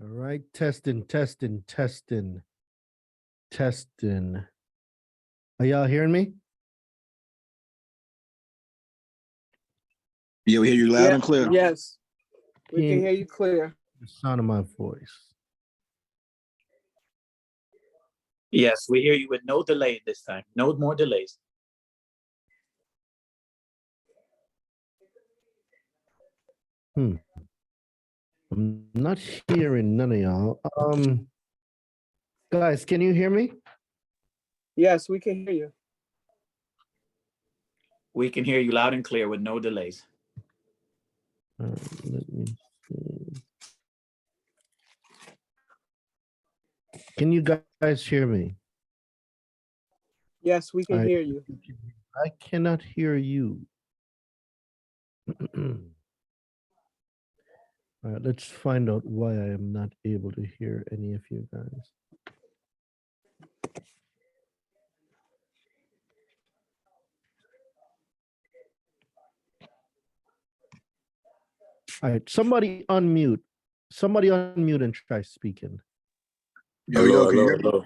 All right, testing, testing, testing, testing. Are y'all hearing me? Yeah, we hear you loud and clear. Yes, we can hear you clear. The sound of my voice. Yes, we hear you with no delay this time. No more delays. I'm not hearing none of y'all. Guys, can you hear me? Yes, we can hear you. We can hear you loud and clear with no delays. Let me see. Can you guys hear me? Yes, we can hear you. I cannot hear you. All right, let's find out why I am not able to hear any of you guys. All right, somebody unmute. Somebody unmute and try speaking. Yo, yo, can you hear me?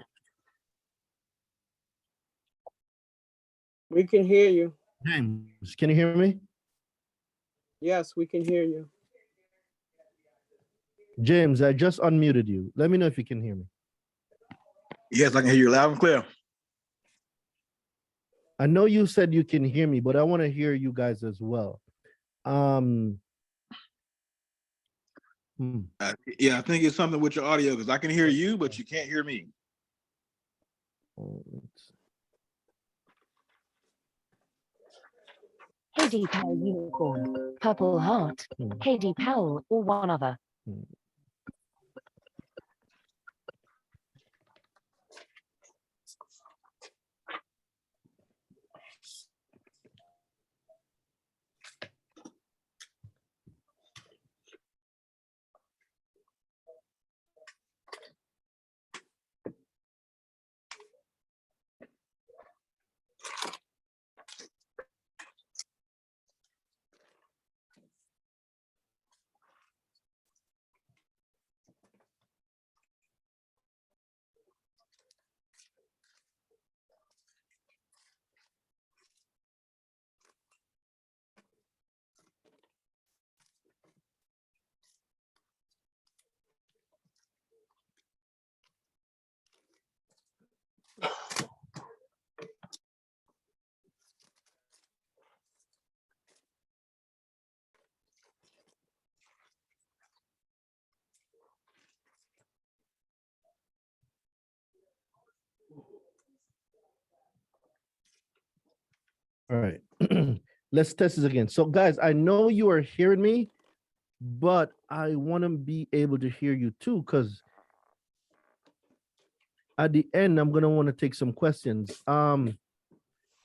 We can hear you. James, can you hear me? Yes, we can hear you. James, I just unmuted you. Let me know if you can hear me. Yes, I can hear you loud and clear. I know you said you can hear me, but I want to hear you guys as well. Yeah, I think it's something with your audio because I can hear you, but you can't hear me. Heidi Powell Unicorn, Purple Heart, Heidi Powell, or one other. All right, let's test this again. So guys, I know you are hearing me, but I want to be able to hear you too, because at the end, I'm gonna want to take some questions.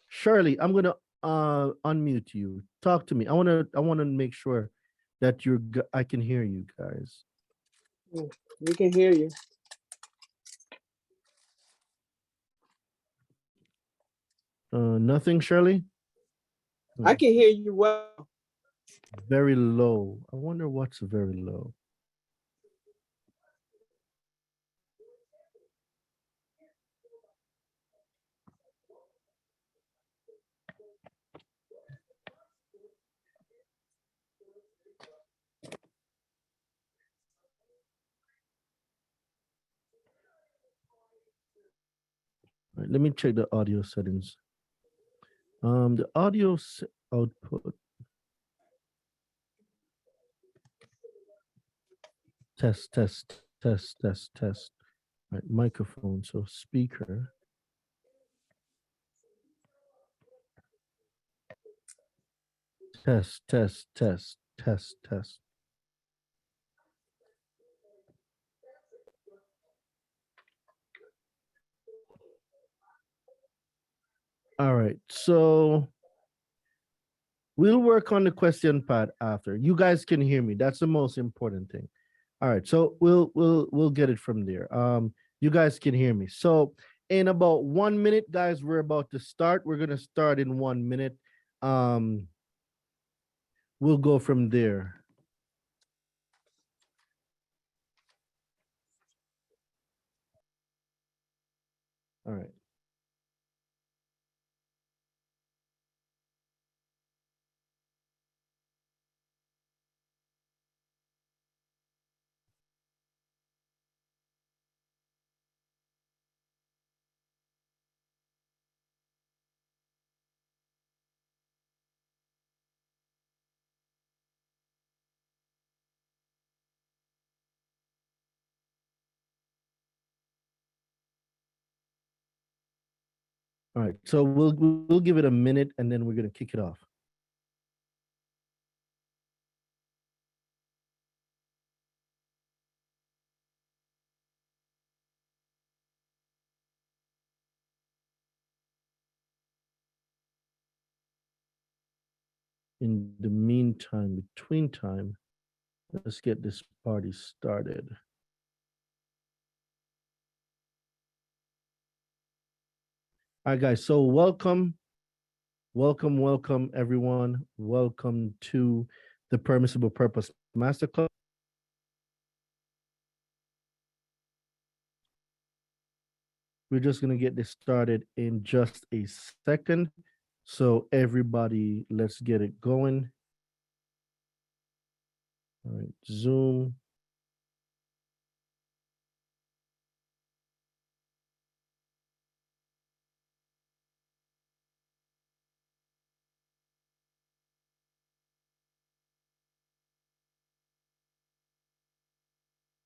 Shirley, I'm gonna unmute you. Talk to me. I wanna make sure that I can hear you guys. We can hear you. Nothing, Shirley? I can hear you well. Very low. I wonder what's very low. All right, let me check the audio settings. The audio output. Test, test, test, test, test. All right, microphone, so speaker. Test, test, test, test, test. All right, so we'll work on the question part after. You guys can hear me. That's the most important thing. All right, so we'll get it from there. You guys can hear me. So in about 1 minute, guys, we're about to start. We're gonna start in 1 minute. We'll go from there. All right. All right. So we'll give it a minute and then we're gonna kick it off. In the meantime, between time, let's get this party started. All right, guys. So welcome everyone. Welcome to the Permissible Purpose Masterclass. We're just gonna get this started in just a second. So everybody, let's get it going. All right, Zoom.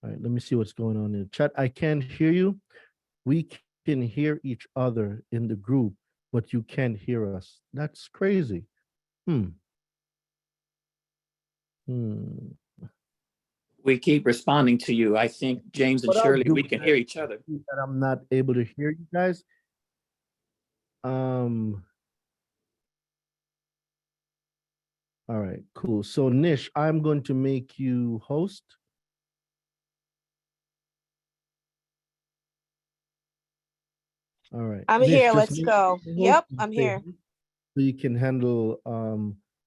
All right, let me see what's going on in the chat. I can't hear you. We can hear each other in the group, but you can't hear us. That's crazy. Hmm. We keep responding to you. I think, James and What I'll Shirley, do we can hear each other. is that I'm not able to hear you guys. All right, cool. So Nish, I'm going to make you host. All right. I'm Nish, here. just Let's make go. me host Yep, and I'm say here. so you can handle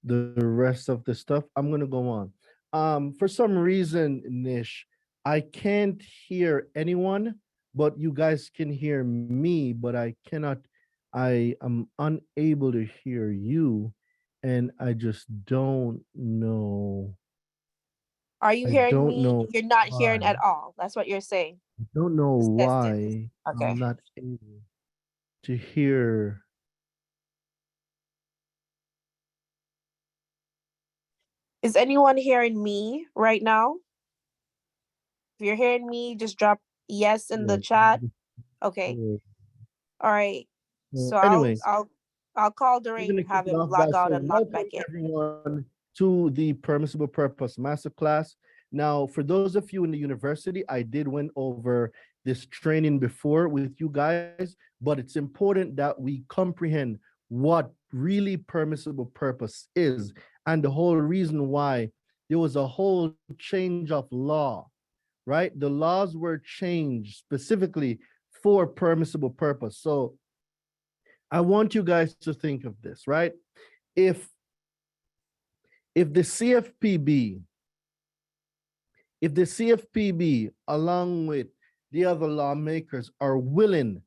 the rest of the stuff. I'm gonna go on. For some reason, Nish, I can't hear anyone, but you guys can hear me, but I cannot, I am unable to hear you, and I just don't know. Are you I hearing don't me? know You're not hearing why. at all. That's what you're saying. I don't know Just test it. why Okay. I'm not able to hear. Is anyone hearing me right now? If you're hearing me, just drop yes in the Yeah, chat. Okay. yeah. All right. So Anyway, I'll call we're Daraine, gonna kick have it him off, log guys. out So and log welcome back in. everyone to the Permissible Purpose Masterclass. Now, for those of you in the university, I did went over this training before with you guys, but it's important that we comprehend what really permissible purpose is and the whole reason why there was a whole change of law, right? The laws were changed specifically for permissible purpose. So I want you guys to think of this, right? If the CFPB, along with the other lawmakers, are willing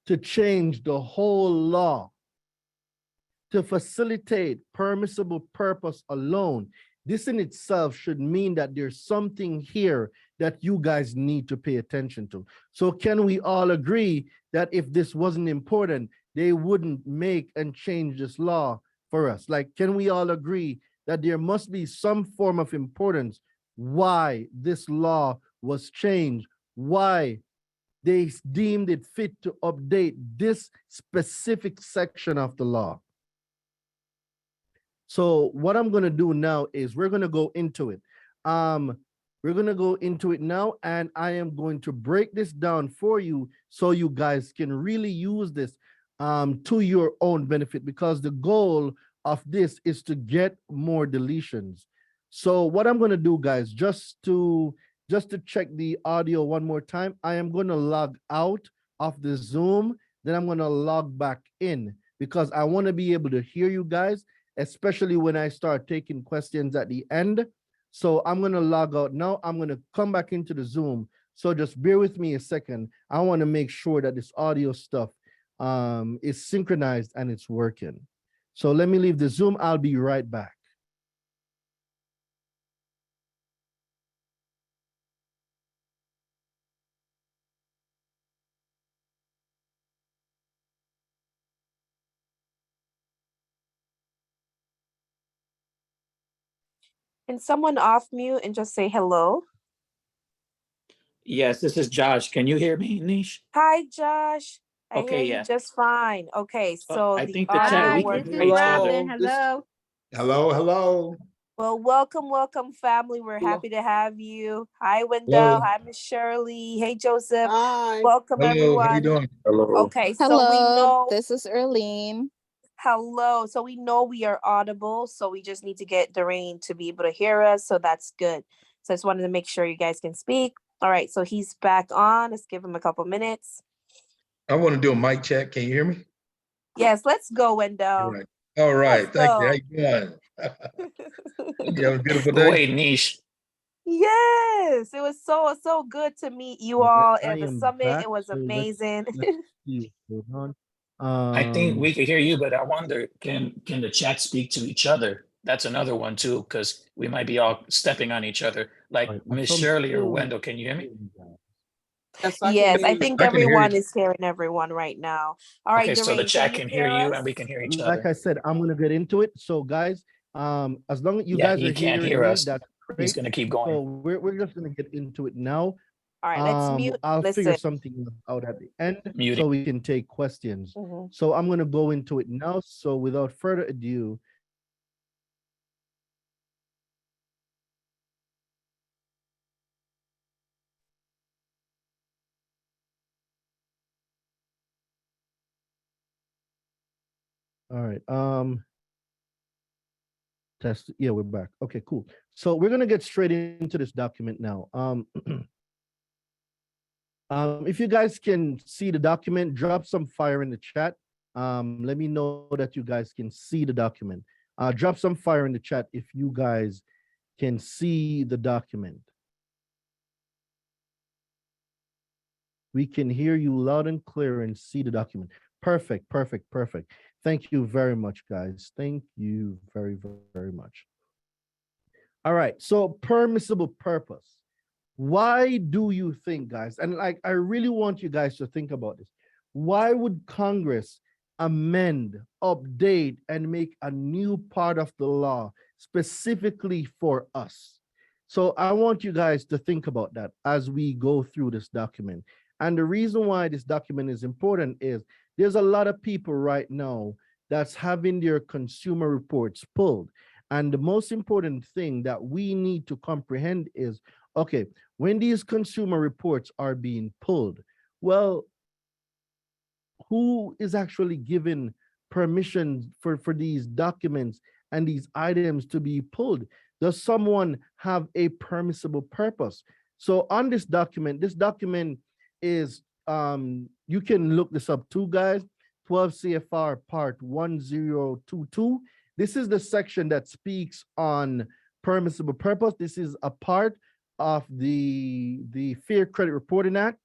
to change the whole law to facilitate permissible purpose alone, this in itself should mean that there's something here that you guys need to pay attention to. So can we all agree that if this wasn't important, they wouldn't make and change this law for us? Like, can we all agree that there must be some form of importance why this law was changed, why they deemed it fit to update this specific section of the law? So what I'm gonna do now is we're gonna go into it. We're gonna go into it now, and I am going to break this down for you so you guys can really use this to your own benefit, because the goal of this is to get more deletions. So what I'm gonna do, guys, just to check the audio one more time, I am gonna log out of the Zoom, then I'm gonna log back in because I want to be able to hear you guys, especially when I start taking questions at the end. So I'm going to log out now. I'm going to come back into the Zoom So just bear with me a second. I want to make sure that this audio stuff is synchronized and it's working. So let me leave the Zoom. I'll be right back. Can someone off mute and just say hello? Yes, this is Josh. Can you hear me, Nish? Hi, Josh. I hear Okay, you yeah. just fine. Okay, so I the think the chat, audio we Hi, can this hear is each Hello. other. Robin. Hello. Hello, hello. Well, welcome, family. We're Hello. happy to have you. Hi, Wendell. Hello. Hi, Miss Shirley. Hey, Joseph. Hi. Welcome, Hello, how you everyone. doing? Hello. Okay, so we Hello. know. This is Erlene. Hello. So we know we are audible. So we just need to get Daraine to be able to hear us. So that's good. So I just wanted to make sure you guys can speak. All right. So he's back on. Let's give him a couple minutes. I want to do a mic check. Can you hear me? Yes, let's go, All Wendell. right. All right. Let's Thank you. go. How you doing? You have a beautiful Go day. away, Nish. Yes, it was so good to meet you All right, all I at the am summit. back. It was So amazing. let's see what's going on. I think we could hear you, but I wonder, can the chat speak to each other? That's another one too, because we might be all stepping on each other. Like all right, Miss so I'm Shirley or still Wendell, can you hear me? hearing you guys. Yes, I can Yes, hear I you. think I can hear everyone you. is hearing everyone right now. All right, Okay, so the Daraine, can chat you can hear hear you us? and we can hear each Like other. I said, I'm gonna get into it. So guys, as long as you Yeah, guys he are can't hearing hear me, us. that's He's great. gonna keep going. So we're just gonna get into it now. All right, let's mute. I'll figure Listen. something out at the end Muting. so we can take questions. Mhm. So I'm gonna go into it now. So without further ado, all right. Test. Yeah, we're back. Okay, cool. So we're gonna get straight into this document now. If you guys can see the document, drop some fire in the chat. Let me know that you guys can see the document. Drop some fire in the chat if you guys can see the document. We can hear you loud and clear and see the document. Perfect, perfect, perfect. Thank you very much, guys. Thank you very much. All right, so permissible purpose. Why do you think, guys, and like I really want you guys to think about this. Why would Congress amend, update, and make a new part of the law specifically for us? So I want you guys to think about that as we go through this document. And the reason why this document is important is there's a lot of people right now that's having their consumer reports pulled. And the most important thing that we need to comprehend is, okay, when these consumer reports are being pulled, well, who is actually given permission for these documents and these items to be pulled? Does someone have a permissible purpose? So on this document is, you can look this up too, guys, 12 CFR part 1022. This is the section that speaks on permissible purpose. This is a part of the Fair Credit Reporting Act,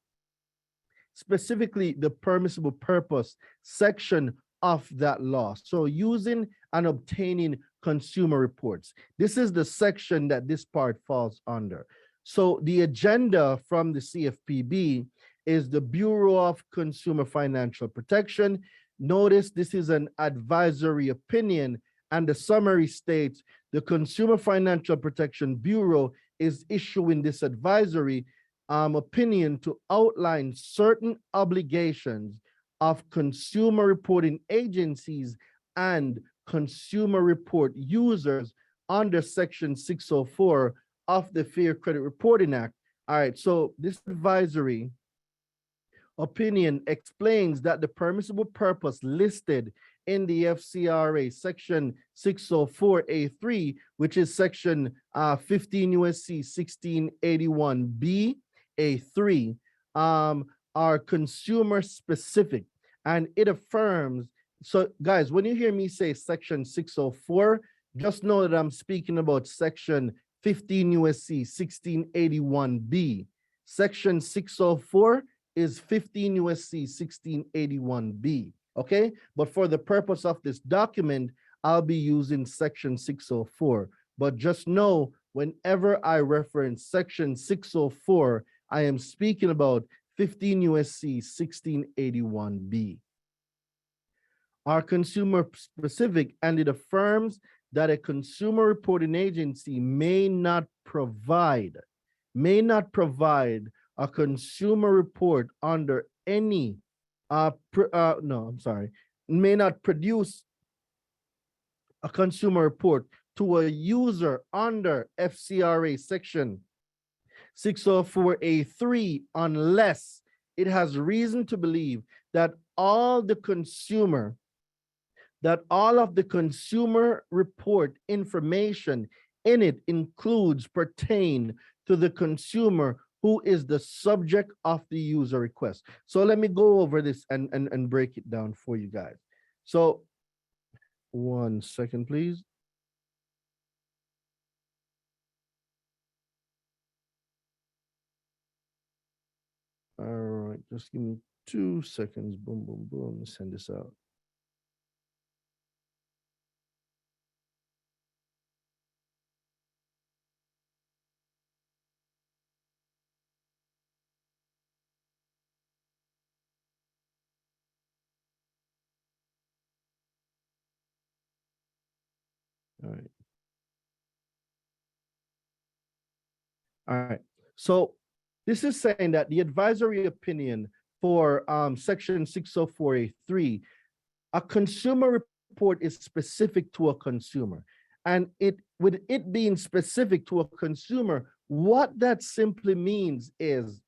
specifically the permissible purpose section of that law. So using and obtaining consumer reports. This is the section that this part falls under. So the agenda from the CFPB is the Bureau of Consumer Financial Protection. Notice this is an advisory opinion, and the summary states the Consumer Financial Protection Bureau is issuing this advisory opinion to outline certain obligations of consumer reporting agencies and consumer report users under Section 604 of the Fair Credit Reporting Act. All right, so this advisory opinion explains that the permissible purpose listed in the FCRA section 604A3, which is section 15 USC 1681B A3, are consumer specific, and it affirms. So guys, when you hear me say section 604, just know that I'm speaking about section 15 USC 1681B. Section 604 is 15 USC 1681B. Okay, but for the purpose of this document, I'll be using section 604. But just know, whenever I reference section 604, I am speaking about 15 USC 1681B. Are consumer specific, and it affirms that a consumer reporting agency may not provide a consumer report under any may not produce a consumer report to a user under FCRA section 604A3 unless it has reason to believe that all of the consumer report information in it pertain to the consumer who is the subject of the user request. So let me go over this and break it down for you guys. So 1 second, please. All right, just give me 2 seconds. Boom, boom, boom. Send this out. All right. All right. So this is saying that the advisory opinion for section 604A3, a consumer report is specific to a consumer. And with it being specific to a consumer, what that simply means is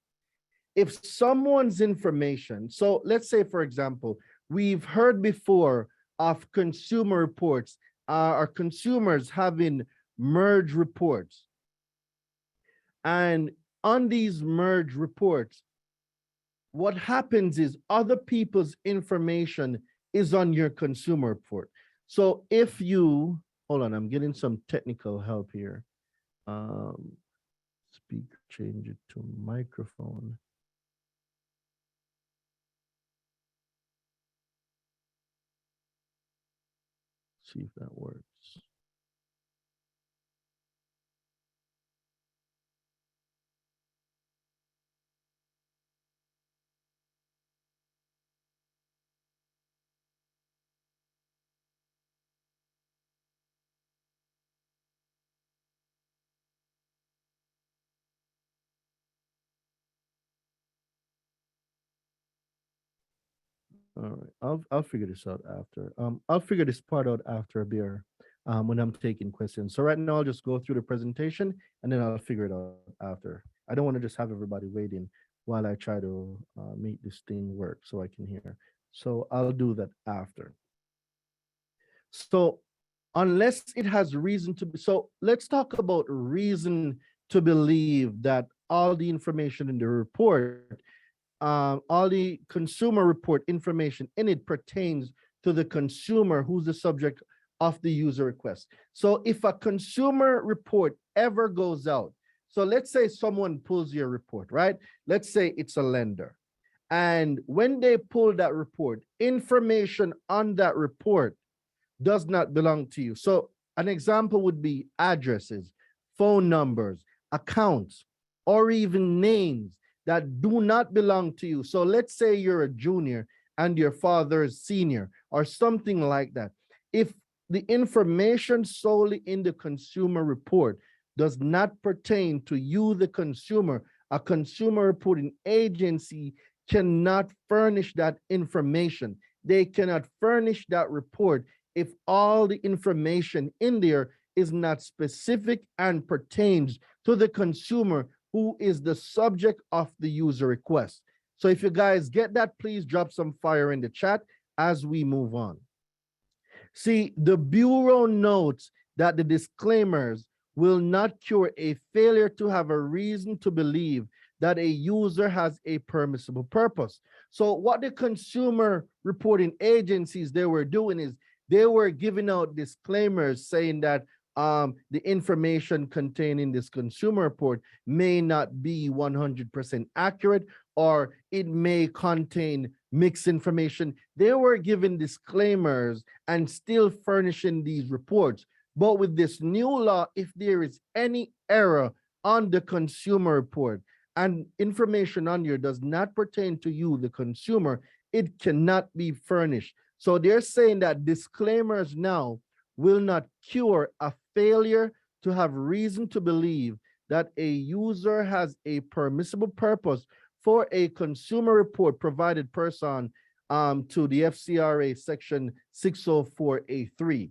if someone's information, so let's say, for example, we've heard before of consumer reports, or consumers having merge reports. And on these merge reports, what happens is other people's information is on your consumer report. So if you, hold on, I'm getting some technical help here. Speaker, change it to microphone. See if that works. All right, I'll figure this out after. I'll figure this part out after a beer, when I'm taking questions. So right now I'll just go through the presentation and then I'll figure it out after. I don't want to just have everybody waiting while I try to make this thing work so I can hear. So I'll do that after. So unless it has reason to be, so let's talk about reason to believe that all the information in the report, all the consumer report information in it pertains to the consumer who's the subject of the user request. So if a consumer report ever goes out, so let's say someone pulls your report, right? Let's say it's a lender. And when they pull that report, information on that report does not belong to you. So an example would be addresses, phone numbers, accounts, or even names that do not belong to you. So let's say you're a junior and your father is senior or something like that. If the information solely in the consumer report does not pertain to you, the consumer, a consumer reporting agency cannot furnish that information. They cannot furnish that report if all the information in there is not specific and pertains to the consumer who is the subject of the user request. So if you guys get that, please drop some fire in the chat as we move on. See, the Bureau notes that the disclaimers will not cure a failure to have a reason to believe that a user has a permissible purpose. So what the consumer reporting agencies, they were doing is they were giving out disclaimers saying that the information contained in this consumer report may not be 100% accurate, or it may contain mixed information. They were given disclaimers and still furnishing these reports. But with this new law, if there is any error on the consumer report and information on here does not pertain to you, the consumer, it cannot be furnished. So they're saying that disclaimers now will not cure a failure to have reason to believe that a user has a permissible purpose for a consumer report provided person to the FCRA section 604A3.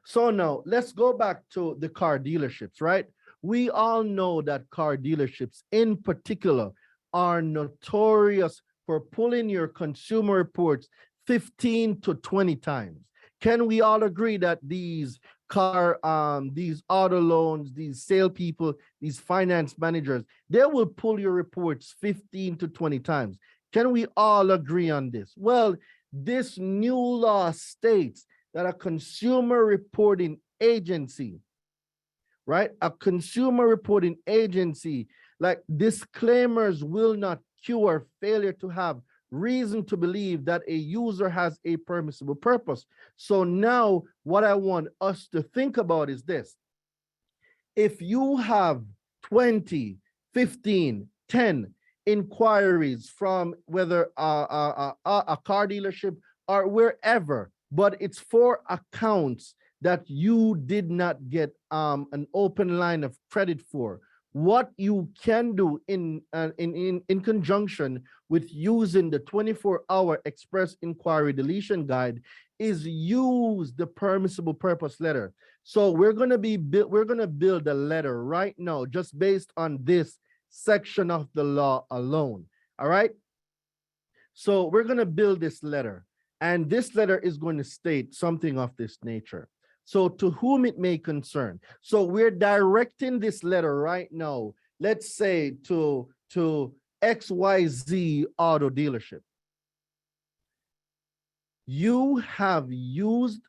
So now let's go back to the car dealerships, right? We all know that car dealerships in particular are notorious for pulling your consumer reports 15 to 20 times. Can we all agree that these these auto loans, these sale people, these finance managers, they will pull your reports 15 to 20 times? Can we all agree on this? Well, this new law states that a consumer reporting agency, right? A consumer reporting agency, like disclaimers will not cure failure to have reason to believe that a user has a permissible purpose. So now what I want us to think about is this. If you have 20, 15, 10 inquiries from whether a car dealership or wherever, but it's for accounts that you did not get an open line of credit for, what you can do in conjunction with using the 24-hour express inquiry deletion guide is use the permissible purpose letter. So we're going to build a letter right now just based on this section of the law alone. All right. So we're going to build this letter, and this letter is going to state something of this nature. So to whom it may concern. So we're directing this letter right now, let's say to XYZ auto dealership. You have used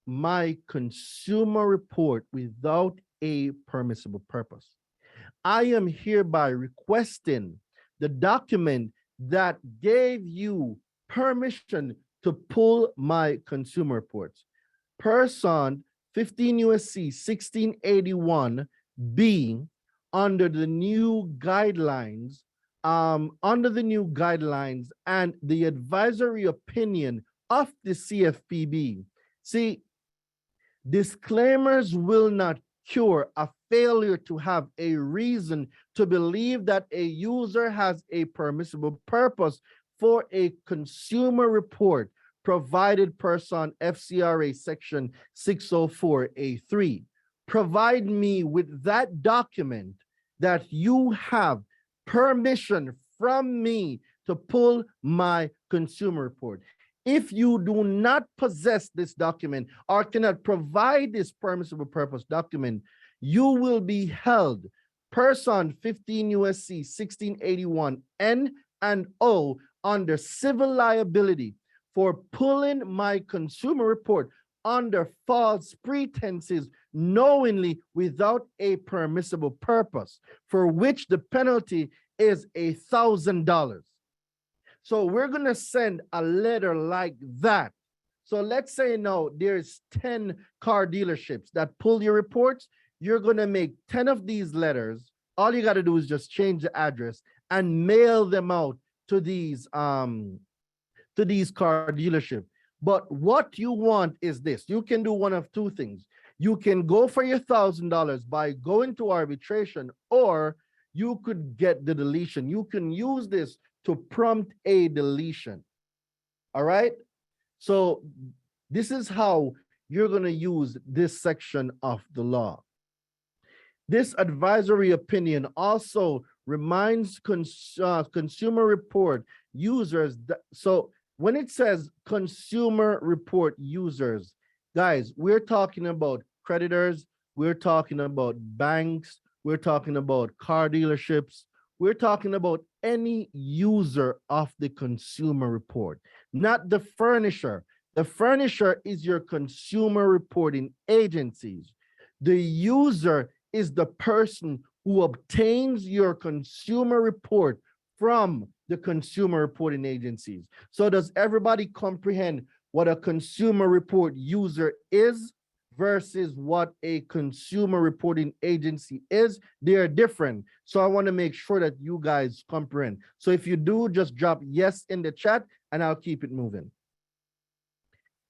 my consumer report without a permissible purpose. I am hereby requesting the document that gave you permission to pull my consumer reports. Person 15 USC 1681 B, under the new guidelines, and the advisory opinion of the CFPB. See, disclaimers will not cure a failure to have a reason to believe that a user has a permissible purpose for a consumer report provided person FCRA section 604A3. Provide me with that document that you have permission from me to pull my consumer report. If you do not possess this document or cannot provide this permissible purpose document, you will be held person 15 USC 1681 N and O under civil liability for pulling my consumer report under false pretenses, knowingly without a permissible purpose, for which the penalty is $1,000. So we're going to send a letter like that. So let's say now there's 10 car dealerships that pull your reports. You're going to make 10 of these letters. All you got to do is just change the address and mail them out to these car dealerships. But what you want is this. You can do one of two things. You can go for your $1,000 by going to arbitration, or you could get the deletion. You can use this to prompt a deletion. All right. So this is how you're going to use this section of the law. This advisory opinion also reminds consumer report users that, so when it says consumer report users, guys, we're talking about creditors, we're talking about banks, we're talking about car dealerships, we're talking about any user of the consumer report, not the furnisher. The furnisher is your consumer reporting agencies. The user is the person who obtains your consumer report from the consumer reporting agencies. So does everybody comprehend what a consumer report user is versus what a consumer reporting agency is? They are different. So I want to make sure that you guys comprehend. So if you do, just drop yes in the chat and I'll keep it moving.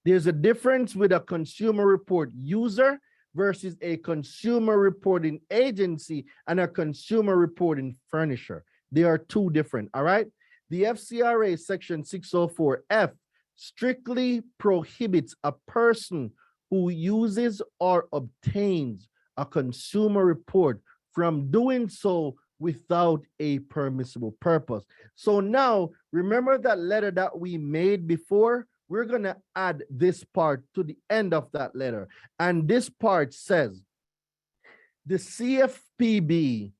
There's a difference with a consumer report user versus a consumer reporting agency and a consumer reporting furnisher. They are two different, all right? The FCRA section 604F strictly prohibits a person who uses or obtains a consumer report from doing so without a permissible purpose. So now, remember that letter that we made before? We're going to add this part to the end of that letter. And this part says, the CFPB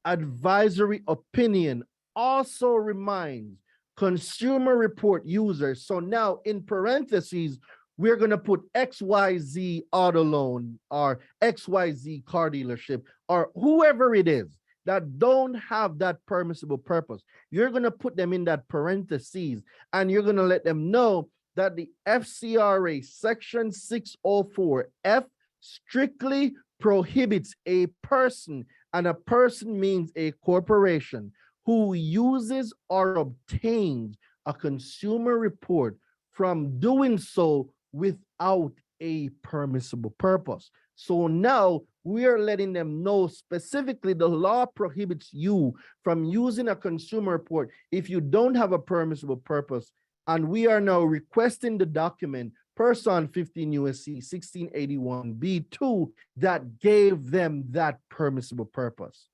advisory opinion also reminds consumer report users. So now in parentheses, we're going to put XYZ auto loan or XYZ car dealership or whoever it is that don't have that permissible purpose. You're going to put them in that parentheses and you're going to let them know that the FCRA section 604F strictly prohibits a person, and a person means a corporation, who uses or obtains a consumer report from doing so without a permissible purpose. So now we are letting them know specifically the law prohibits you from using a consumer report if you don't have a permissible purpose. And we are now requesting the document per Son 15 USC 1681B2 that gave them that permissible purpose.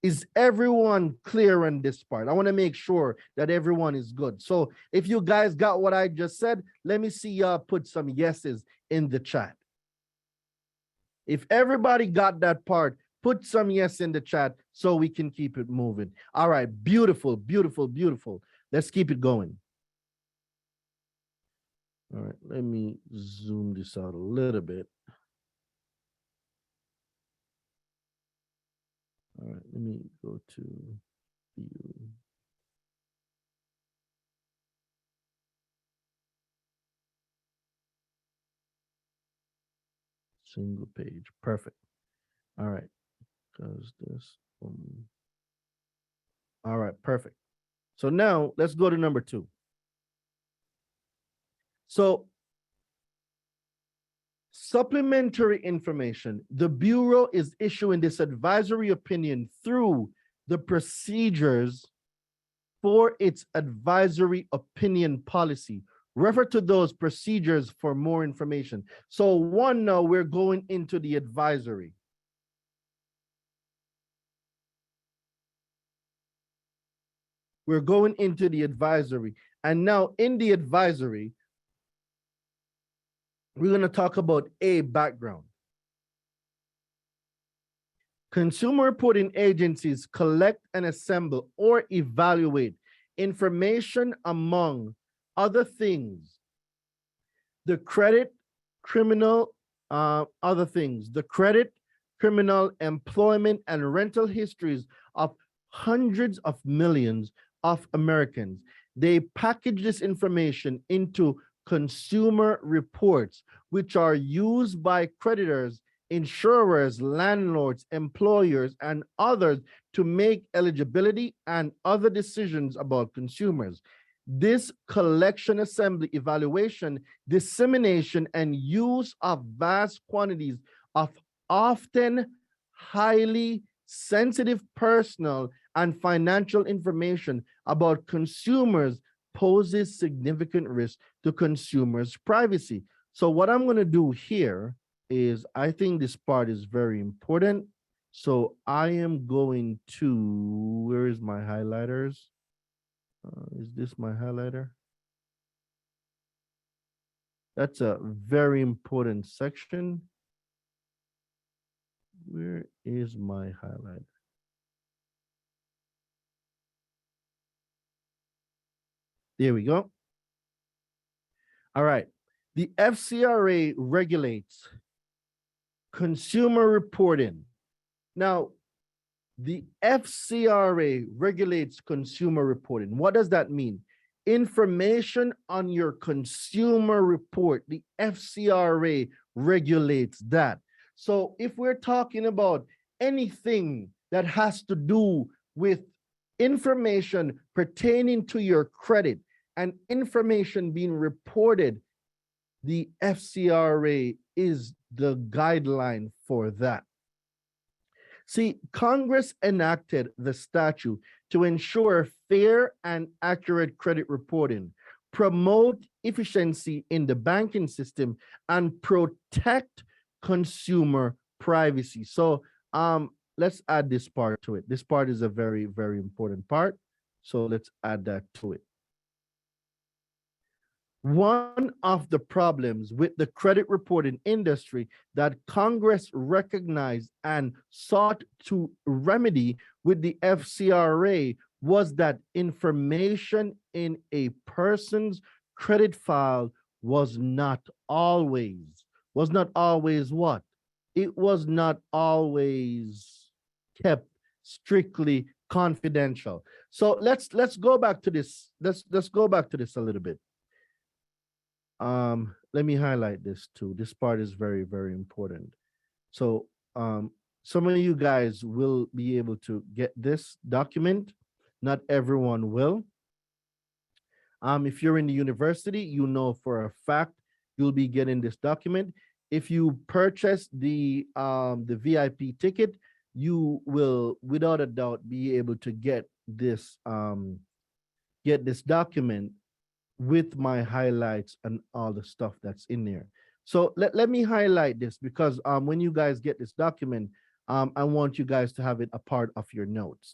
Is everyone clear on this part? I want to make sure that everyone is good. So if you guys got what I just said, let me see y'all put some yeses in the chat. If everybody got that part, put some yes in the chat so we can keep it moving. All right, beautiful, beautiful, beautiful. Let's keep it going. All right, let me zoom this out a little bit. All right, let me go to view. Single page, perfect. All right, because this one. All right, perfect. So now let's go to number 2. So supplementary information. The Bureau is issuing this advisory opinion through the procedures for its advisory opinion policy. Refer to those procedures for more information. So one, now we're going into the advisory. We're going into the advisory. And now in the advisory, we're going to talk about a background. Consumer reporting agencies collect and assemble or evaluate information among other things. The credit, criminal, other things. The credit, criminal, employment, and rental histories of hundreds of millions of Americans. They package this information into consumer reports, which are used by creditors, insurers, landlords, employers, and others to make eligibility and other decisions about consumers. This collection, assembly, evaluation, dissemination, and use of vast quantities of often highly sensitive personal and financial information about consumers poses significant risk to consumers' privacy. So what I'm going to do here is, I think this part is very important. So I am going to, where is my highlighters? Is this my highlighter? That's a very important section. Where is my highlighter? There we go. All right. The FCRA regulates consumer reporting. Now, the FCRA regulates consumer reporting. What does that mean? Information on your consumer report, the FCRA regulates that. So if we're talking about anything that has to do with information pertaining to your credit and information being reported, the FCRA is the guideline for that. See, Congress enacted the statute to ensure fair and accurate credit reporting, promote efficiency in the banking system, and protect consumer privacy. So let's add this part to it. This part is a very, very important part. So let's add that to it. One of the problems with the credit reporting industry that Congress recognized and sought to remedy with the FCRA was that information in a person's credit file was not always what? It was not always kept strictly confidential. So let's go back to this. Let's go back to this a little bit. Let me highlight this too. This part is very, very important. So some of you guys will be able to get this document. Not everyone will. If you're in the university, you know for a fact you'll be getting this document. If you purchase the VIP ticket, you will without a doubt be able to get this document with my highlights and all the stuff that's in there. So let me highlight this because when you guys get this document, I want you guys to have it a part of your notes.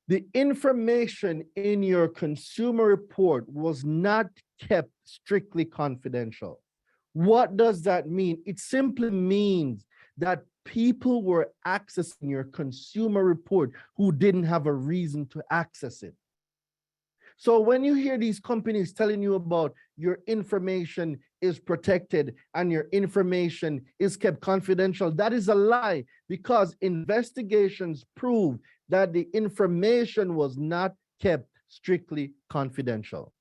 The information in your consumer report was not kept strictly confidential. What does that mean? It simply means that people were accessing your consumer report who didn't have a reason to access it. So when you hear these companies telling you about your information is protected and your information is kept confidential, that is a lie because investigations prove that the information was not kept strictly confidential.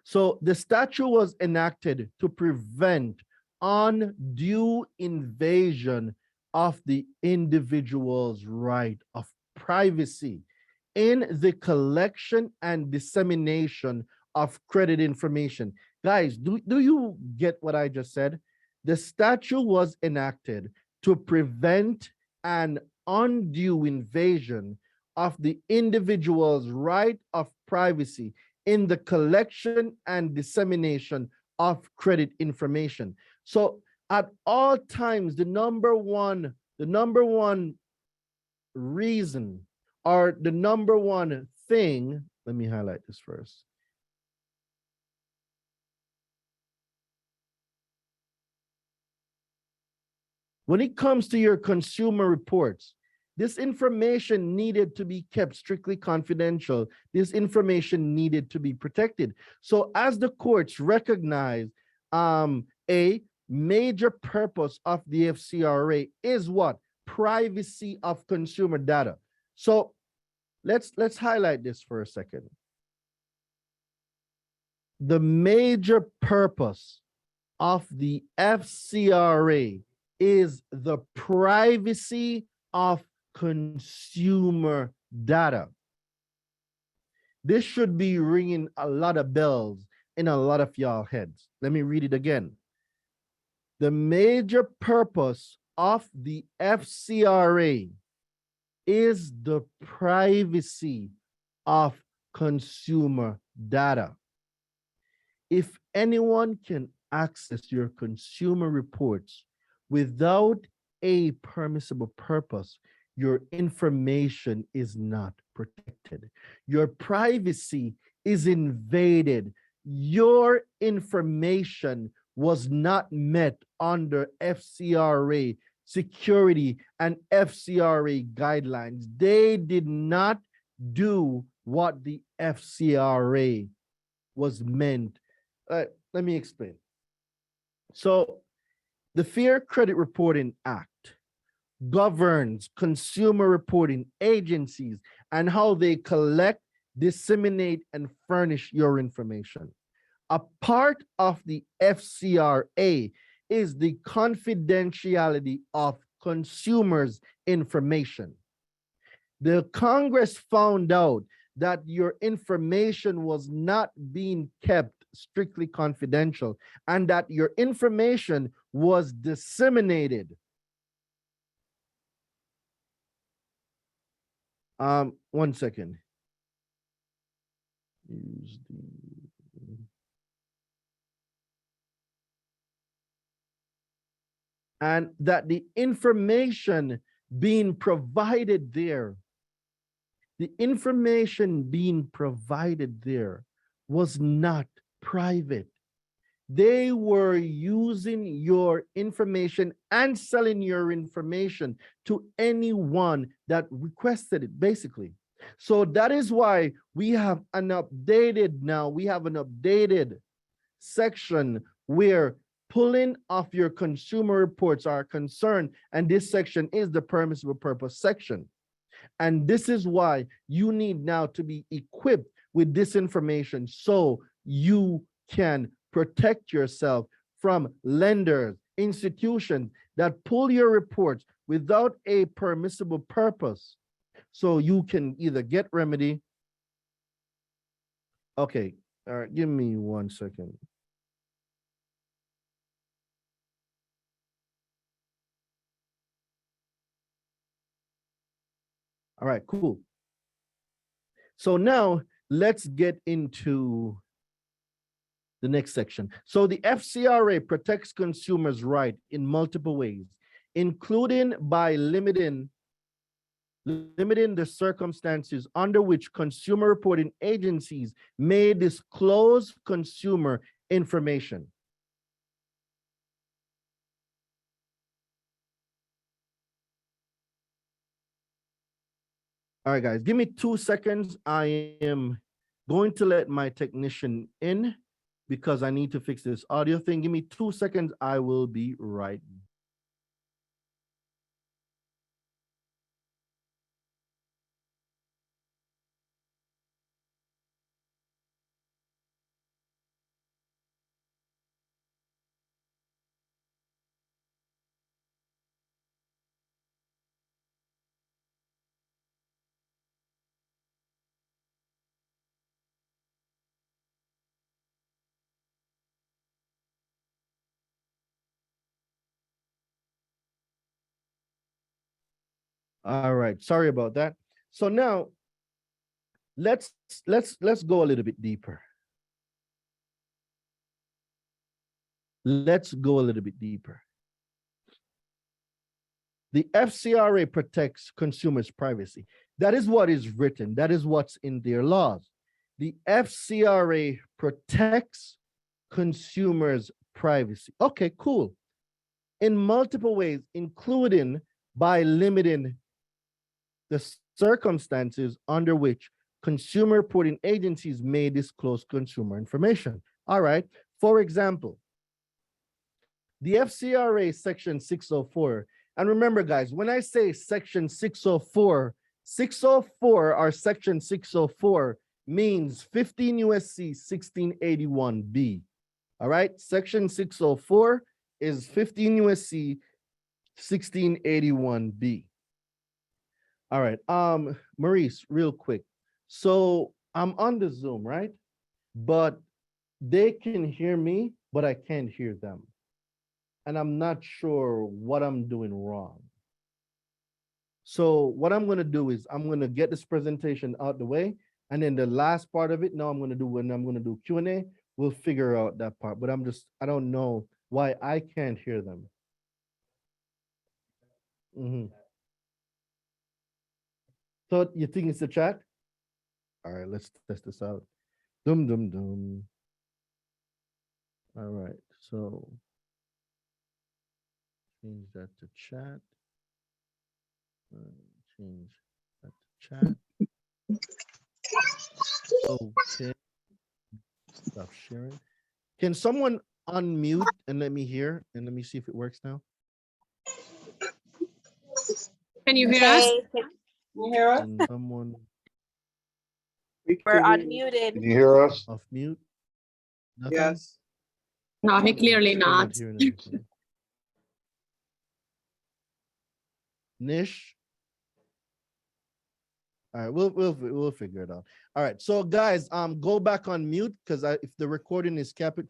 So the statute was enacted to prevent undue invasion of the individual's right of privacy in the collection and dissemination of credit information. Guys, do you get what I just said? The statute was enacted to prevent an undue invasion of the individual's right of privacy in the collection and dissemination of credit information. So at all times, the number one reason or the number one thing, let me highlight this first. When it comes to your consumer reports, this information needed to be kept strictly confidential. This information needed to be protected. So as the courts recognize, a major purpose of the FCRA is what? Privacy of consumer data. So let's highlight this for a second. The major purpose of the FCRA is the privacy of consumer data. This should be ringing a lot of bells in a lot of y'all heads. Let me read it again. The major purpose of the FCRA is the privacy of consumer data. If anyone can access your consumer reports without a permissible purpose, your information is not protected. Your privacy is invaded. Your information was not met under FCRA security and FCRA guidelines. They did not do what the FCRA was meant. Let me explain. So The Fair Credit Reporting Act governs consumer reporting agencies and how they collect, disseminate, and furnish your information. A part of the FCRA is the confidentiality of consumers' information. The Congress found out that your information was not being kept strictly confidential and that your information was disseminated. One second. Use the and that the information being provided there, was not private. They were using your information and selling your information to anyone that requested it, basically. So that is why we have an updated section where pulling of your consumer reports are concerned, and this section is the permissible purpose section. And this is why you need now to be equipped with this information so you can protect yourself from lenders, institutions that pull your reports without a permissible purpose. So you can either get remedy. Okay, all right, give me 1 second. All right, cool. So now let's get into the next section. So the FCRA protects consumers' right in multiple ways, including by limiting the circumstances under which consumer reporting agencies may disclose consumer information. All right, guys, give me 2 seconds. I am going to let my technician in because I need to fix this audio thing. Give me 2 seconds. I will be right back. All right, sorry about that. So now let's go a little bit deeper. Let's go a little bit deeper. The FCRA protects consumers' privacy. That is what is written. That is what's in their laws. The FCRA protects consumers' privacy. Okay, cool. In multiple ways, including by limiting the circumstances under which consumer reporting agencies may disclose consumer information. All right. For example, the FCRA section 604, and remember guys, when I say section 604, 604 or section 604 means 15 USC 1681B. All right. Section 604 is 15 USC 1681B. All right, Maurice, real quick. So I'm on the Zoom, right? But they can hear me, but I can't hear them. And I'm not sure what I'm doing wrong. So what I'm gonna do is I'm gonna get this presentation out the way, and then the last part of it, now I'm gonna do Q&A, we'll figure out that part. But I don't know why I can't hear them. So you think it's the chat? All right, let's test this out. Dum dum dum. All right, so change that to chat. Change that to chat. Okay. Stop sharing. Can someone unmute and let me hear and let me see if it works now. Can you hear us? Hey, You hear us? And someone We we're can hear you. unmuted. Can you hear us? off mute. Nothing? Yes. No, he clearly Still not. hearing anything. Nish. All right, we'll figure it out. All right, so guys, go back on mute because if the recording is captured,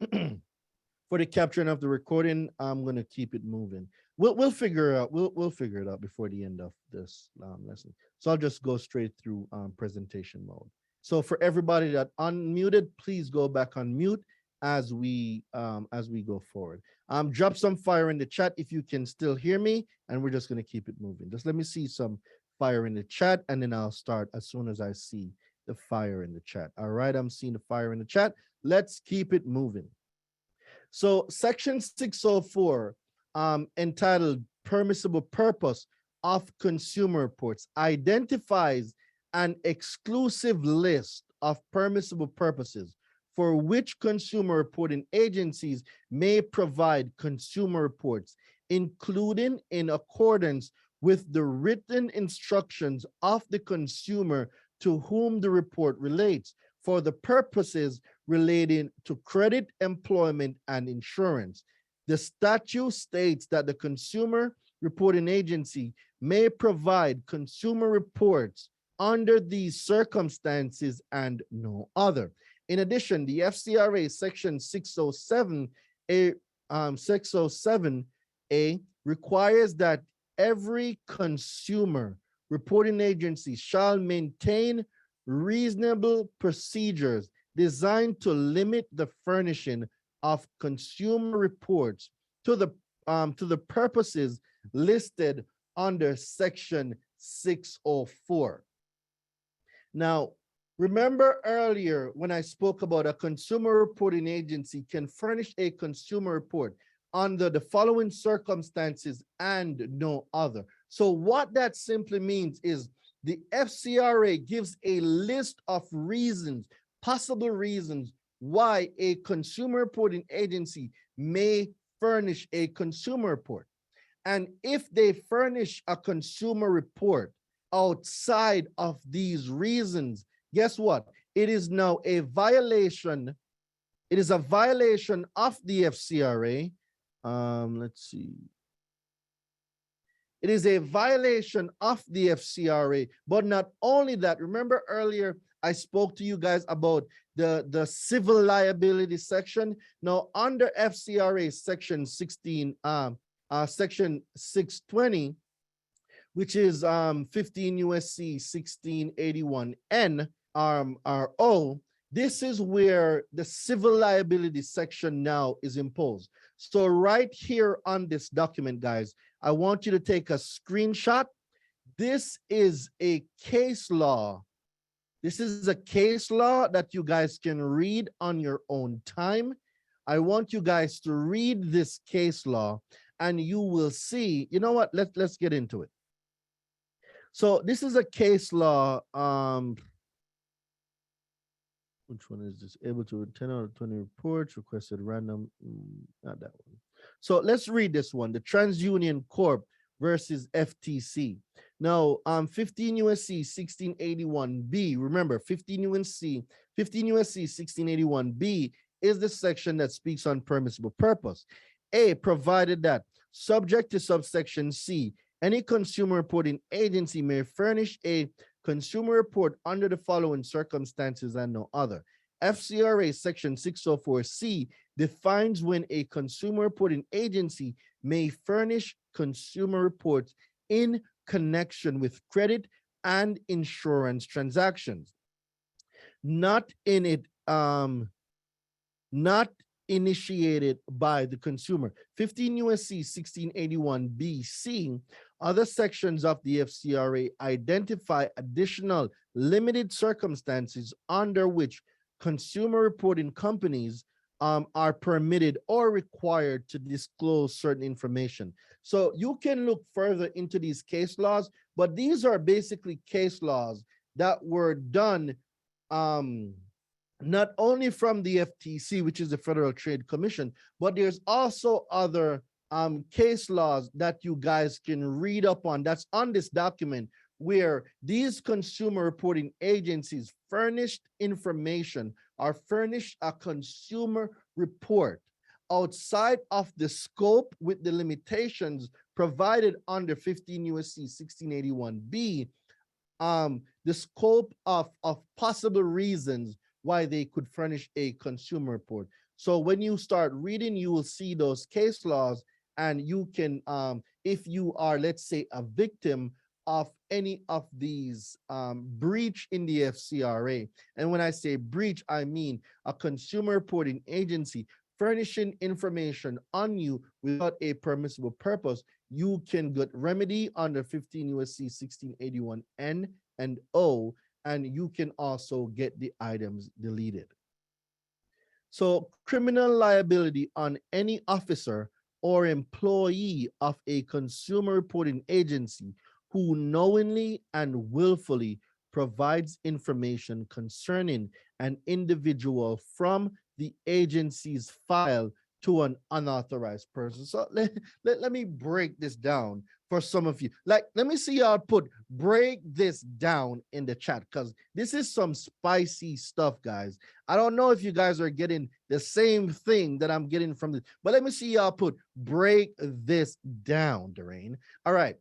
for the capturing of the recording, I'm gonna keep it moving. We'll figure it out. We'll figure it out before the end of this lesson. So I'll just go straight through presentation mode. So for everybody that unmuted, please go back on mute as we go forward. Drop some fire in the chat if you can still hear me, and we're just gonna keep it moving. Just let me see some fire in the chat, and then I'll start as soon as I see the fire in the chat. All right, I'm seeing the fire in the chat. Let's keep it moving. So section 604, entitled Permissible Purpose of Consumer Reports, identifies an exclusive list of permissible purposes for which consumer reporting agencies may provide consumer reports, including in accordance with the written instructions of the consumer to whom the report relates, for the purposes relating to credit, employment, and insurance. The statute states that the consumer reporting agency may provide consumer reports under these circumstances and no other. In addition, the FCRA section 607A requires that every consumer reporting agency shall maintain reasonable procedures designed to limit the furnishing of consumer reports to the purposes listed under section 604. Now, remember earlier when I spoke about a consumer reporting agency can furnish a consumer report under the following circumstances and no other. So what that simply means is the FCRA gives a list of reasons, possible reasons why a consumer reporting agency may furnish a consumer report. And if they furnish a consumer report outside of these reasons, guess what? It is now a violation. It is a violation of the FCRA. Let's see. It is a violation of the FCRA, but not only that. Remember earlier, I spoke to you guys about the civil liability section. Now, under FCRA section 16, section 620, which is 15 USC 1681N RO, this is where the civil liability section now is imposed. So right here on this document, guys, I want you to take a screenshot. This is a case law. This is a case law that you guys can read on your own time. I want you guys to read this case law and you will see, you know what, let's get into it. So this is a case law, which one is this? Able to 10 out of 20 reports, requested random, not that one. So let's read this one, the TransUnion Corp versus FTC. Now, 15 USC 1681B, remember 15 USC 1681B is the section that speaks on permissible purpose. A, provided that subject to subsection C, any consumer reporting agency may furnish a consumer report under the following circumstances and no other. FCRA section 604C defines when a consumer reporting agency may furnish consumer reports in connection with credit and insurance transactions, not initiated by the consumer. 15 USC 1681BC, other sections of the FCRA identify additional limited circumstances under which consumer reporting companies are permitted or required to disclose certain information. So you can look further into these case laws, but these are basically case laws that were done not only from the FTC, which is the Federal Trade Commission, but there's also other case laws that you guys can read up on that's on this document, where these consumer reporting agencies furnished information or furnished a consumer report outside of the scope with the limitations provided under 15 USC 1681B, the scope of possible reasons why they could furnish a consumer report. So when you start reading, you will see those case laws, and you can, if you are, let's say, a victim of any of these breach in the FCRA. And when I say breach, I mean a consumer reporting agency furnishing information on you without a permissible purpose, you can get remedy under 15 USC 1681 N and O, and you can also get the items deleted. So criminal liability on any officer or employee of a consumer reporting agency who knowingly and willfully provides information concerning an individual from the agency's file to an unauthorized person. So let me break this down for some of you. Like, let me see y'all put break this down in the chat, because this is some spicy stuff, guys. I don't know if you guys are getting the same thing that I'm getting from this, but let me see y'all put break this down, Daraine. All right.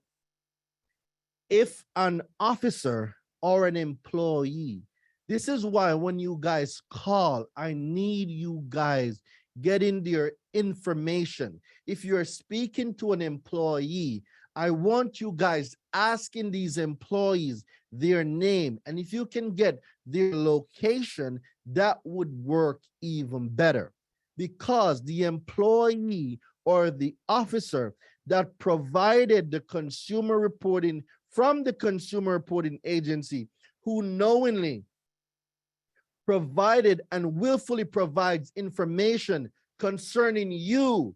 If an officer or an employee, this is why when you guys call, I need you guys getting their information. If you're speaking to an employee, I want you guys asking these employees their name. And if you can get their location, that would work even better, because the employee or the officer that provided the consumer reporting from the consumer reporting agency, who knowingly provided and willfully provides information concerning you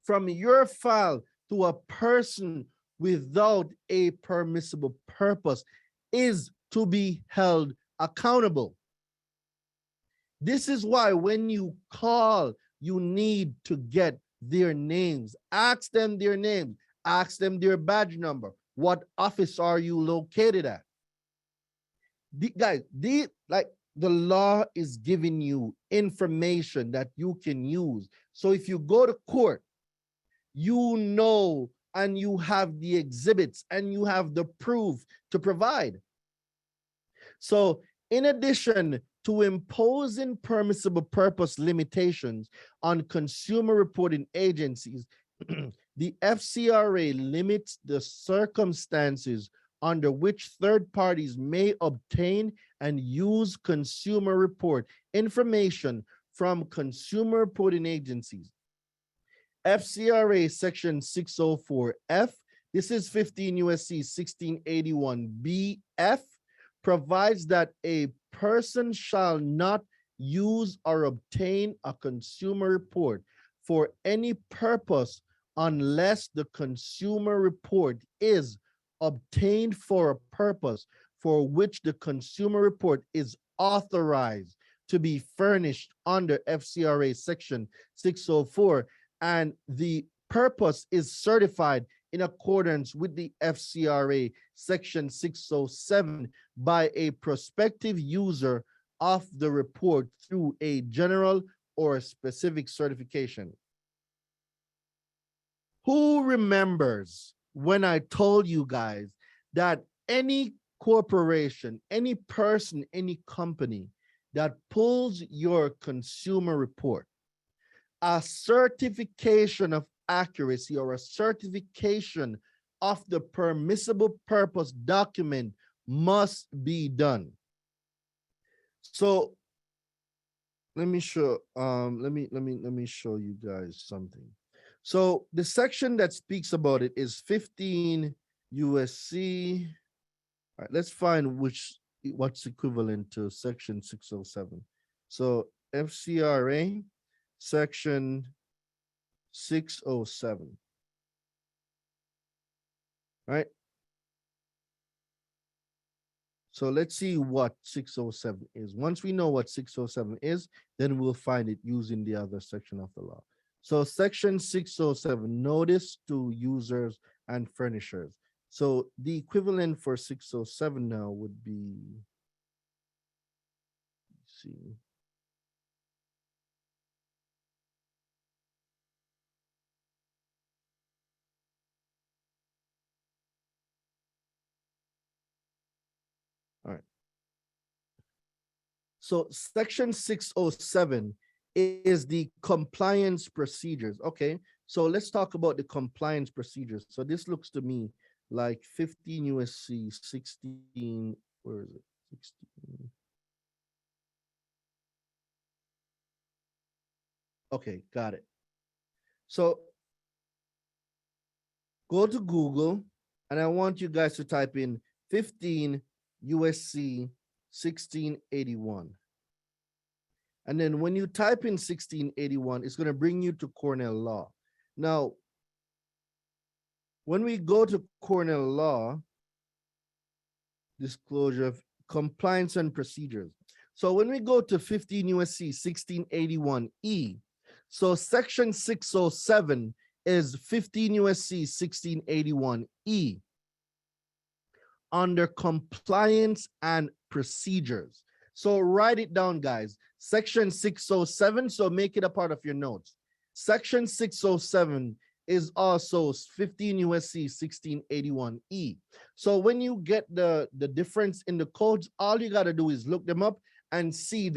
from your file to a person without a permissible purpose, is to be held accountable. This is why when you call, you need to get their names. Ask them their names. Ask them their badge number. What office are you located at? Guys, the law is giving you information that you can use. So if you go to court, you know, and you have the exhibits and you have the proof to provide. So in addition to imposing permissible purpose limitations on consumer reporting agencies, the FCRA limits the circumstances under which third parties may obtain and use consumer report information from consumer reporting agencies. FCRA section 604F, this is 15 USC 1681 BF, provides that a person shall not use or obtain a consumer report for any purpose unless the consumer report is obtained for a purpose for which the consumer report is authorized to be furnished under FCRA section 604, and the purpose is certified in accordance with the FCRA section 607 by a prospective user of the report through a general or specific certification. Who remembers when I told you guys that any corporation, any person, any company that pulls your consumer report, a certification of accuracy or a certification of the permissible purpose document must be done? So let me show let me show you guys something. So the section that speaks about it is 15 USC. All right, let's find what's equivalent to section 607. So FCRA section 607. Right? So let's see what 607 is. Once we know what 607 is, then we'll find it using the other section of the law. So section 607, notice to users and furnishers. So the equivalent for 607 now would be, let's see. All right. So section 607 is the compliance procedures. Okay, so let's talk about the compliance procedures. So this looks to me like 15 USC 16, where is it? 16. Okay, got it. So go to Google and I want you guys to type in 15 USC 1681. And then when you type in 1681, it's going to bring you to Cornell Law. Now, when we go to Cornell Law, disclosure of compliance and procedures. So when we go to 15 USC 1681E, so section 607 is 15 USC 1681E under compliance and procedures. So write it down, guys. Section 607, so make it a part of your notes. Section 607 is also 15 USC 1681E. So when you get the difference in the codes, all you got to do is look them up and see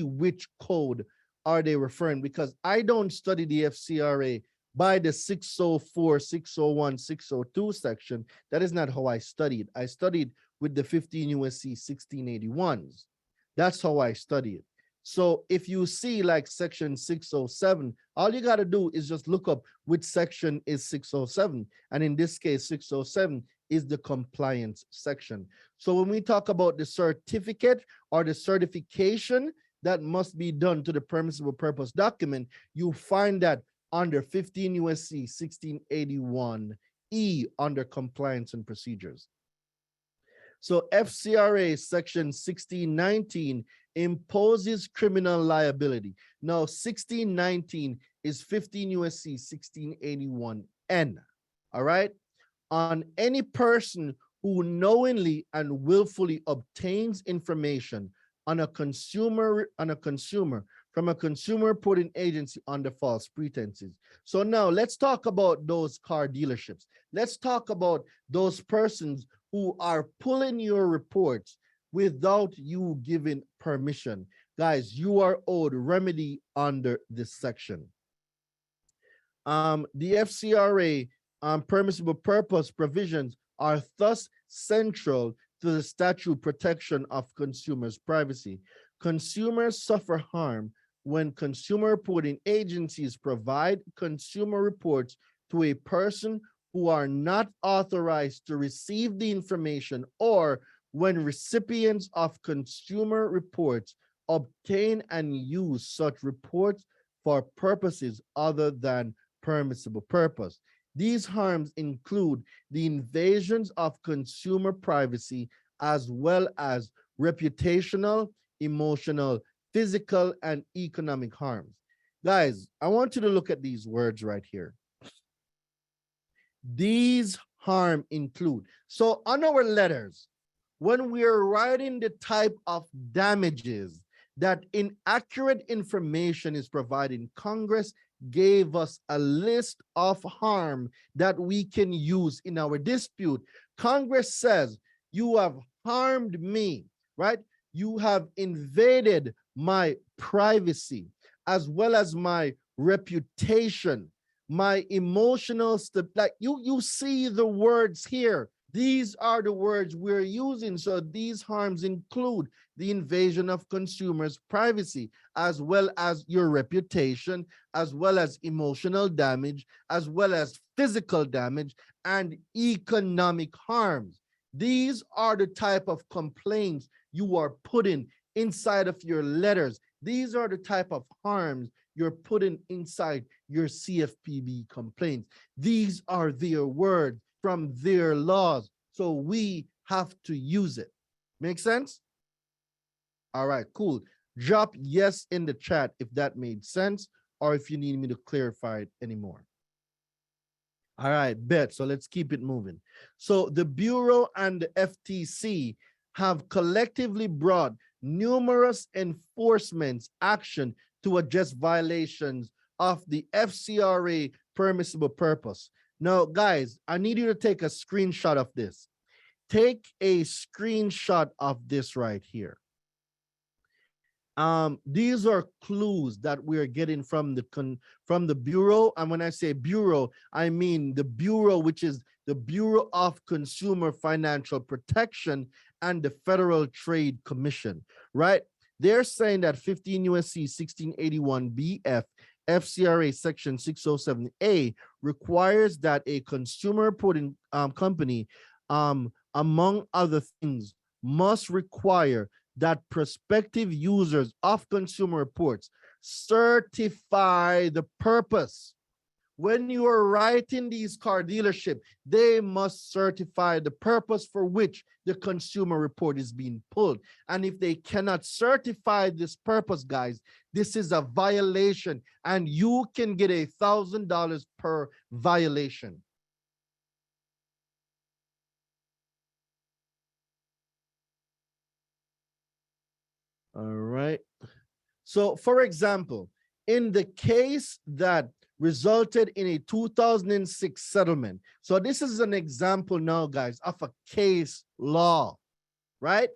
which code are they referring, because I don't study the FCRA by the 604, 601, 602 section. That is not how I studied. I studied with the 15 USC 1681s. That's how I study it. So if you see like section 607, all you got to do is just look up which section is 607. And in this case, 607 is the compliance section. So when we talk about the certificate or the certification that must be done to the permissible purpose document, you find that under 15 USC 1681E under compliance and procedures. So FCRA section 1619 imposes criminal liability. Now 1619 is 15 USC 1681N, all right? On any person who knowingly and willfully obtains information on a consumer from a consumer reporting agency under false pretenses. So now let's talk about those car dealerships. Let's talk about those persons who are pulling your reports without you giving permission. Guys, you are owed remedy under this section. The FCRA permissible purpose provisions are thus central to the statute protection of consumers' privacy. Consumers suffer harm when consumer reporting agencies provide consumer reports to a person who are not authorized to receive the information, or when recipients of consumer reports obtain and use such reports for purposes other than permissible purpose. These harms include the invasions of consumer privacy, as well as reputational, emotional, physical, and economic harms. Guys, I want you to look at these words right here. These harm include. So on our letters, when we are writing the type of damages that inaccurate information is providing, Congress gave us a list of harm that we can use in our dispute. Congress says, you have harmed me, right? You have invaded my privacy, as well as my reputation, my emotional stuff. Like you see the words here. These are the words we're using. So these harms include the invasion of consumers' privacy, as well as your reputation, as well as emotional damage, as well as physical damage and economic harms. These are the type of complaints you are putting inside of your letters. These are the type of harms you're putting inside your CFPB complaints. These are their words from their laws, so we have to use it. Make sense? All right, cool. Drop yes in the chat if that made sense, or if you need me to clarify it anymore. All right, bet. So let's keep it moving. So the Bureau and the FTC have collectively brought numerous enforcement action to address violations of the FCRA permissible purpose. Now, guys, I need you to take a screenshot of this. Take a screenshot of this right here. These are clues that we're getting from the Bureau. And when I say Bureau, I mean the Bureau, which is the Bureau of Consumer Financial Protection and the Federal Trade Commission, right? They're saying that 15 U.S.C. 1681 BF FCRA Section 607A requires that a consumer reporting company, among other things, must require that prospective users of consumer reports certify the purpose. When you are writing these car dealership, they must certify the purpose for which the consumer report is being pulled. And if they cannot certify this purpose, guys, this is a violation, and you can get $1,000 per violation. All right. So, for example, in the case that resulted in a 2006 settlement, so this is an example now, guys, of a case law, right?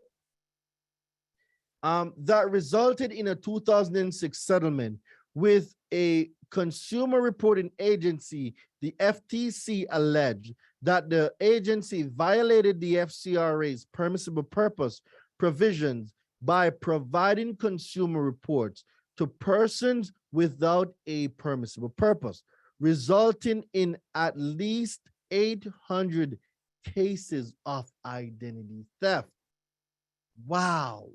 That resulted in a 2006 settlement with a consumer reporting agency. The FTC alleged that the agency violated the FCRA's permissible purpose provisions by providing consumer reports to persons without a permissible purpose, resulting in at least 800 cases of identity theft. Wow.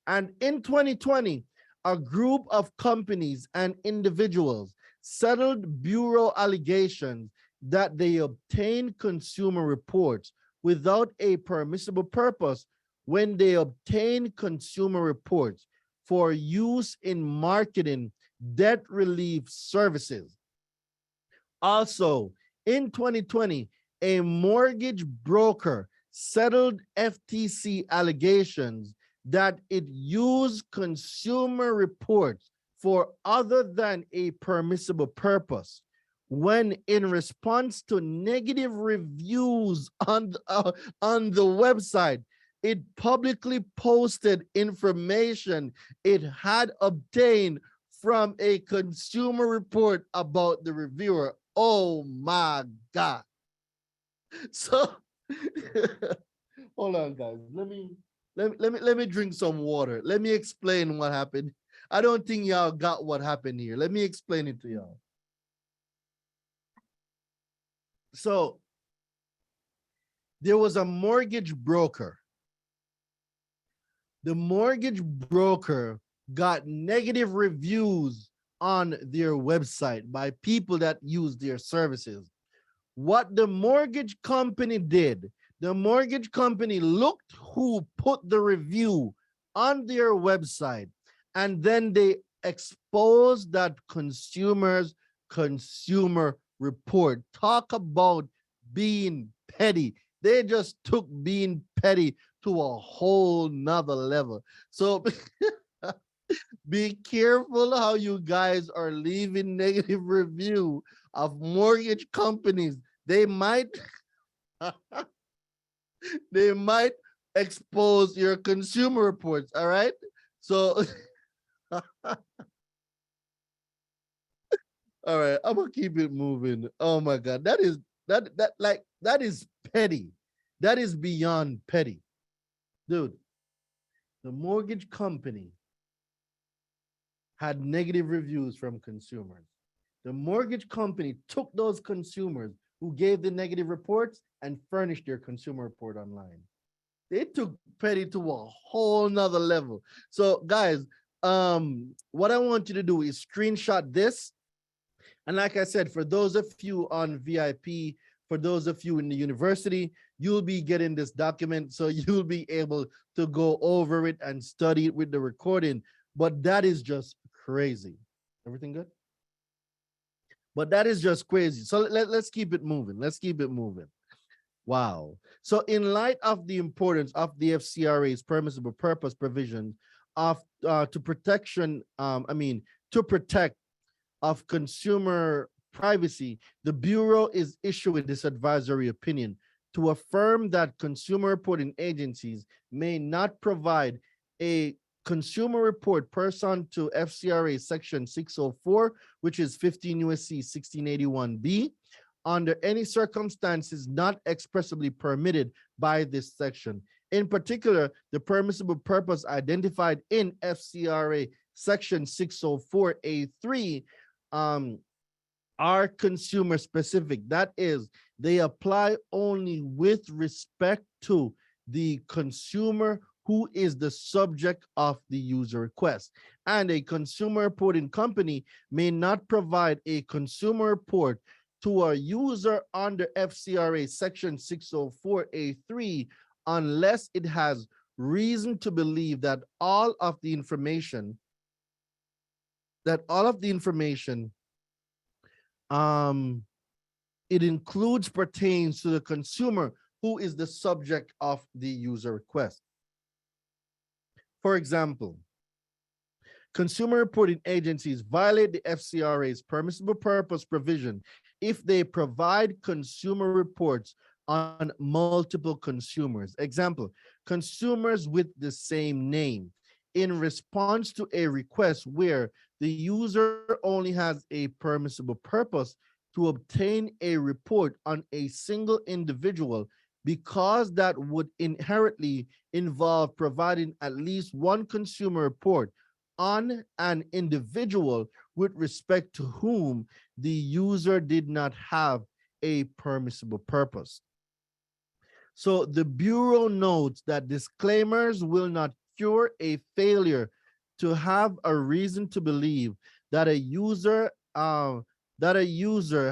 And in 2020, a group of companies and individuals settled Bureau allegations that they obtained consumer reports without a permissible purpose when they obtain consumer reports for use in marketing debt relief services. Also, in 2020, a mortgage broker settled FTC allegations that it used consumer reports for other than a permissible purpose when, in response to negative reviews on the website, it publicly posted information it had obtained from a consumer report about the reviewer. Oh my God. So hold on, guys. Let me drink some water. Let me explain what happened. I don't think y'all got what happened here. Let me explain it to y'all. So there was a mortgage broker. The mortgage broker got negative reviews on their website by people that use their services. What the mortgage company did, the mortgage company looked who put the review on their website, and then they exposed that consumer report. Talk about being petty. They just took being petty to a whole nother level. So be careful how you guys are leaving negative review of mortgage companies. They might they might expose your consumer reports. All right. So all right, I'm gonna keep it moving. Oh my God, that is petty. That is beyond petty. Dude, the mortgage company had negative reviews from consumers. The mortgage company took those consumers who gave the negative reports and furnished their consumer report online. They took petty to a whole nother level. So guys, what I want you to do is screenshot this. And like I said, for those of you on VIP, for those of you in the university, you'll be getting this document, so you'll be able to go over it and study it with the recording. But that is just crazy. Everything good? But that is just crazy. So let's keep it moving. Let's keep it moving. Wow. So in light of the importance of the FCRA's permissible purpose provision of to protect of consumer privacy, the Bureau is issuing this advisory opinion to affirm that consumer reporting agencies may not provide a consumer report pursuant to FCRA section 604, which is 15 USC 1681B, under any circumstances not expressly permitted by this section. In particular, the permissible purpose identified in FCRA section 604A3 are consumer specific. That is, they apply only with respect to the consumer who is the subject of the user request. And a consumer reporting company may not provide a consumer report to a user under FCRA section 604A3 unless it has reason to believe that all of the information it includes pertains to the consumer who is the subject of the user request. For example, consumer reporting agencies violate the FCRA's permissible purpose provision if they provide consumer reports on multiple consumers. Example, consumers with the same name in response to a request where the user only has a permissible purpose to obtain a report on a single individual, because that would inherently involve providing at least one consumer report on an individual with respect to whom the user did not have a permissible purpose. So the Bureau notes that disclaimers will not cure a failure to have a reason to believe that a user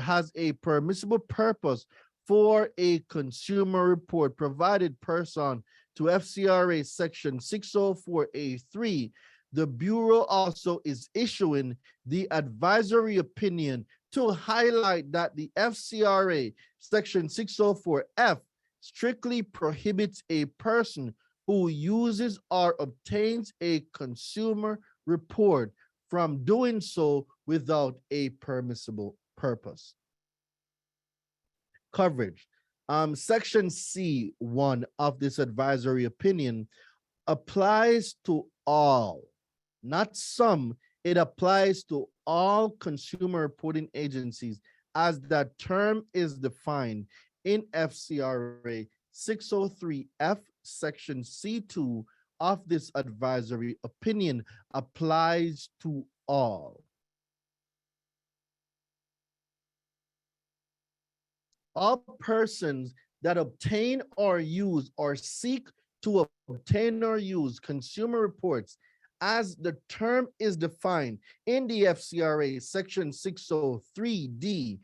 has a permissible purpose for a consumer report provided pursuant to FCRA section 604A3. The Bureau also is issuing the advisory opinion to highlight that the FCRA section 604F strictly prohibits a person who uses or obtains a consumer report from doing so without a permissible purpose. Coverage. Section C1 of this advisory opinion applies to all, not some. It applies to all consumer reporting agencies as that term is defined in FCRA 603F. Section C2 of this advisory opinion applies to all. All persons that obtain or use or seek to obtain or use consumer reports as the term is defined in the FCRA section 603D,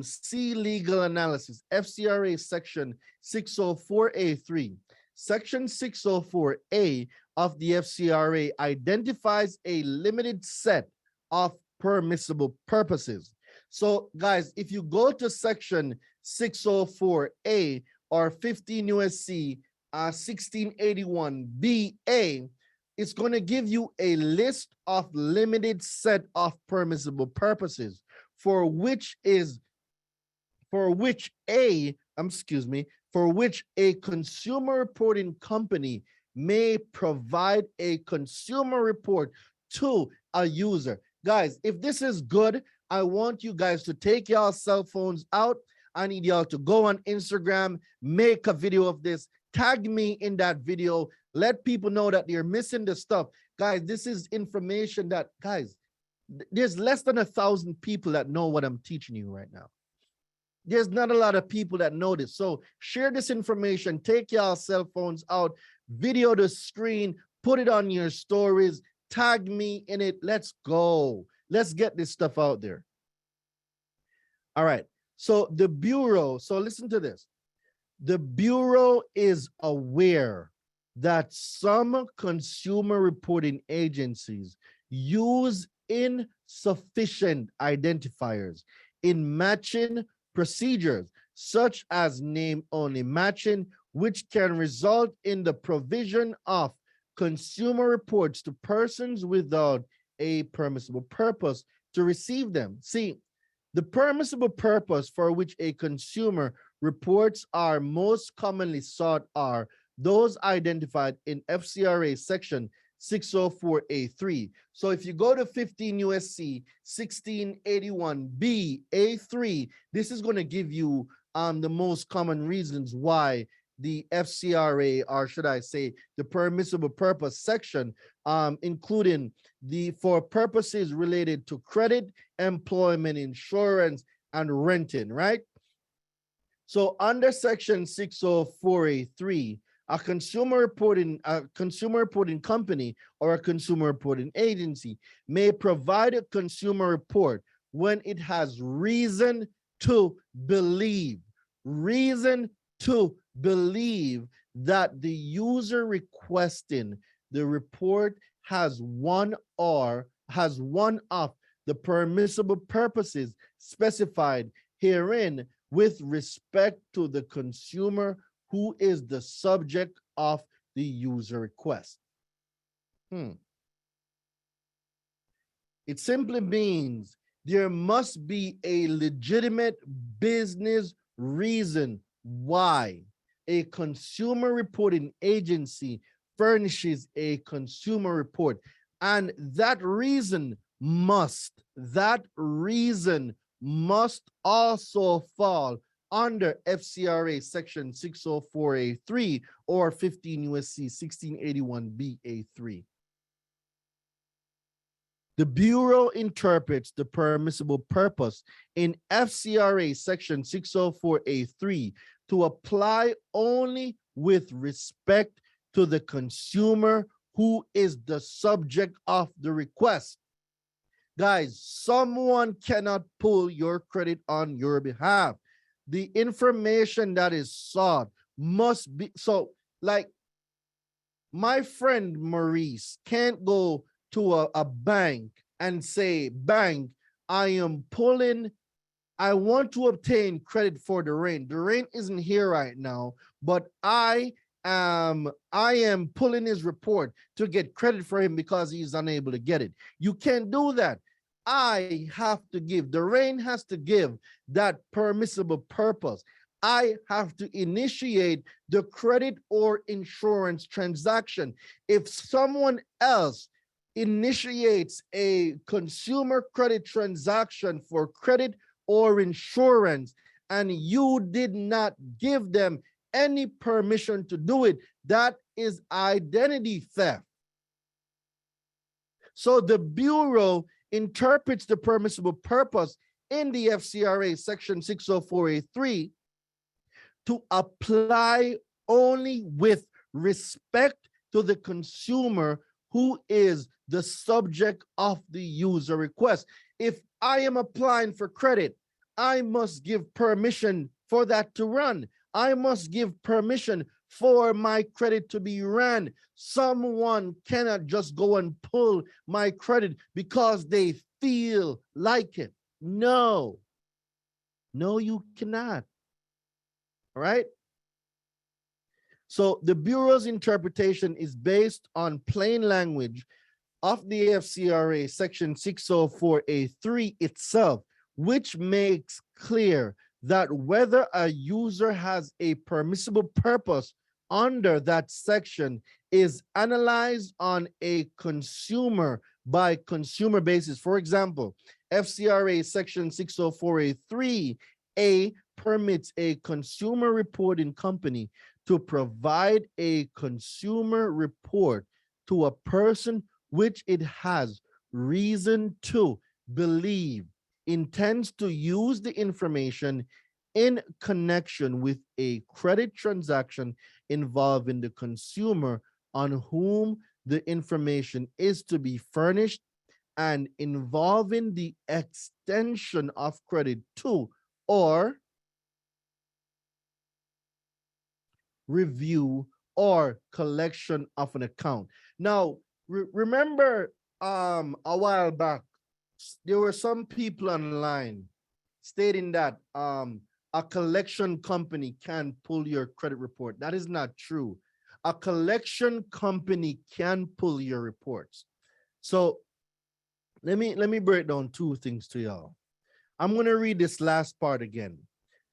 see legal analysis, FCRA section 604A3. Section 604A of the FCRA identifies a limited set of permissible purposes. So guys, if you go to section 604A or 15 USC 1681BA, it's going to give you a list of limited set of permissible purposes for which a consumer reporting company may provide a consumer report to a user. Guys, if this is good, I want you guys to take y'all cell phones out. I need y'all to go on Instagram, make a video of this, tag me in that video, let people know that they're missing the stuff. Guys, this is information that, guys, there's less than 1,000 people that know what I'm teaching you right now. There's not a lot of people that know this. So share this information, take y'all cell phones out, video the screen, put it on your stories, tag me in it. Let's go. Let's get this stuff out there. All right. So the Bureau, so listen to this. The Bureau is aware that some consumer reporting agencies use insufficient identifiers in matching procedures, such as name-only matching, which can result in the provision of consumer reports to persons without a permissible purpose to receive them. See, the permissible purpose for which a consumer reports are most commonly sought are those identified in FCRA section 604A3. So if you go to 15 USC 1681B A3, this is going to give you the most common reasons why the FCRA, or should I say the permissible purpose section, including for purposes related to credit, employment, insurance, and renting, right? So under section 604A3, a consumer reporting company or a consumer reporting agency may provide a consumer report when it has reason to believe that the user requesting the report has one of the permissible purposes specified herein with respect to the consumer who is the subject of the user request. It simply means there must be a legitimate business reason why a consumer reporting agency furnishes a consumer report, and that reason must also fall under FCRA section 604A3 or 15 USC 1681B A3. The Bureau interprets the permissible purpose in FCRA section 604A3 to apply only with respect to the consumer who is the subject of the request. Guys, someone cannot pull your credit on your behalf. The information that is sought must be, so like my friend Maurice can't go to a bank and say, bank, I want to obtain credit for Daraine. Daraine isn't here right now, but I am pulling his report to get credit for him because he's unable to get it. You can't do that. Daraine has to give that permissible purpose. I have to initiate the credit or insurance transaction. If someone else initiates a consumer credit transaction for credit or insurance and you did not give them any permission to do it, that is identity theft. So the Bureau interprets the permissible purpose in the FCRA section 604A3 to apply only with respect to the consumer who is the subject of the user request. If I am applying for credit, I must give permission for that to run. I must give permission for my credit to be ran. Someone cannot just go and pull my credit because they feel like it. No, you cannot. All right. So the Bureau's interpretation is based on plain language of the FCRA section 604A3 itself, which makes clear that whether a user has a permissible purpose under that section is analyzed on a consumer by consumer basis. For example, FCRA section 604A3A permits a consumer reporting company to provide a consumer report to a person which it has reason to believe intends to use the information in connection with a credit transaction involving the consumer on whom the information is to be furnished and involving the extension of credit to, or review, or collection of an account. Now, remember a while back, there were some people online stating that a collection company can pull your credit report. That is not true. A collection company can pull your reports. So let me break down two things to y'all. I'm going to read this last part again.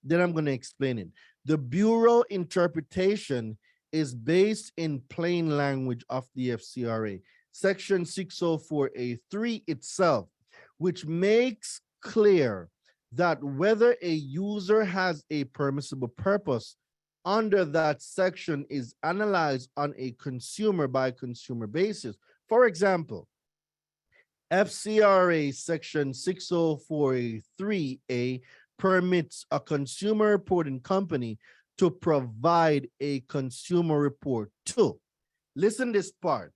Then I'm going to explain it. The Bureau interpretation is based in plain language of the FCRA, Section 604A3 itself, which makes clear that whether a user has a permissible purpose under that section is analyzed on a consumer by consumer basis. For example, FCRA Section 604A3A permits a consumer reporting company to provide a consumer report to. Listen this part.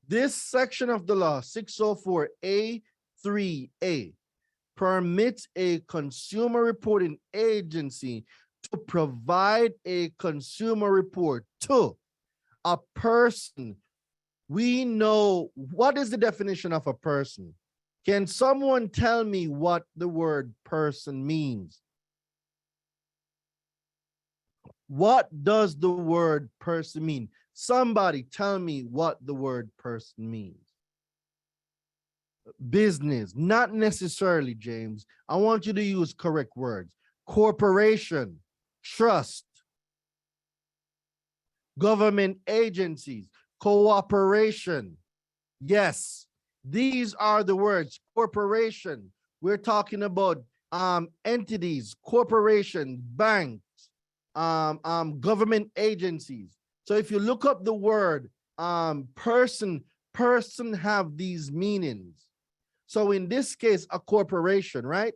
This section of the law, 604A3A, permits a consumer reporting agency to provide a consumer report to a person. We know, what is the definition of a person? Can someone tell me what the word person means? What does the word person mean? Somebody tell me what the word person means. Business, not necessarily, James. I want you to use correct words. Corporation, trust, government agencies, cooperation. Yes, these are the words. Corporation. We're talking about entities, corporations, banks, government agencies. So if you look up the word person have these meanings. So in this case, a corporation, right?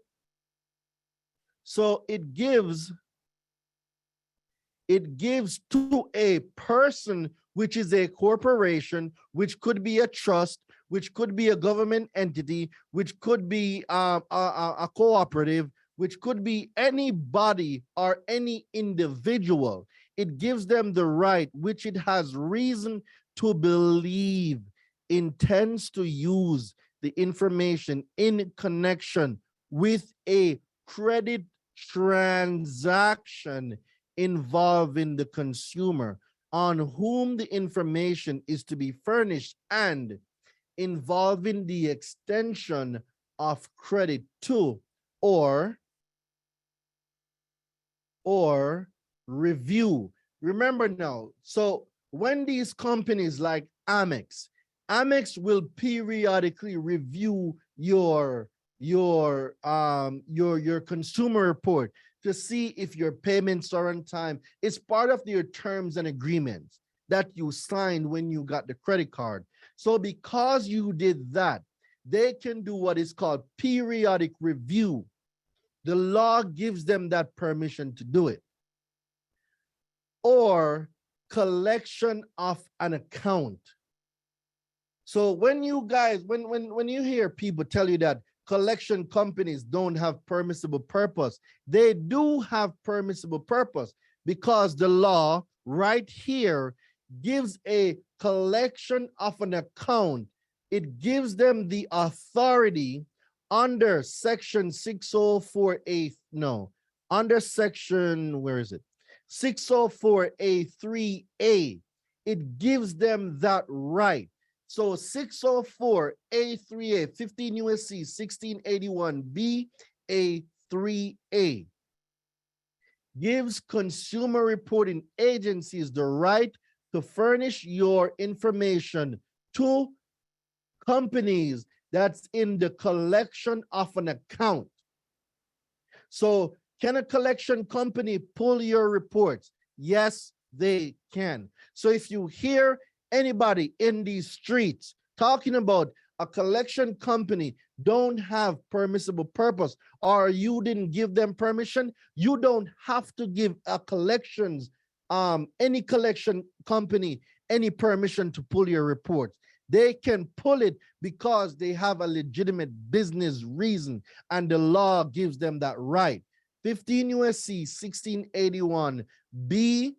So it gives to a person, which is a corporation, which could be a trust, which could be a government entity, which could be a cooperative, which could be anybody or any individual. It gives them the right, which it has reason to believe intends to use the information in connection with a credit transaction involving the consumer on whom the information is to be furnished and involving the extension of credit to or review. Remember now, so when these companies like Amex will periodically review your consumer report to see if your payments are on time. It's part of your terms and agreements that you signed when you got the credit card. So because you did that, they can do what is called periodic review. The law gives them that permission to do it. Or collection of an account. So when you guys, when you hear people tell you that collection companies don't have permissible purpose, they do have permissible purpose because the law right here gives a collection of an account. It gives them the authority under section 604A, no, under section, where is it? 604A3A. It gives them that right. So 604A3A, 15 USC 1681B A3A gives consumer reporting agencies the right to furnish your information to companies that's in the collection of an account. So can a collection company pull your reports? Yes, they can. So if you hear anybody in these streets talking about a collection company don't have permissible purpose or you didn't give them permission, you don't have to give a collections, any collection company any permission to pull your reports. They can pull it because they have a legitimate business reason and the law gives them that right. 15 USC 1681 B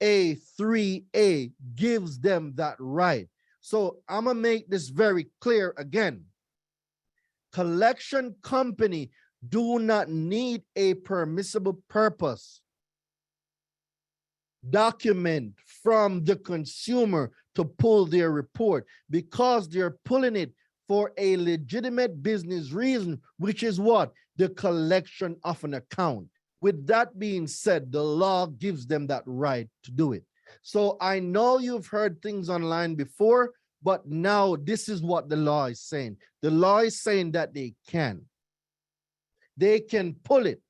A3A gives them that right. So I'm gonna make this very clear again. Collection company do not need a permissible purpose document from the consumer to pull their report, because they're pulling it for a legitimate business reason, which is what? The collection of an account. With that being said, the law gives them that right to do it. So I know you've heard things online before, but now this is what the law is saying. The law is saying that they can. They can pull it.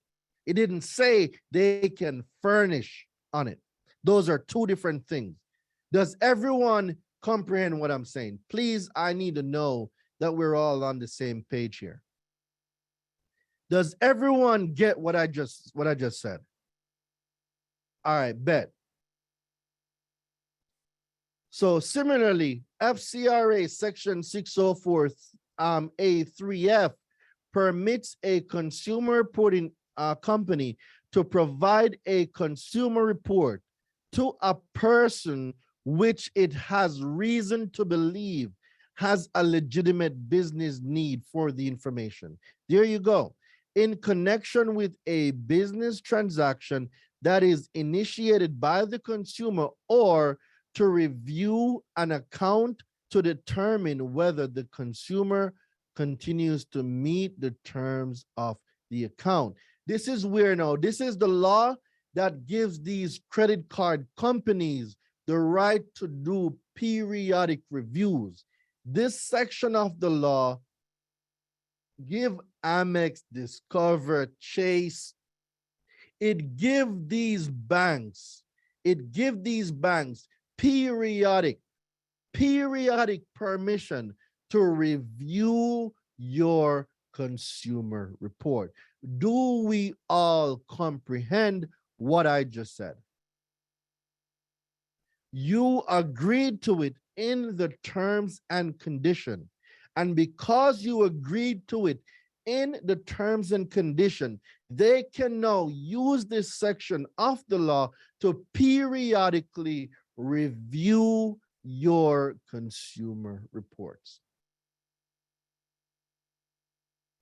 It didn't say they can furnish on it. Those are two different things. Does everyone comprehend what I'm saying? Please, I need to know that we're all on the same page here. Does everyone get what I just said? All right, bet. So similarly, FCRA section 604 A3F permits a consumer reporting company to provide a consumer report to a person which it has reason to believe has a legitimate business need for the information. There you go. In connection with a business transaction that is initiated by the consumer, or to review an account to determine whether the consumer continues to meet the terms of the account. This is where now, this is the law that gives these credit card companies the right to do periodic reviews. This section of the law give Amex, Discover, Chase, it give these banks periodic permission to review your consumer report. Do we all comprehend what I just said? You agreed to it in the terms and condition. And because you agreed to it in the terms and condition, they can now use this section of the law to periodically review your consumer reports.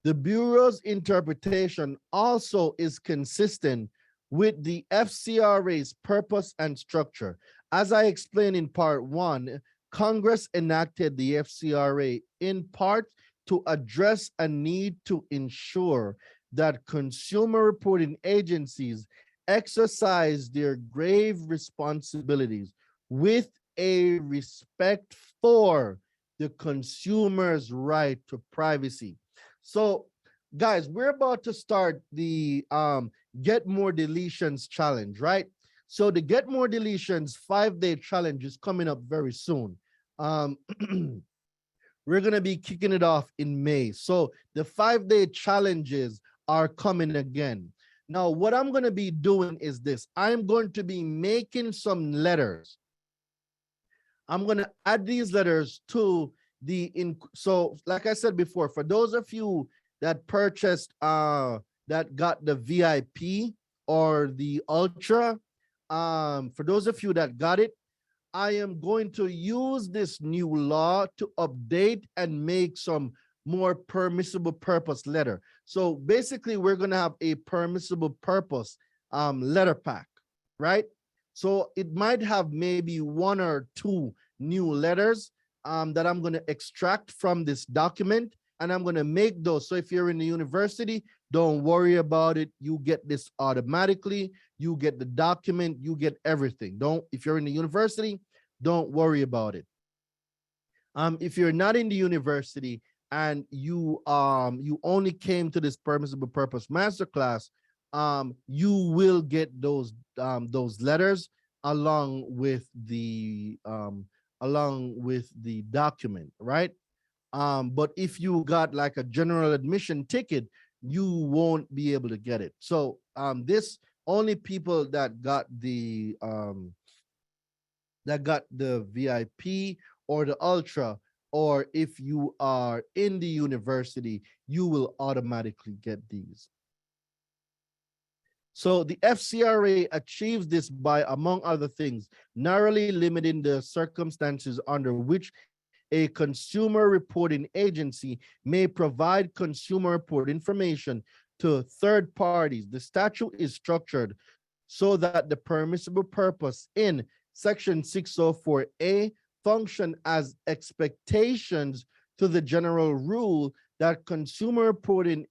The Bureau's interpretation also is consistent with the FCRA's purpose and structure. As I explained in part 1, Congress enacted the FCRA in part to address a need to ensure that consumer reporting agencies exercise their grave responsibilities with a respect for the consumer's right to privacy. So, guys, we're about to start the Get More Deletions Challenge, right? So the Get More Deletions 5-day challenge is coming up very soon. We're going to be kicking it off in May. So the 5-day challenges are coming again. Now, what I'm going to be doing is this. I'm going to be making some letters. I'm going to add these letters to so like I said before, for those of you that purchased, that got the VIP or the Ultra, for those of you that got it, I am going to use this new law to update and make some more permissible purpose letter. So basically, we're going to have a permissible purpose letter pack, right? So it might have maybe 1 or 2 new letters that I'm going to extract from this document, and I'm going to make those. So if you're in the university, don't worry about it. You get this automatically. You get the document. You get everything. If you're in the university, don't worry about it. If you're not in the university and you only came to this permissible purpose masterclass, you will get those letters along with the document, right? But if you got like a general admission ticket, you won't be able to get it. So this only people that got the VIP or the Ultra, or if you are in the university, you will automatically get these. So the FCRA achieves this by, among other things, narrowly limiting the circumstances under which a consumer reporting agency may provide consumer report information to third parties. The statute is structured so that the permissible purpose in Section 604A function as expectations to the general rule that consumer reporting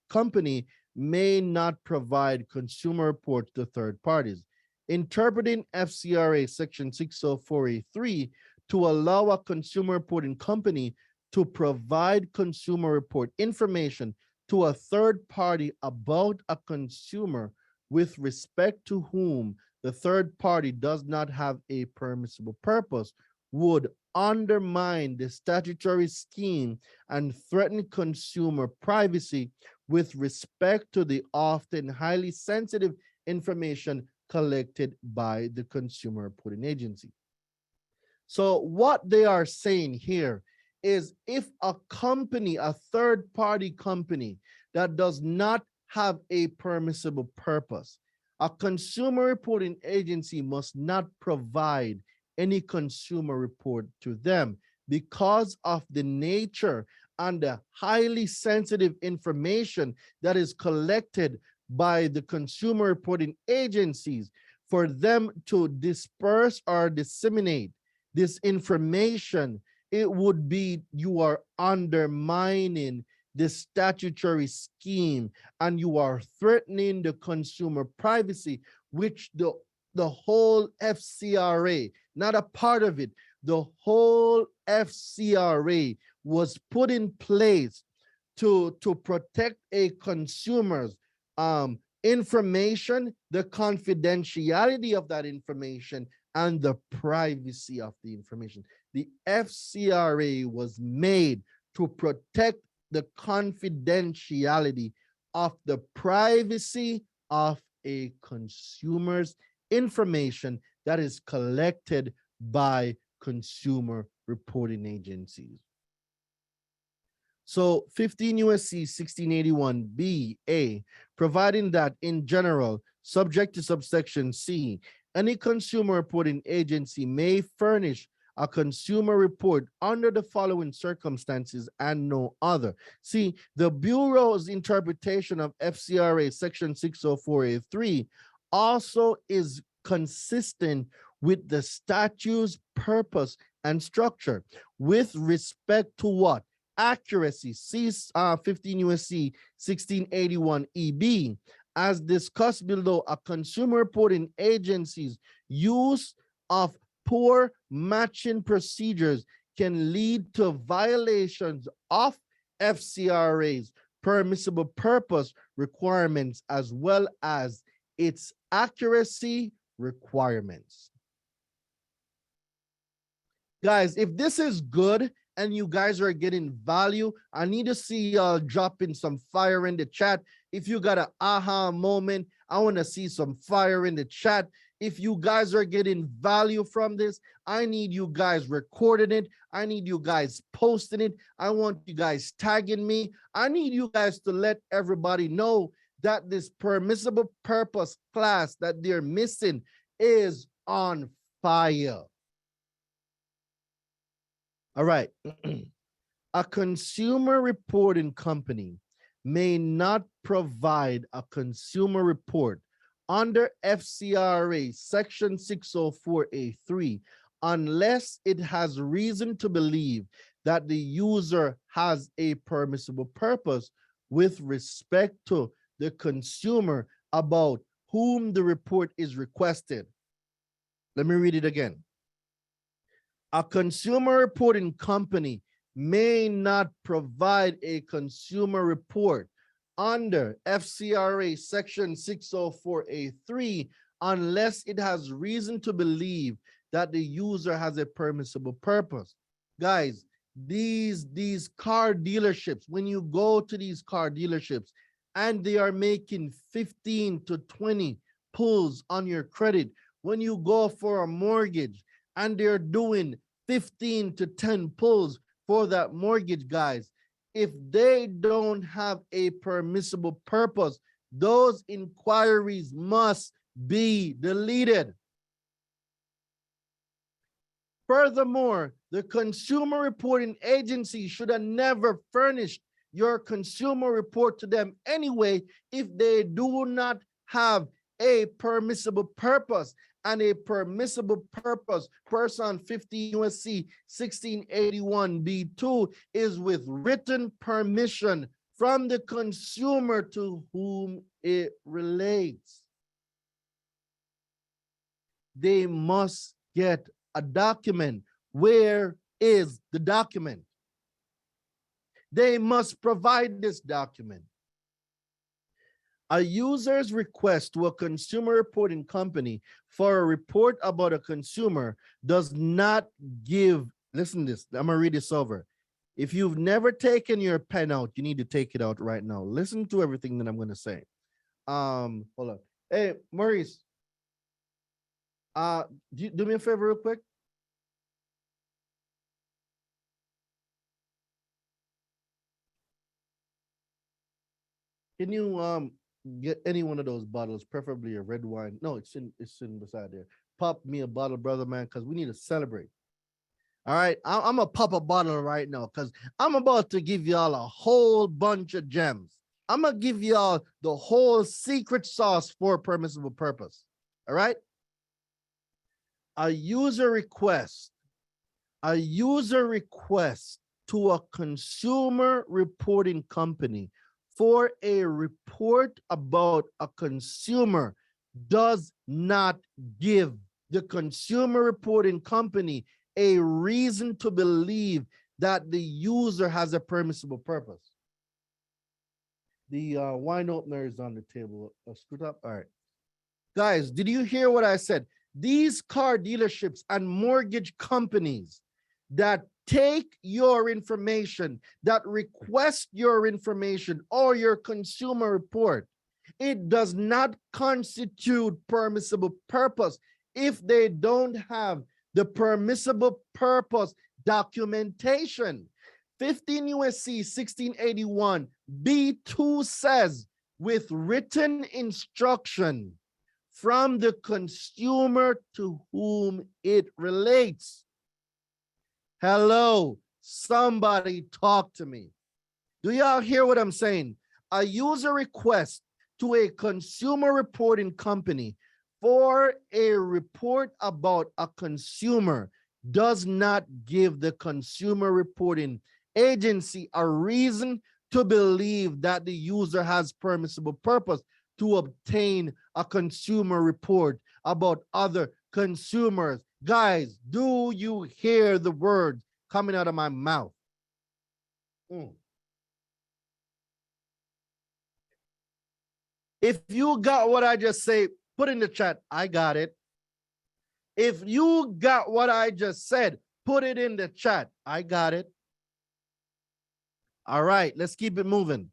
company may not provide consumer reports to third parties. Interpreting FCRA Section 604A3 to allow a consumer reporting company to provide consumer report information to a third party about a consumer with respect to whom the third party does not have a permissible purpose would undermine the statutory scheme and threaten consumer privacy with respect to the often highly sensitive information collected by the consumer reporting agency. So what they are saying here is if a company, a third-party company that does not have a permissible purpose, a consumer reporting agency must not provide any consumer report to them because of the nature and the highly sensitive information that is collected by the consumer reporting agencies. For them to disperse or disseminate this information, it would be you are undermining the statutory scheme and you are threatening the consumer privacy, which the whole FCRA, not a part of it, the whole FCRA was put in place to protect a consumer's information, the confidentiality of that information, and the privacy of the information. The FCRA was made to protect the confidentiality of the privacy of a consumer's information that is collected by consumer reporting agencies. So 15 USC 1681B(a), providing that in general, subject to subsection C, any consumer reporting agency may furnish a consumer report under the following circumstances and no other. See, the Bureau's interpretation of FCRA Section 604A3 also is consistent with the statute's purpose and structure with respect to what? Accuracy. See 15 USC 1681EB. As discussed below, a consumer reporting agency's use of poor matching procedures can lead to violations of FCRA's permissible purpose requirements as well as its accuracy requirements. Guys, if this is good and you guys are getting value, I need to see y'all dropping some fire in the chat. If you got an aha moment, I want to see some fire in the chat. If you guys are getting value from this, I need you guys recording it. I need you guys posting it. I want you guys tagging me. I need you guys to let everybody know that this permissible purpose class that they're missing is on fire. All right. A consumer reporting company may not provide a consumer report under FCRA Section 604A3 unless it has reason to believe that the user has a permissible purpose with respect to the consumer about whom the report is requested. Let me read it again. A consumer reporting company may not provide a consumer report under FCRA Section 604A3 unless it has reason to believe that the user has a permissible purpose. Guys, these car dealerships, when you go to these car dealerships and they are making 15 to 20 pulls on your credit, when you go for a mortgage and they're doing 15 to 10 pulls for that mortgage, guys, if they don't have a permissible purpose, those inquiries must be deleted. Furthermore, the consumer reporting agency should have never furnished your consumer report to them anyway if they do not have a permissible purpose. And a permissible purpose, person 50 USC 1681 B2, is with written permission from the consumer to whom it relates. They must get a document. Where is the document? They must provide this document. A user's request to a consumer reporting company for a report about a consumer does not give, listen to this, I'm gonna read this over. If you've never taken your pen out, you need to take it out right now. Listen to everything that I'm gonna say. Hold on. Hey, Maurice, do me a favor real quick. Can you get any one of those bottles, preferably a red wine? No, it's in beside there. Pop me a bottle, brother, man, because we need to celebrate. All right, I'm gonna pop a bottle right now because I'm about to give y'all a whole bunch of gems. I'm gonna give y'all the whole secret sauce for permissible purpose. All right. A user request to a consumer reporting company for a report about a consumer does not give the consumer reporting company a reason to believe that the user has a permissible purpose. The wine opener is on the table. Scoot up. All right. Guys, did you hear what I said? These car dealerships and mortgage companies that take your information, that request your information or your consumer report, it does not constitute permissible purpose if they don't have the permissible purpose documentation. 15 USC 1681 B2 says, with written instruction from the consumer to whom it relates. Hello, somebody talk to me. Do y'all hear what I'm saying? A user request to a consumer reporting company for a report about a consumer does not give the consumer reporting agency a reason to believe that the user has permissible purpose to obtain a consumer report about other consumers. Guys, do you hear the words coming out of my mouth? If you got what I just say, put in the chat, I got it. If you got what I just said, put it in the chat, I got it. All right, let's keep it moving.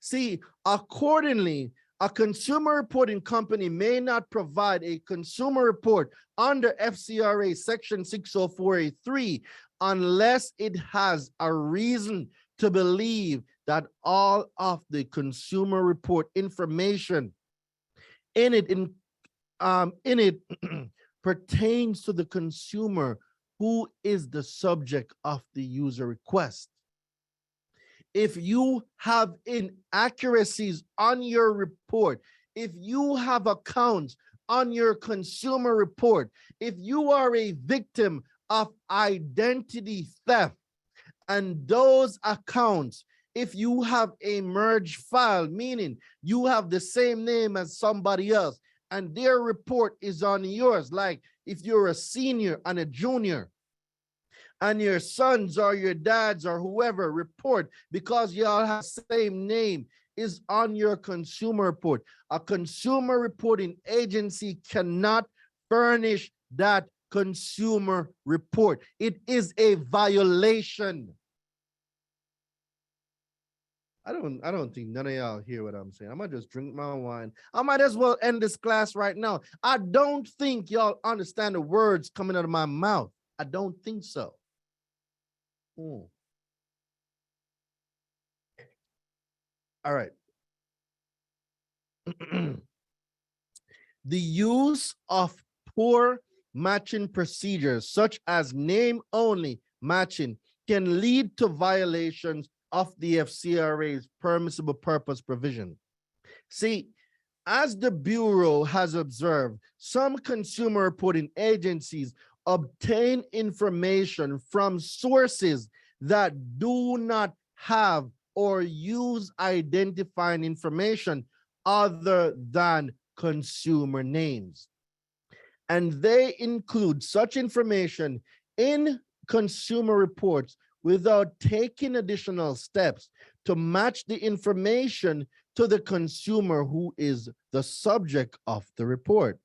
See, accordingly, a consumer reporting company may not provide a consumer report under FCRA section 604A3 unless it has a reason to believe that all of the consumer report information in it pertains to the consumer who is the subject of the user request. If you have inaccuracies on your report, if you have accounts on your consumer report, if you are a victim of identity theft and those accounts, if you have a merge file, meaning you have the same name as somebody else and their report is on yours, like if you're a senior and a junior, and your sons or your dads or whoever report because y'all have the same name is on your consumer report. A consumer reporting agency cannot furnish that consumer report. It is a violation. I don't think none of y'all hear what I'm saying. I'm gonna just drink my wine. I might as well end this class right now. I don't think y'all understand the words coming out of my mouth. I don't think so. All right. The use of poor matching procedures, such as name-only matching, can lead to violations of the FCRA's permissible purpose provision. See, as the Bureau has observed, some consumer reporting agencies obtain information from sources that do not have or use identifying information other than consumer names. And they include such information in consumer reports without taking additional steps to match the information to the consumer who is the subject of the report.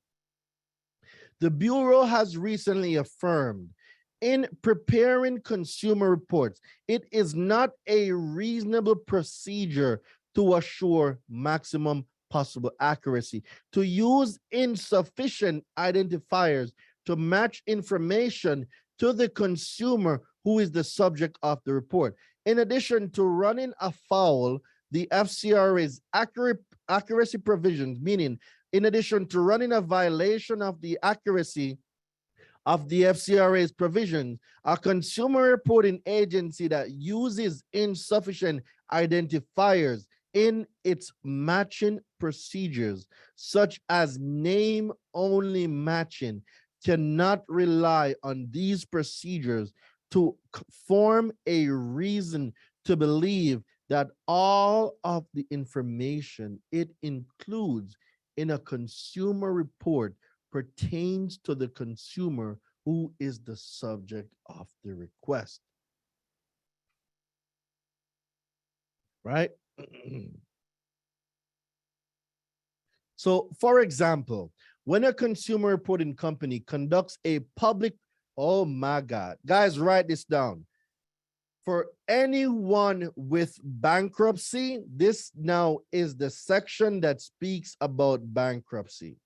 The Bureau has recently affirmed in preparing consumer reports, it is not a reasonable procedure to assure maximum possible accuracy, to use insufficient identifiers to match information to the consumer who is the subject of the report. In addition to running afoul the FCRA's accuracy provisions, meaning in addition to running a violation of the accuracy of the FCRA's provisions, a consumer reporting agency that uses insufficient identifiers in its matching procedures, such as name-only matching, cannot rely on these procedures to form a reason to believe that all of the information it includes in a consumer report pertains to the consumer who is the subject of the request. Right? So, for example, when a consumer reporting company conducts a public, oh my God, guys, write this down. For anyone with bankruptcy, this now is the section that speaks about bankruptcy.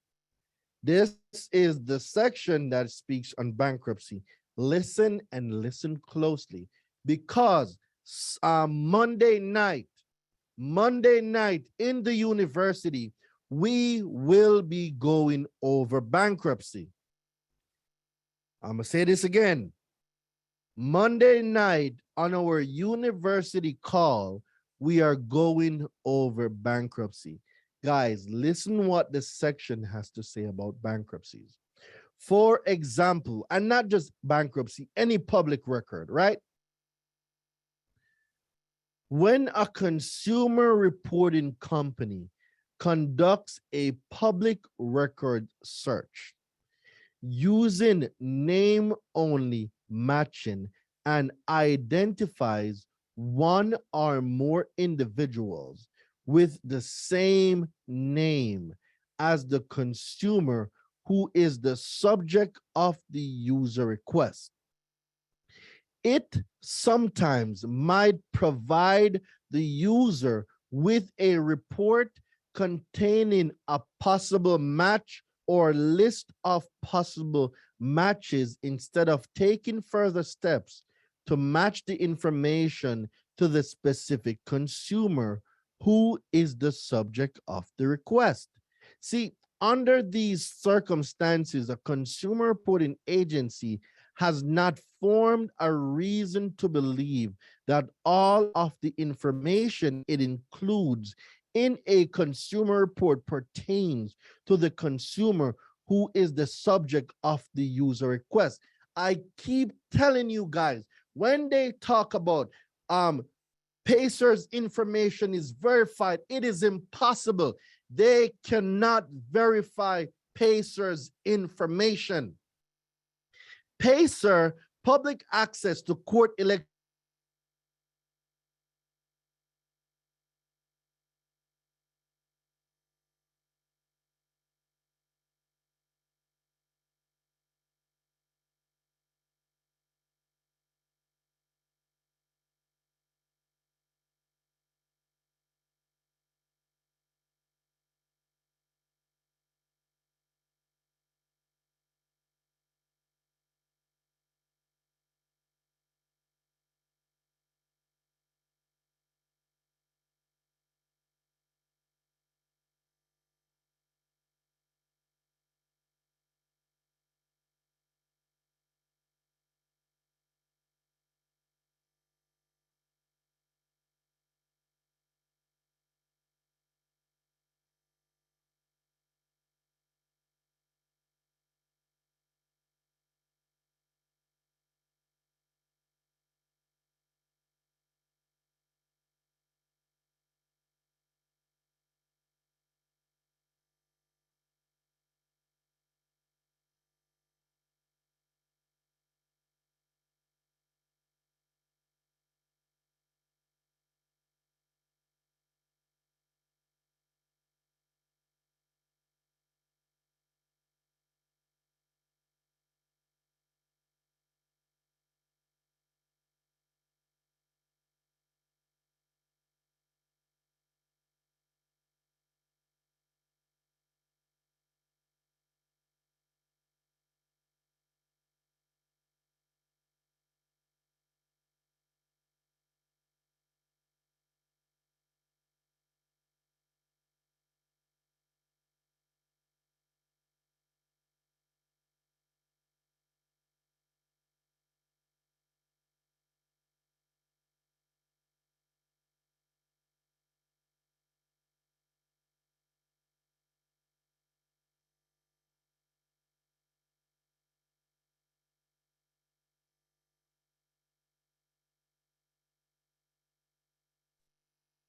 This is the section that speaks on bankruptcy. Listen and listen closely, because Monday night in the university, we will be going over bankruptcy. I'm gonna say this again. Monday night on our university call, we are going over bankruptcy. Guys, listen what this section has to say about bankruptcies. For example, and not just bankruptcy, any public record, right? When a consumer reporting company conducts a public record search using name-only matching and identifies one or more individuals with the same name as the consumer who is the subject of the user request, it sometimes might provide the user with a report containing a possible match or list of possible matches instead of taking further steps to match the information to the specific consumer who is the subject of the request. See, under these circumstances, a consumer reporting agency has not formed a reason to believe that all of the information it includes in a consumer report pertains to the consumer who is the subject of the user request. I keep telling you guys, when they talk about Pacer's information is verified, it is impossible. They cannot verify Pacer's information. Pacer, public access to court electronic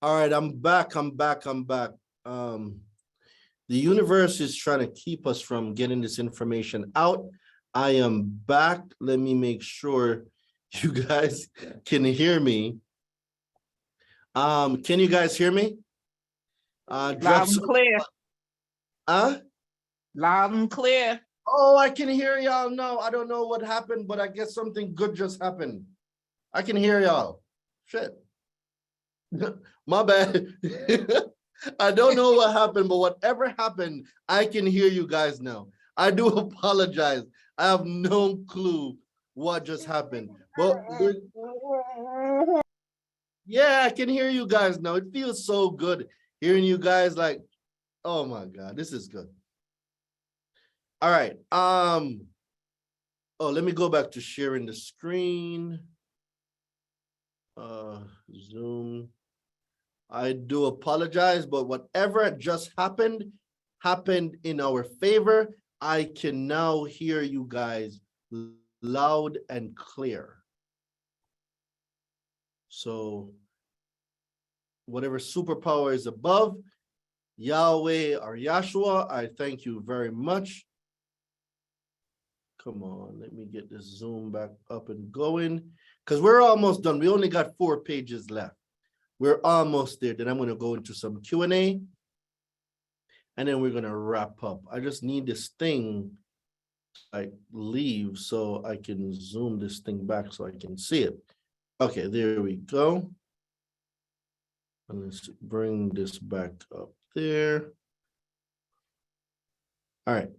All right, I'm back. The universe is trying to keep us from getting this information out. I am back. Let me make sure you guys can hear me. Can you guys hear me? Drop Loud and some, clear. huh? Loud and clear. Oh, I can hear y'all now. I don't know what happened, but I guess something good just happened. I can hear y'all. Shit. My bad. I don't know what happened, but whatever happened, I can hear you guys now. I do apologize. I have no clue what just happened. But yeah, I can hear you guys now. It feels so good hearing you guys like, oh my God, this is good. All right. Oh, let me go back to sharing the screen. Zoom. I do apologize, but whatever just happened in our favor. I can now hear you guys loud and clear. So whatever superpower is above, Yahweh or Yahshua, I thank you very much. Come on, let me get this Zoom back up and going because we're almost done. We only got 4 pages left. We're almost there. Then I'm going to go into some Q&A and then we're going to wrap up. I just need this thing I leave so I can zoom this thing back so I can see it. Okay, there we go. And let's bring this back up there. All right.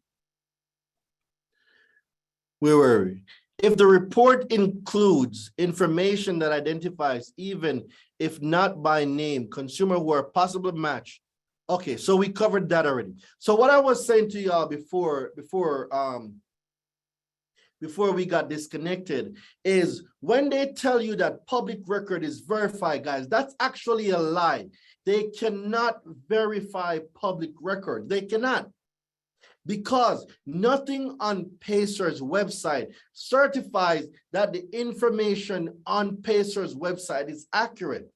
Where were we? If the report includes information that identifies, even if not by name, consumer who are possible match. Okay, so we covered that already. So what I was saying to y'all before we got disconnected is when they tell you that public record is verified, guys, that's actually a lie. They cannot verify public record. They cannot. Because nothing on Pacer's website certifies that the information on Pacer's website is accurate.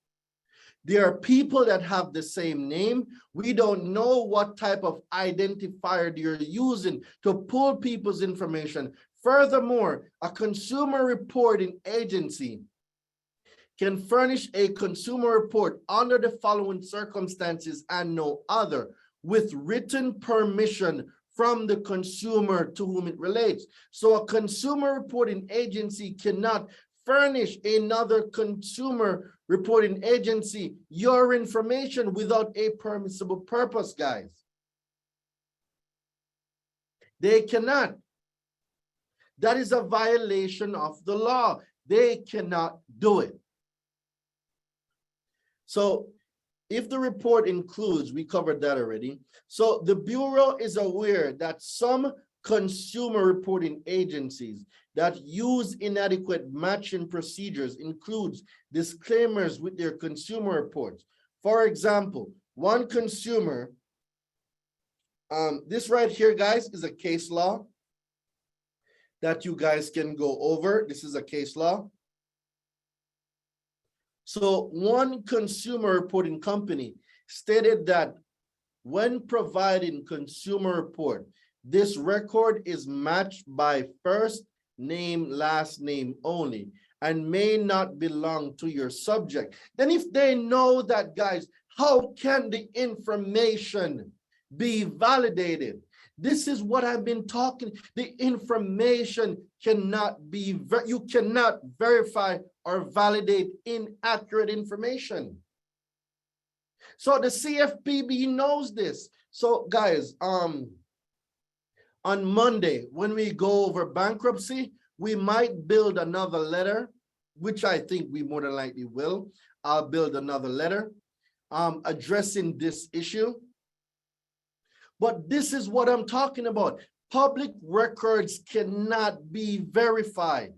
There are people that have the same name. We don't know what type of identifier they're using to pull people's information. Furthermore, a consumer reporting agency can furnish a consumer report under the following circumstances and no other, with written permission from the consumer to whom it relates. So a consumer reporting agency cannot furnish another consumer reporting agency your information without a permissible purpose, guys. They cannot. That is a violation of the law. They cannot do it. So if the report includes, we covered that already. So the Bureau is aware that some consumer reporting agencies that use inadequate matching procedures includes disclaimers with their consumer reports. For example, one consumer, this right here, guys, is a case law that you guys can go over. This is a case law. So one consumer reporting company stated that when providing consumer report, this record is matched by first name, last name only, and may not belong to your subject. Then if they know that, guys, how can the information be validated? This is what I've been talking. The information cannot be, you cannot verify or validate inaccurate information. So the CFPB knows this. So guys, on Monday, when we go over bankruptcy, we might build another letter, which I think we more than likely will. I'll build another letter addressing this issue. But this is what I'm talking about. Public records cannot be verified.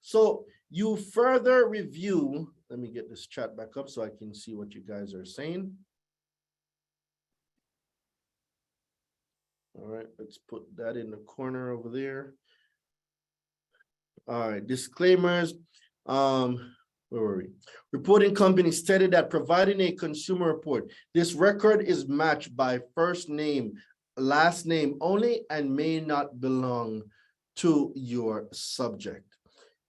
So you further review, let me get this chat back up so I can see what you guys are saying. All right, let's put that in the corner over there. All right, disclaimers. where were we? Reporting company stated that providing a consumer report, this record is matched by first name, last name only, and may not belong to your subject.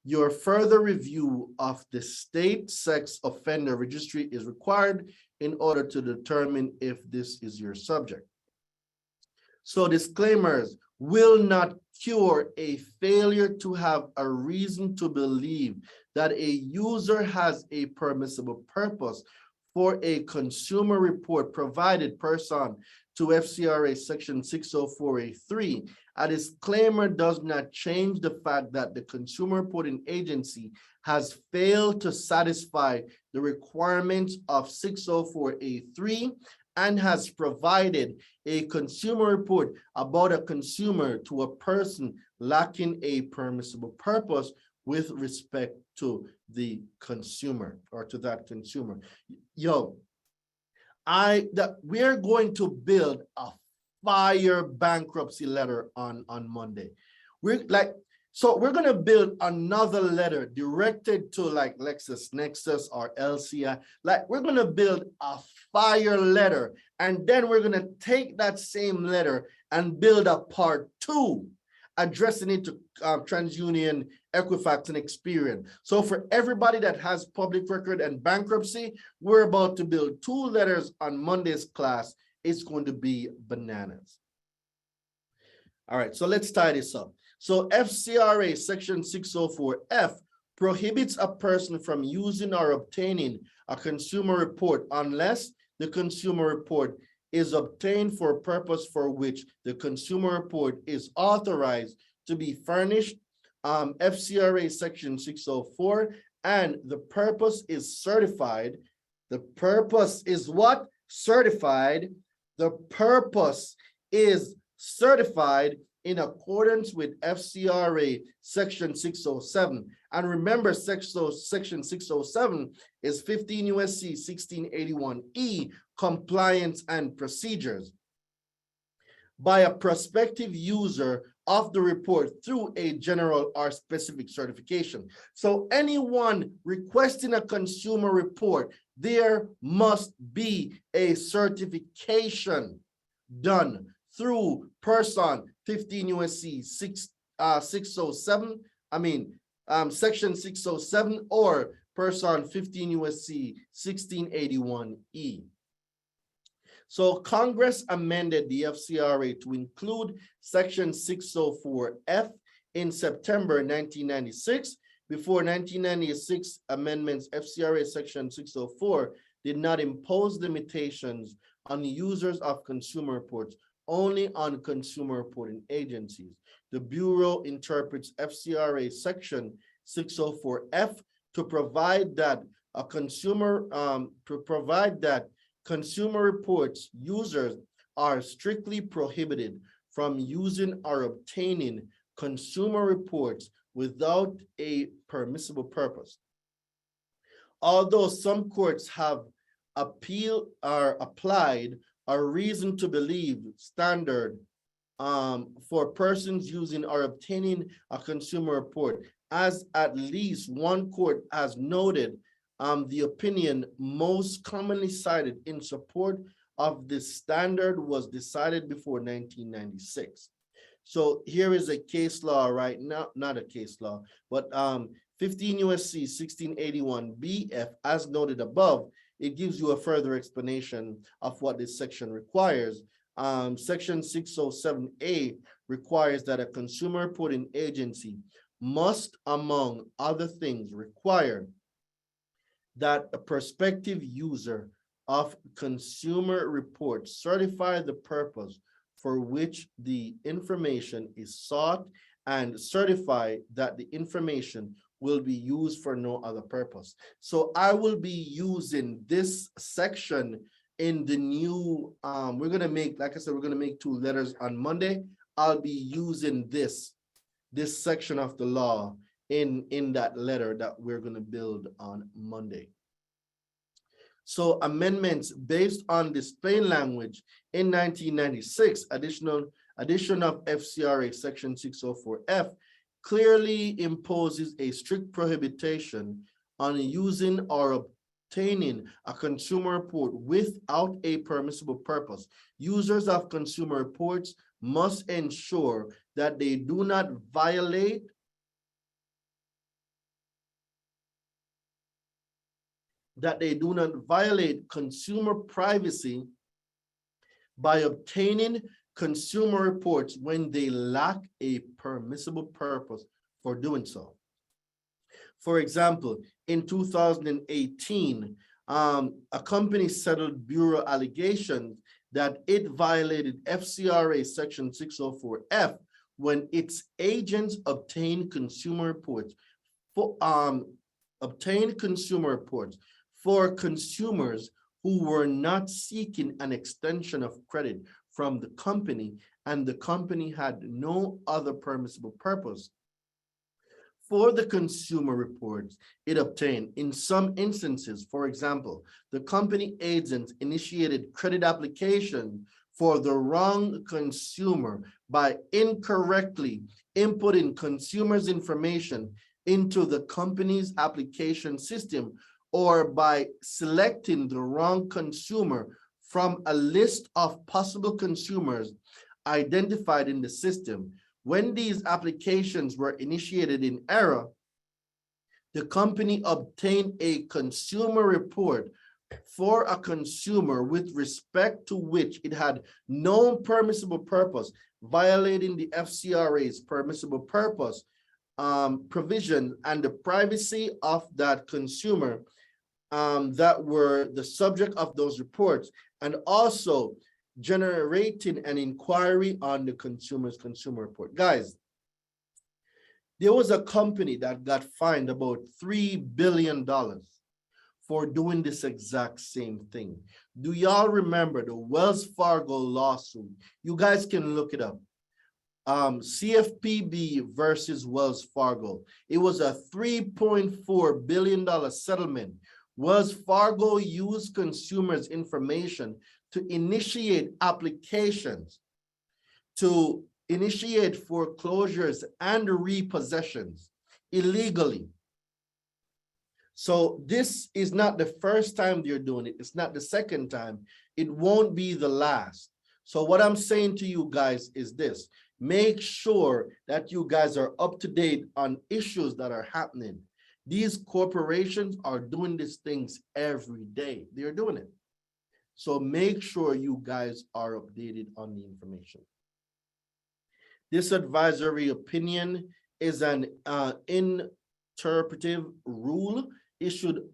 Your further review of the state sex offender registry is required in order to determine if this is your subject. So disclaimers will not cure a failure to have a reason to believe that a user has a permissible purpose for a consumer report provided pursuant to FCRA section 604A3. A disclaimer does not change the fact that the consumer reporting agency has failed to satisfy the requirements of 604A3 and has provided a consumer report about a consumer to a person lacking a permissible purpose with respect to the consumer or to that consumer. We're going to build a fire bankruptcy letter on Monday. We're going to build another letter directed to like LexisNexis or LCI. Like we're going to build a fire letter, and then we're going to take that same letter and build a part 2 addressing it to TransUnion, Equifax, and Experian. So for everybody that has public record and bankruptcy, we're about to build 2 letters on Monday's class. It's going to be bananas. All right, so let's tie this up. So FCRA section 604F prohibits a person from using or obtaining a consumer report unless the consumer report is obtained for a purpose for which the consumer report is authorized to be furnished, FCRA section 604, and the purpose is certified. The purpose is what? Certified. The purpose is certified in accordance with FCRA section 607. And remember, section 607 is 15 USC 1681E, compliance and procedures, by a prospective user of the report through a general or specific certification. So anyone requesting a consumer report, there must be a certification done through person 15 USC 607, section 607, or person 15 USC 1681E. So Congress amended the FCRA to include section 604F in September 1996. Before 1996 amendments, FCRA section 604 did not impose limitations on users of consumer reports, only on consumer reporting agencies. The Bureau interprets FCRA section 604F to provide that consumer reports users are strictly prohibited from using or obtaining consumer reports without a permissible purpose. Although some courts have applied a reason to believe standard for persons using or obtaining a consumer report, as at least one court has noted, the opinion most commonly cited in support of this standard was decided before 1996. So here is a case law right now, not a case law, but 15 USC 1681 BF, as noted above. It gives you a further explanation of what this section requires. Section 607A requires that a consumer reporting agency must, among other things, require that a prospective user of consumer report certify the purpose for which the information is sought and certify that the information will be used for no other purpose. So I will be using this section in the new, we're gonna make, like I said, we're gonna make 2 letters on Monday. I'll be using this section of the law in that letter that we're gonna build on Monday. So amendments based on this plain language in 1996, addition of FCRA section 604F clearly imposes a strict prohibition on using or obtaining a consumer report without a permissible purpose. Users of consumer reports must ensure that they do not violate consumer privacy by obtaining consumer reports when they lack a permissible purpose for doing so. For example, in 2018, a company settled bureau allegations that it violated FCRA Section 604F when its agents obtained consumer reports for consumers who were not seeking an extension of credit from the company, and the company had no other permissible purpose for the consumer reports it obtained. In some instances, for example, the company agents initiated credit application for the wrong consumer by incorrectly inputting consumers' information into the company's application system, or by selecting the wrong consumer from a list of possible consumers identified in the system. When these applications were initiated in error, the company obtained a consumer report for a consumer with respect to which it had no permissible purpose, violating the FCRA's permissible purpose provision and the privacy of that consumer that were the subject of those reports, and also generating an inquiry on the consumer's consumer report. Guys, there was a company that got fined about $3 billion for doing this exact same thing. Do y'all remember the Wells Fargo lawsuit? You guys can look it up. CFPB versus Wells Fargo. It was a $3.4 billion settlement. Wells Fargo used consumers' information to initiate applications, to initiate foreclosures and repossessions illegally. So this is not the first time they're doing it. It's not the second time. It won't be the last. So what I'm saying to you guys is this: make sure that you guys are up to date on issues that are happening. These corporations are doing these things every day. They're doing it. So make sure you guys are updated on the information. This advisory opinion is an interpretive rule issued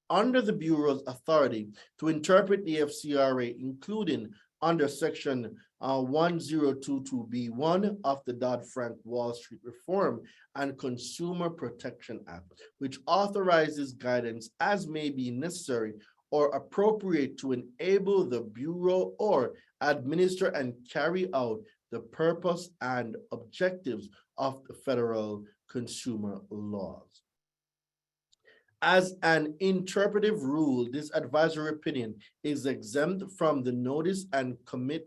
under the Bureau's authority to interpret the FCRA, including under Section 1022B1 of the Dodd-Frank Wall Street Reform and Consumer Protection Act, which authorizes guidance as may be necessary or appropriate to enable the Bureau or administer and carry out the purpose and objectives of the federal consumer laws. As an interpretive rule, this advisory opinion is exempt from the notice and comment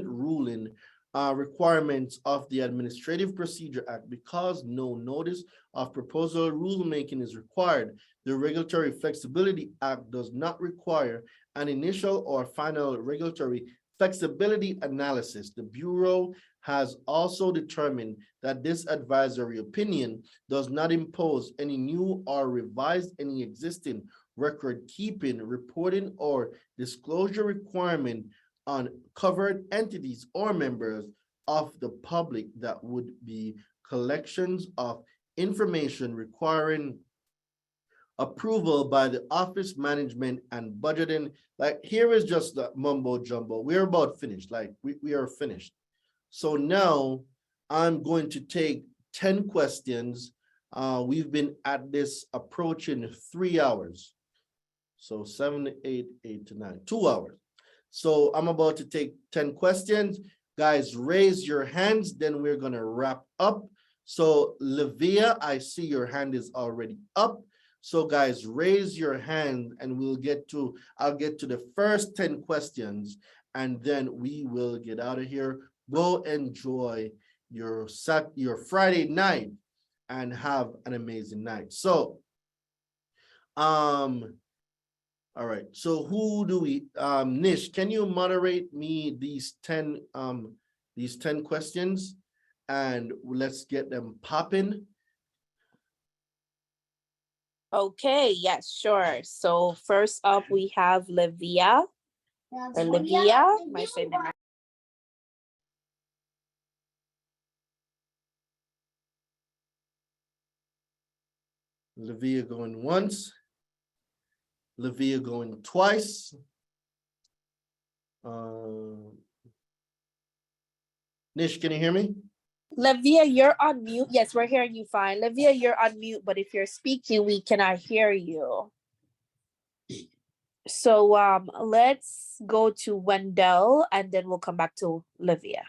ruling requirements of the Administrative Procedure Act because no notice of proposal rulemaking is required. The Regulatory Flexibility Act does not require an initial or final regulatory flexibility analysis. The Bureau has also determined that this advisory opinion does not impose any new or revise any existing record keeping, reporting, or disclosure requirement on covered entities or members of the public that would be collections of information requiring approval by the Office Management and Budgeting. Like, here is just the mumbo jumbo. We're about finished. Like, we are finished. So now I'm going to take 10 questions. We've been at this approaching 3 hours. So 7 to 8, 8 to 9, 2 hours. So I'm about to take 10 questions. Guys, raise your hands, then we're gonna wrap up. So Livia, I see your hand is already up. So guys, raise your hand and I'll get to the first 10 questions and then we will get out of here. Go enjoy your Friday night and have an amazing night. So All right. So who do we? Nish, can you moderate me these 10 questions, and let's get them popping. Okay, yes, sure. So first up, we have Livia. Or Livia. Am I saying that right? Livia going once. Livia going twice. Nish, can you hear me? Livia, you're on mute. Yes, we're hearing you fine. Livia, you're on mute, but if you're speaking, we cannot hear you. So let's go to Wendell and then we'll come back to Livia.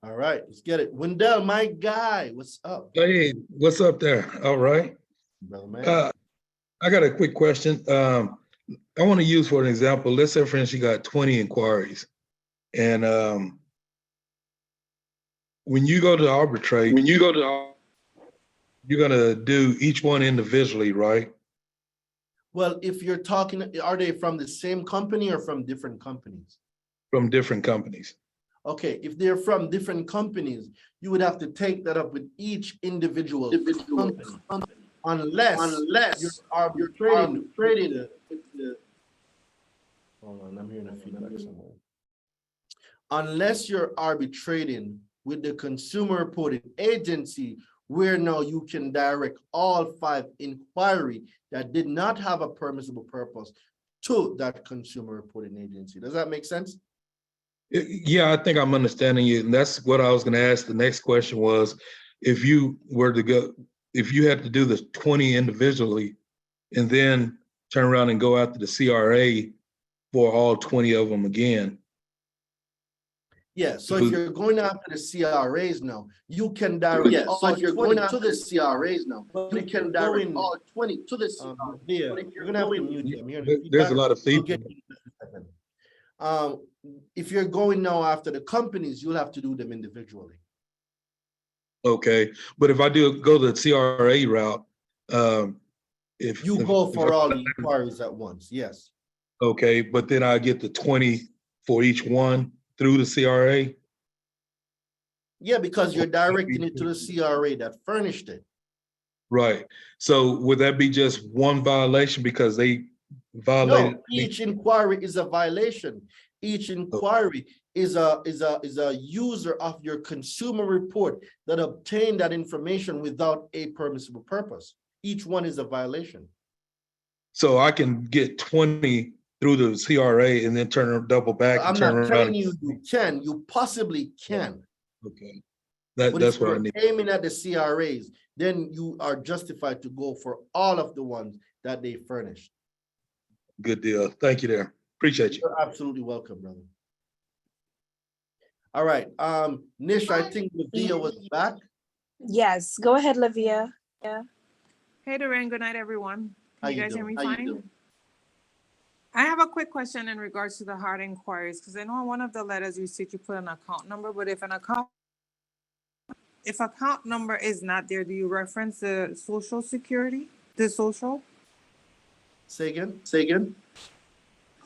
All right, let's get it. Wendell, my guy, what's up? Hey, what's up there? All right. Brother man. I got a quick question. I want to use for an example, let's say for instance, you got 20 inquiries. And when you go to arbitrate, you're gonna do each one individually, right? Well, if you're talking, are they from the same company or from different companies? From different companies. Okay, if they're from different companies, you would have to take that up with each individual company, unless you're trading with the. Hold on, I'm hearing a feedback somewhere. Unless you're arbitrating with the consumer reporting agency, where now you can direct all 5 inquiry that did not have a permissible purpose to that consumer reporting agency. Does that make sense? Yeah, I think I'm understanding you. And that's what I was going to ask. The next question was, if you were to go, if you had to do the 20 individually and then turn around and go after the CRA for all 20 of them again. Yeah, so if you're going after the CRAs now, you can direct all 20 to the CRAs now. You can direct all 20 to the CRAs. You're going to have to mute them. There's a lot of feedback. If you're going now after the companies, you'll have to do them individually. Okay, but if I do go the CRA route, if you go for all the inquiries at once, yes. Okay, but then I get the 20 for each one through the CRA? Yeah, because you're directing it to the CRA that furnished it. Right. So would that be just one violation because they violated? No, each inquiry is a violation. Each inquiry is a user of your consumer report that obtained that information without a permissible purpose. Each one is a violation. So I can get 20 through the CRA and then double back and turn around. I'm not telling you you can, you possibly can. Okay. That's what I need. Aiming at the CRAs, then you are justified to go for all of the ones that they furnished. Good deal. Thank you there. Appreciate you. You're absolutely welcome, brother. All right. Nish, I think Livia was back. Yes, go ahead, Livia. Yeah. Hey, Daraine, good night, everyone. How Can you you guys hear doing? me fine? I have a quick question in regards to the hard inquiries, because I know in one of the letters you said you put an account number, but if account number is not there, do you reference the social security, the social? Say again.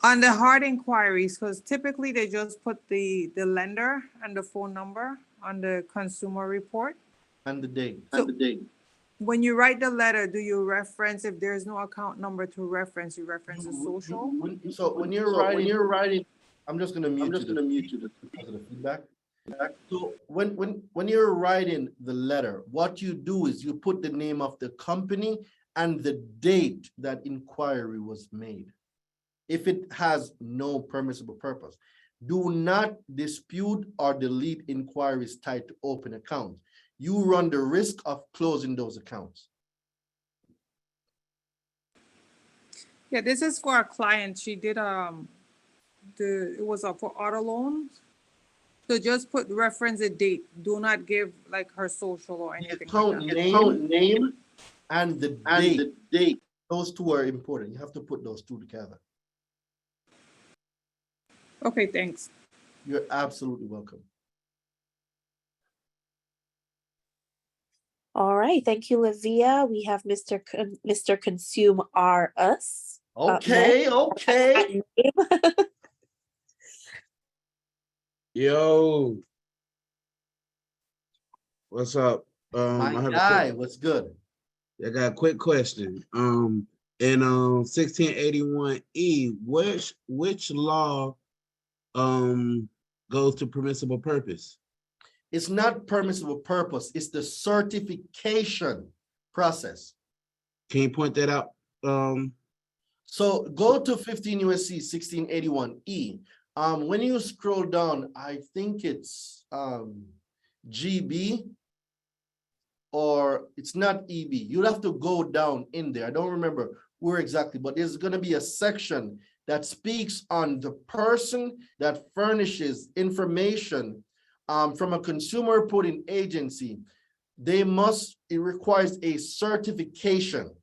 On the hard inquiries, because typically they just put the lender and the phone number on the consumer report. And the date. When you write the letter, do you reference, if there's no account number to reference, you reference the social? So when you're writing, I'm just gonna mute you because of the feedback. So when you're writing the letter, what you do is you put the name of the company and the date that inquiry was made. If it has no permissible purpose, do not dispute or delete inquiries tied to open accounts. You run the risk of closing those accounts. Yeah, this is for a client. She did it was for auto loans. So just put reference a date. Do not give like her social or anything. Account name and the date. Those two are important. You have to put those two together. Okay, thanks. You're absolutely welcome. All right, thank you, Livia. We have Mr. Consume R Us. up Okay, next. okay. Yo, what's up? My I have a guy, quick, what's good? I got a quick question. In 1681E, which law goes to permissible purpose? It's not permissible purpose, it's the certification process. Can you point that out? So go to 15 USC 1681E. When you scroll down, I think it's GB, or it's not EB. You'll have to go down in there. I don't remember where exactly, but there's going to be a section that speaks on the person that furnishes information from a consumer reporting agency. It requires a certification.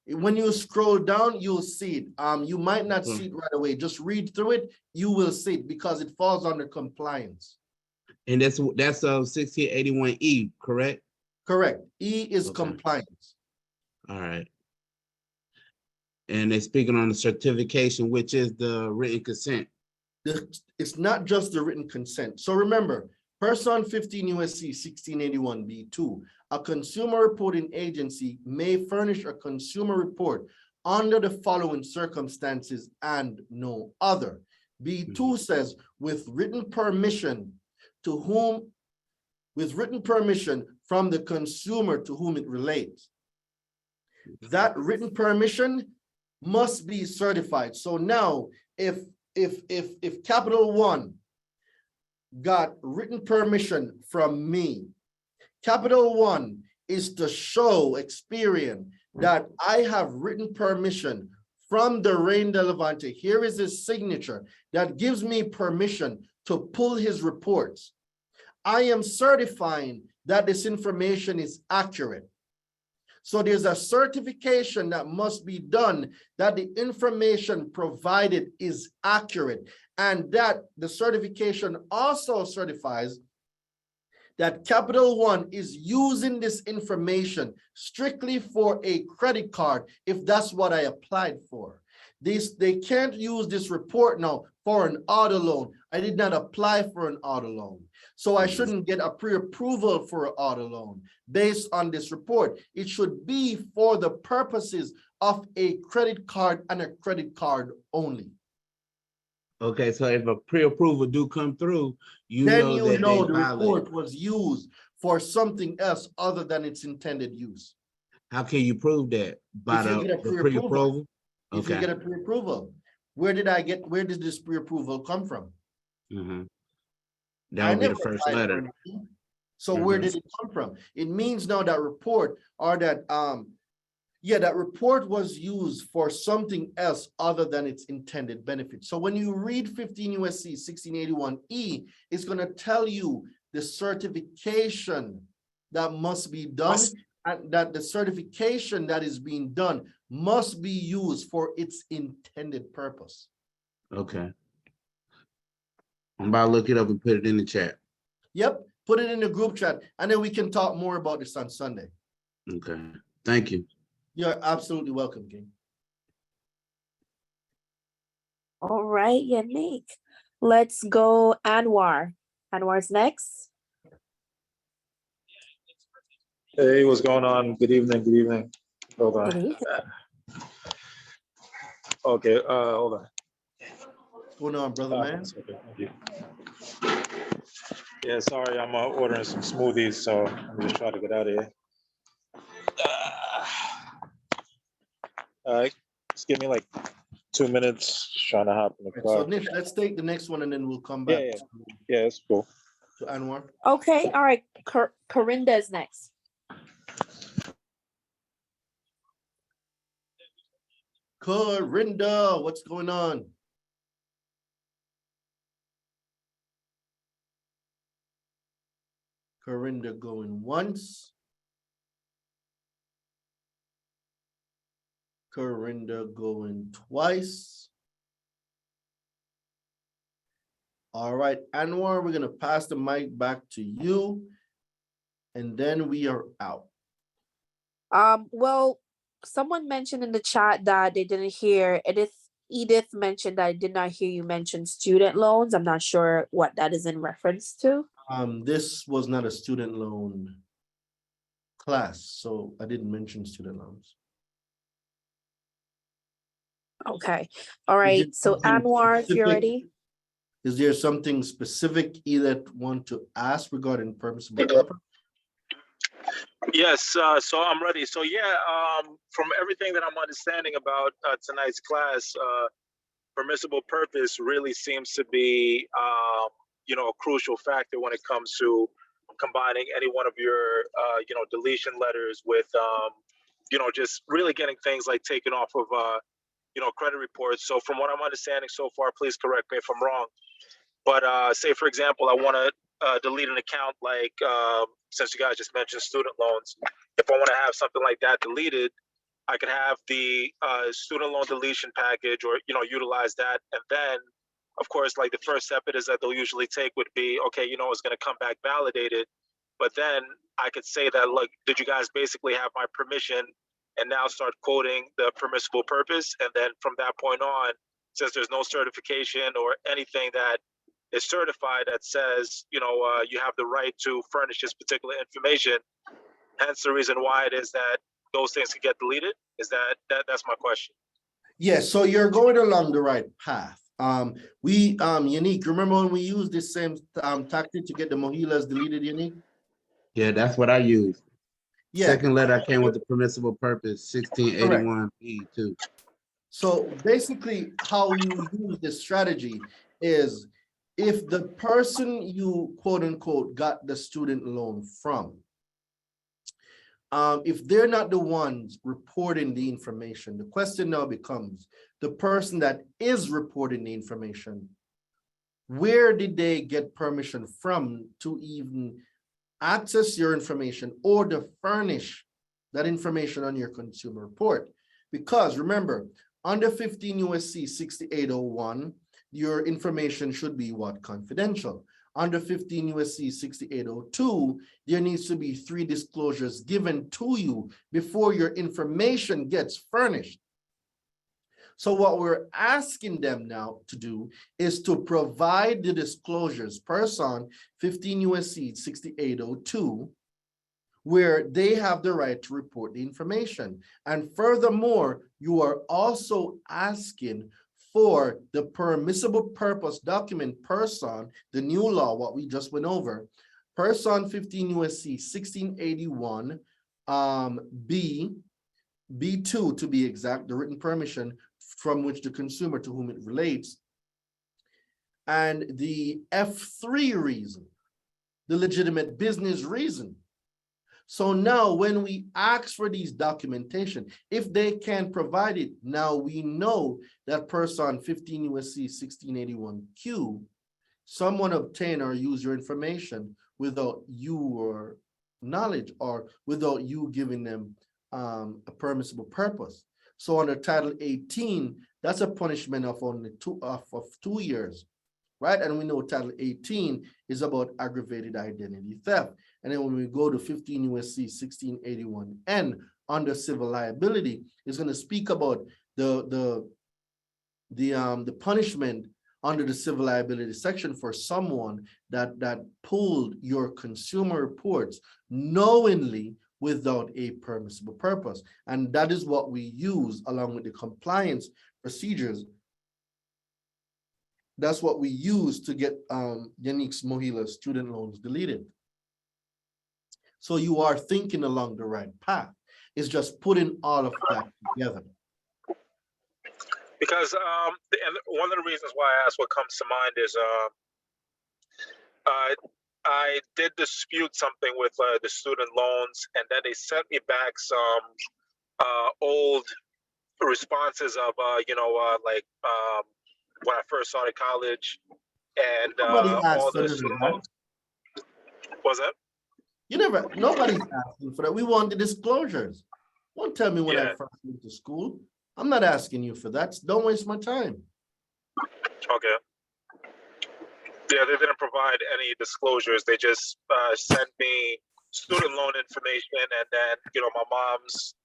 When you scroll down, you'll see it. You might not see it right away. Just read through it. You will see it because it falls under compliance. And that's 1681E, correct? Correct. E is Okay. compliance. All right. And they're speaking on the certification, which is the written consent. It's not just the written consent. So remember, Person 15 USC 1681B2, a consumer reporting agency may furnish a consumer report under the following circumstances and no other. B2 says with written permission from the consumer to whom it relates. That written permission must be certified. So now if Capital One got written permission from me, Capital One is to show Experian that I have written permission from Daraine Delevante. Here is his signature that gives me permission to pull his reports. I am certifying that this information is accurate. So there's a certification that must be done that the information provided is accurate, and that the certification also certifies that Capital One is using this information strictly for a credit card if that's what I applied for. They can't use this report now for an auto loan. I did not apply for an auto loan. So I shouldn't get a pre-approval for an auto loan based on this report. It should be for the purposes of a credit card and a credit card only. Okay, so if a pre-approval do come through, Then know you that know they the violate. report was used for something else other than its intended use. How can you prove that? By If you get a the pre-approval. pre-approval? If you Okay. get a pre-approval, where did this pre-approval come from? That I would be never the first applied for letter. anything. So where did it come from? It means now that report, or that that report was used for something else other than its intended benefit. So when you read 15 USC 1681E, it's going to tell you the certification that must be done, and that the certification that is being done must be used for its intended purpose. Okay. I'm about to look it up and put it in the chat. Yep, put it in the group chat, and then we can talk more about this on Sunday. Okay. Thank you. You're absolutely welcome, King. All right, Yannick. Let's go Anwar. Anwar's next. Hey, what's going on? Good evening. Good evening. Hold on. Good evening. Okay, hold on. What's going on, brother, man? Okay, thank you. Yeah, sorry, I'm ordering some smoothies, so I'm just trying to get out of here. All right, just give me like 2 minutes, just trying to hop in the car. So Nish, let's take the next one and then we'll come back Yeah, that's cool. to Anwar. Okay, all right. Corinda is next. Corinda, what's going on? Corinda going once. Corinda going twice. All right, Anwar, we're going to pass the mic back to you. and then we are out. Well, someone mentioned in the chat that they didn't hear. Edith mentioned that I did not hear you mention student loans. I'm not sure what that is in reference to. This was not a student loan class, so I didn't mention student loans. Okay. All right. So Anwar, if you're ready. Is there something specific either want to ask regarding permissible purpose? Yes, so I'm ready. So yeah, from everything that I'm understanding about tonight's class, permissible purpose really seems to be, a crucial factor when it comes to combining any one of your, deletion letters with, just really getting things like taken off of, credit reports. So from what I'm understanding so far, please correct me if I'm wrong. But say, for example, I want to delete an account like, since you guys just mentioned student loans, if I want to have something like that deleted, I could have the student loan deletion package or, utilize that. And then, of course, like the first step it is that they'll usually take would be, okay, it's going to come back validated. But then I could say that, look, did you guys basically have my permission? And now start quoting the permissible purpose. And then from that point on, since there's no certification or anything that is certified that says, you have the right to furnish this particular information, hence the reason why it is that those things can get deleted. Is that's my question. Yes, so you're going along the right path. Unique, remember when we used this same tactic to get the mojilas deleted, Unique? Yeah, that's what I used. Yeah. Second letter I came with the permissible purpose, 1681B2. So basically how you use this strategy is if the person you quote unquote got the student loan from, if they're not the ones reporting the information, the question now becomes the person that is reporting the information, where did they get permission from to even access your information or to furnish that information on your consumer report? Because remember, under 15 USC 6801, your information should be what? Confidential. Under 15 USC 6802, there needs to be 3 disclosures given to you before your information gets furnished. So what we're asking them now to do is to provide the disclosures per son 15 USC 6802, where they have the right to report the information. And furthermore, you are also asking for the permissible purpose document per son, the new law, what we just went over, per son 15 USC 1681 B2 to be exact, the written permission from which the consumer to whom it relates, and the F3 reason, the legitimate business reason. So now when we ask for these documentation, if they can provide it, now we know that person 15 USC 1681Q, someone obtain or use your information without your knowledge or without you giving them a permissible purpose. So under Title 18, that's a punishment of only 2 years, right? And we know Title 18 is about aggravated identity theft. And then when we go to 15 USC 1681N under civil liability, it's going to speak about the punishment under the civil liability section for someone that pulled your consumer reports knowingly without a permissible purpose. And that is what we use along with the compliance procedures. That's what we use to get Yannick's Mohila student loans deleted. So you are thinking along the right path. It's just putting all of that together. Because and one of the reasons why I asked what comes to mind is I did dispute something with the student loans, and then they sent me back some old responses of when I first started college and all the student loans. Was that? Nobody's asking for that. We want the disclosures. Don't tell me when I first went to school. I'm not asking you for that. Don't waste my time. Okay. Yeah, they didn't provide any disclosures. They just sent me student loan information, and then my mom's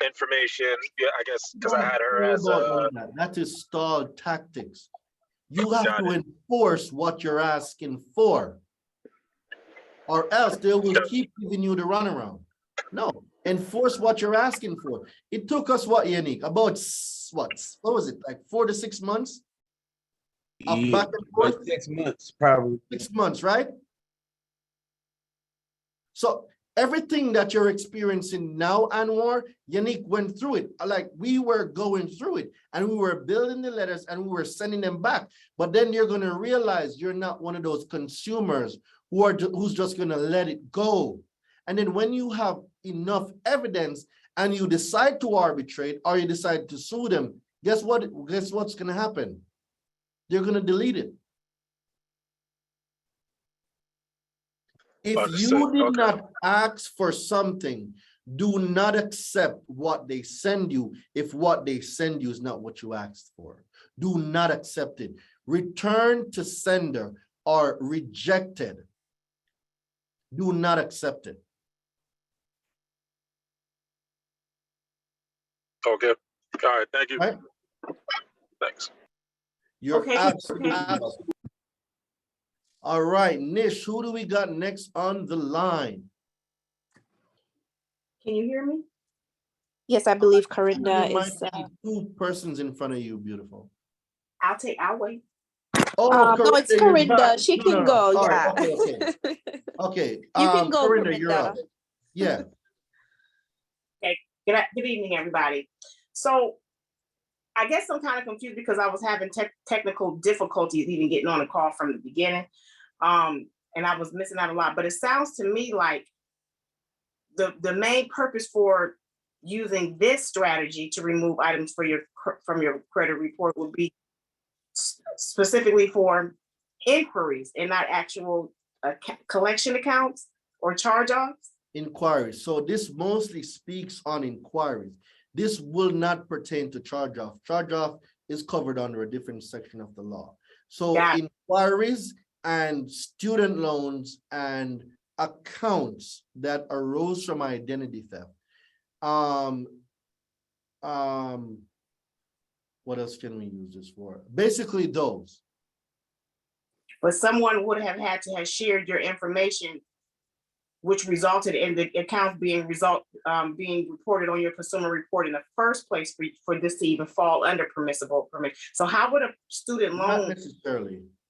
information. Yeah, I guess because I had her as a. That is stalled tactics. You have Got to it. enforce what you're asking for, or else they will keep giving you the runaround. No, enforce what you're asking for. It took us what, Yannick? About what was it, like 4 to 6 months of Yeah, back and forth? 6 months, probably. 6 months, right? So everything that you're experiencing now, Anwar, Yannick went through it. Like, we were going through it, and we were building the letters and we were sending them back. But then you're going to realize you're not one of those consumers who's just going to let it go. And then when you have enough evidence and you decide to arbitrate or you decide to sue them, guess what's going to happen? They're going to delete it. If you did not ask for something, do not accept what they send you if what they send you is not what you asked for. Do not accept it. Return to sender or rejected. Do not accept it. Okay. All right. Thank you. Right? Thanks. You're Okay, absolutely. okay. All right, Nish, who do we got next on the line? Can you hear me? Yes, I believe Corinda There might is. be 2 persons in front of you, beautiful. I'll wait. Oh, No, it's you're Corinda. back. She No, can go. Sorry. Yeah. Okay. Okay. You can go, Corinda, you're up. Corinda. Yeah. Okay. Good evening, everybody. So I guess I'm kind of confused because I was having technical difficulties even getting on the call from the beginning. And I was missing out a lot, but it sounds to me like the main purpose for using this strategy to remove items from your credit report would be specifically for inquiries and not actual collection accounts or charge-offs. Inquiries. So this mostly speaks on inquiries. This will not pertain to charge-off. Charge-off is covered under a different section of the law. So inquiries and student loans and accounts that arose from identity theft. What else can we use this for? Basically those. But someone would have had to have shared your information, which resulted in the account being reported on your consumer report in the first place for this to even fall under permissible permission. So how would a student loan?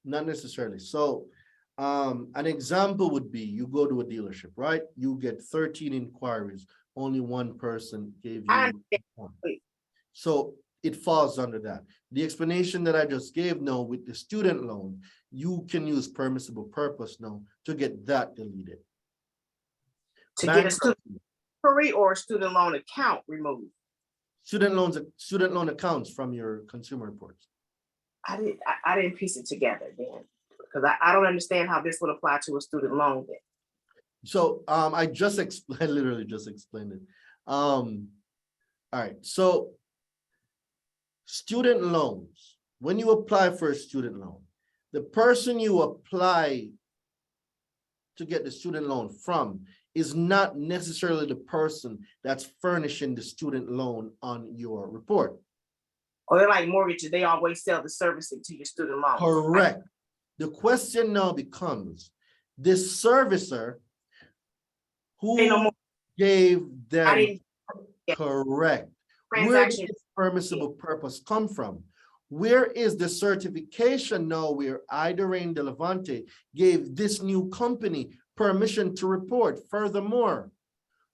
Not necessarily. So an example would be you go to a dealership, right? You get 13 inquiries. Only one person gave you one. So it falls under that. The explanation that I just gave now with the student loan, you can use permissible purpose now to get that deleted. To get a student inquiry or a student loan account removed? Student loan accounts from your consumer reports. I didn't piece it together then, because I don't understand how this would apply to a student loan then. So I literally just explained it. All right, so student loans, when you apply for a student loan, the person you apply to get the student loan from is not necessarily the person that's furnishing the student loan on your report. Or they're like mortgages, they always sell the servicing to your student loan. Correct. The question now becomes, this servicer who gave them, correct. Where did this permissible purpose come from? Where is the certification now where Daraine Delevante gave this new company permission to report? Furthermore,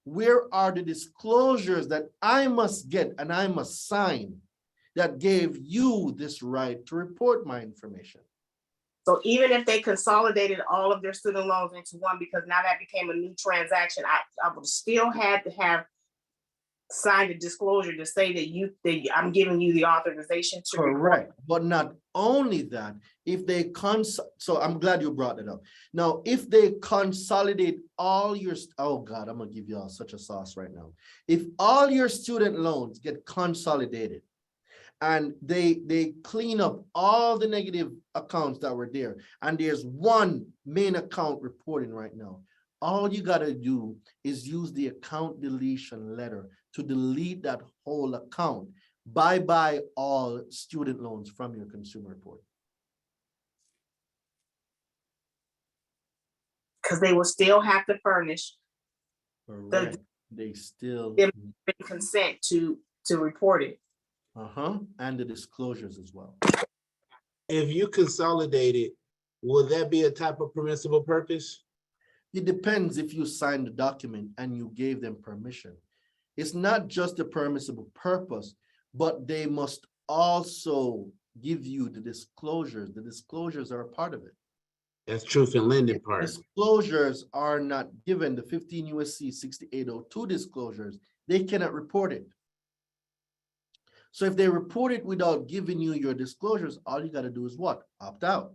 where are the disclosures that I must get and I must sign that gave you this right to report my information? So even if they consolidated all of their student loans into one, because now that became a new transaction, I would still have to have signed a disclosure to say that I'm giving you the authorization to correct report. But not only that, if they so I'm glad you brought it up. Now, if they consolidate all your, oh God, I'm gonna give you all such a sauce right now. If all your student loans get consolidated and they clean up all the negative accounts that were there, and there's one main account reporting right now, all you gotta do is use the account deletion letter to delete that whole account. Bye-bye all student loans from your consumer report. Because they will still have to furnish Correct. They still, them consent to report it. and the disclosures as well. If you consolidate it, will that be a type of permissible purpose? It depends if you signed the document and you gave them permission. It's not just a permissible purpose, but they must also give you the disclosures. The disclosures are a part of it. That's truth in lending part. Disclosures are not given, the 15 USC 6802 disclosures, they cannot report it. So if they report it without giving you your disclosures, all you got to do is what? Opt out.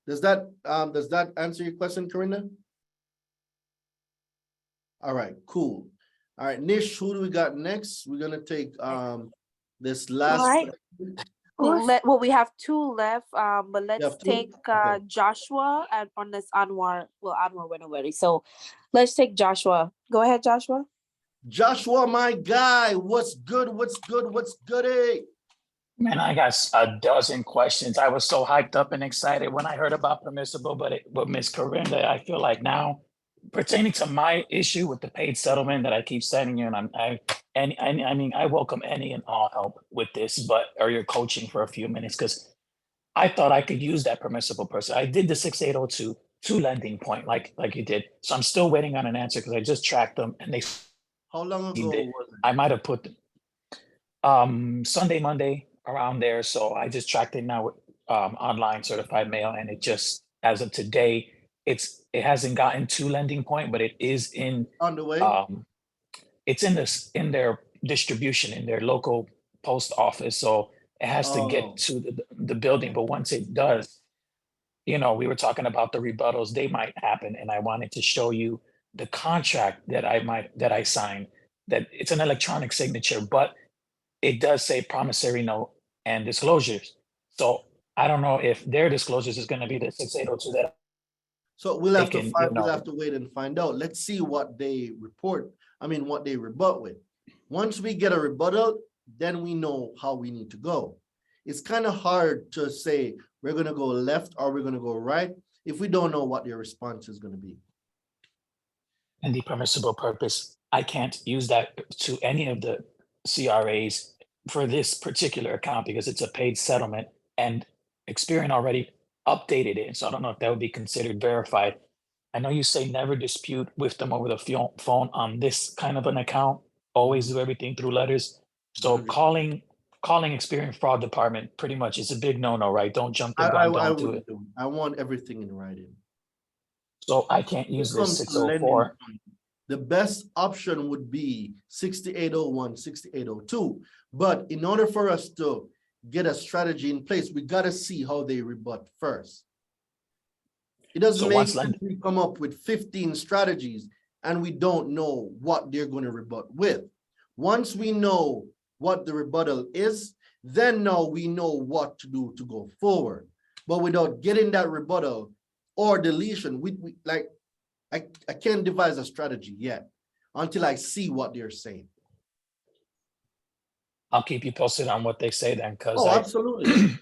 Does that answer your question, Corinna? All right, cool. All right, Nish, who do we got next? We're gonna take this last. All right. Well, we have two left, but let's take Joshua and on this Anwar. Well, Anwar went already, so let's take Joshua. Go ahead, Joshua. Joshua, my guy, what's good? What's good? What's goody? Man, I got a dozen questions. I was so hyped up and excited when I heard about Permissible, but Ms. Corinda, I feel like now, pertaining to my issue with the paid settlement that I keep sending you, and I mean, I welcome any and all help with this, or your coaching for a few minutes, because I thought I could use that permissible person. I did the 6802 to lending point, like you did. So I'm still waiting on an answer because I just tracked them and they. How long ago was it? I might have put Sunday, Monday around there. So I just tracked it now with online certified mail, and it just, as of today, it hasn't gotten to lending point, but it is in on the way. It's in their distribution in their local post office, so it has to get to the building. But once it does, we were talking about the rebuttals, they might happen, and I wanted to show you the contract that I signed. That it's an electronic signature, but it does say promissory note and disclosures. So I don't know if their disclosures is going to be the 6802 that. So we'll have to wait and find out. Let's see what they report. I mean, what they rebut with. Once we get a rebuttal, then we know how we need to go. It's kind of hard to say we're going to go left or we're going to go right if we don't know what their response is going to be. And the permissible purpose, I can't use that to any of the CRAs for this particular account because it's a paid settlement, and Experian already updated it. So I don't know if that would be considered verified. I know you say never dispute with them over the phone on this kind of an account. Always do everything through letters. So calling Experian fraud department pretty much is a big no-no, right? Don't jump the gun, don't do it. I want everything in writing. So I can't use this 604. The best option would be 6801, 6802. But in order for us to get a strategy in place, we got to see how they rebut first. It doesn't make sense we come up with 15 strategies and we don't know what they're going to rebut with. Once we know what the rebuttal is, then now we know what to do to go forward. But without getting that rebuttal or deletion, I can't devise a strategy yet until I see what they're saying. I'll keep you posted on what they say then, because absolutely.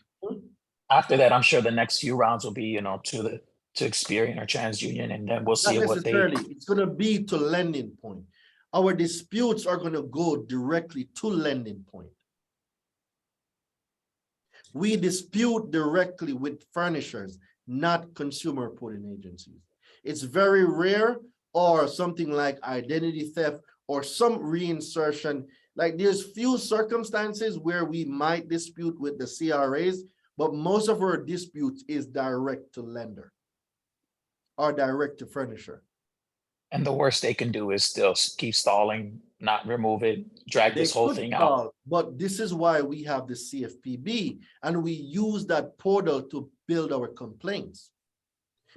After that, I'm sure the next few rounds will be, to Experian or TransUnion, and then we'll see what they. It's going to be to lending point. Our disputes are going to go directly to lending point. We dispute directly with furnishers, not consumer reporting agencies. It's very rare, or something like identity theft or some reinsertion. Like there's few circumstances where we might dispute with the CRAs, but most of our disputes is direct to lender or direct to furnisher. And the worst they can do is still keep stalling, not remove it, drag this whole thing out. But this is why we have the CFPB, and we use that portal to build our complaints.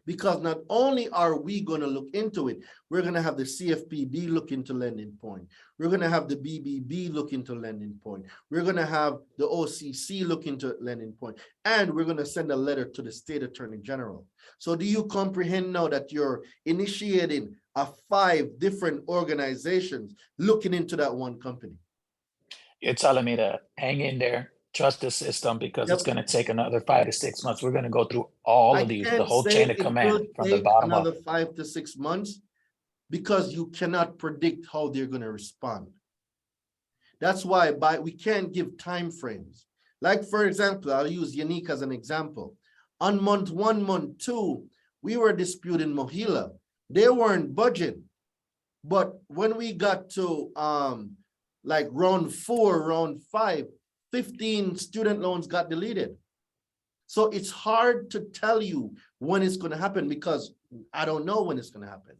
Because not only are we going to look into it, we're going to have the CFPB look into lending point. We're going to have the BBB look into lending point. We're going to have the OCC look into lending point. And we're going to send a letter to the State Attorney General. So do you comprehend now that you're initiating 5 different organizations looking into that one company? You're telling me to hang in there, trust the system, because it's going to take another 5 to 6 months. We're going to go through all of these, the can't whole say chain of it command will from the take bottom up. another 5 to 6 months because you cannot predict how they're going to respond. That's why we can't give time frames. Like, for example, I'll use Unique as an example. On month 1, month 2, we were disputing Mohila. They weren't budging. But when we got to like round 4, round 5, 15 student loans got deleted. So it's hard to tell you when it's going to happen because I don't know when it's going to happen.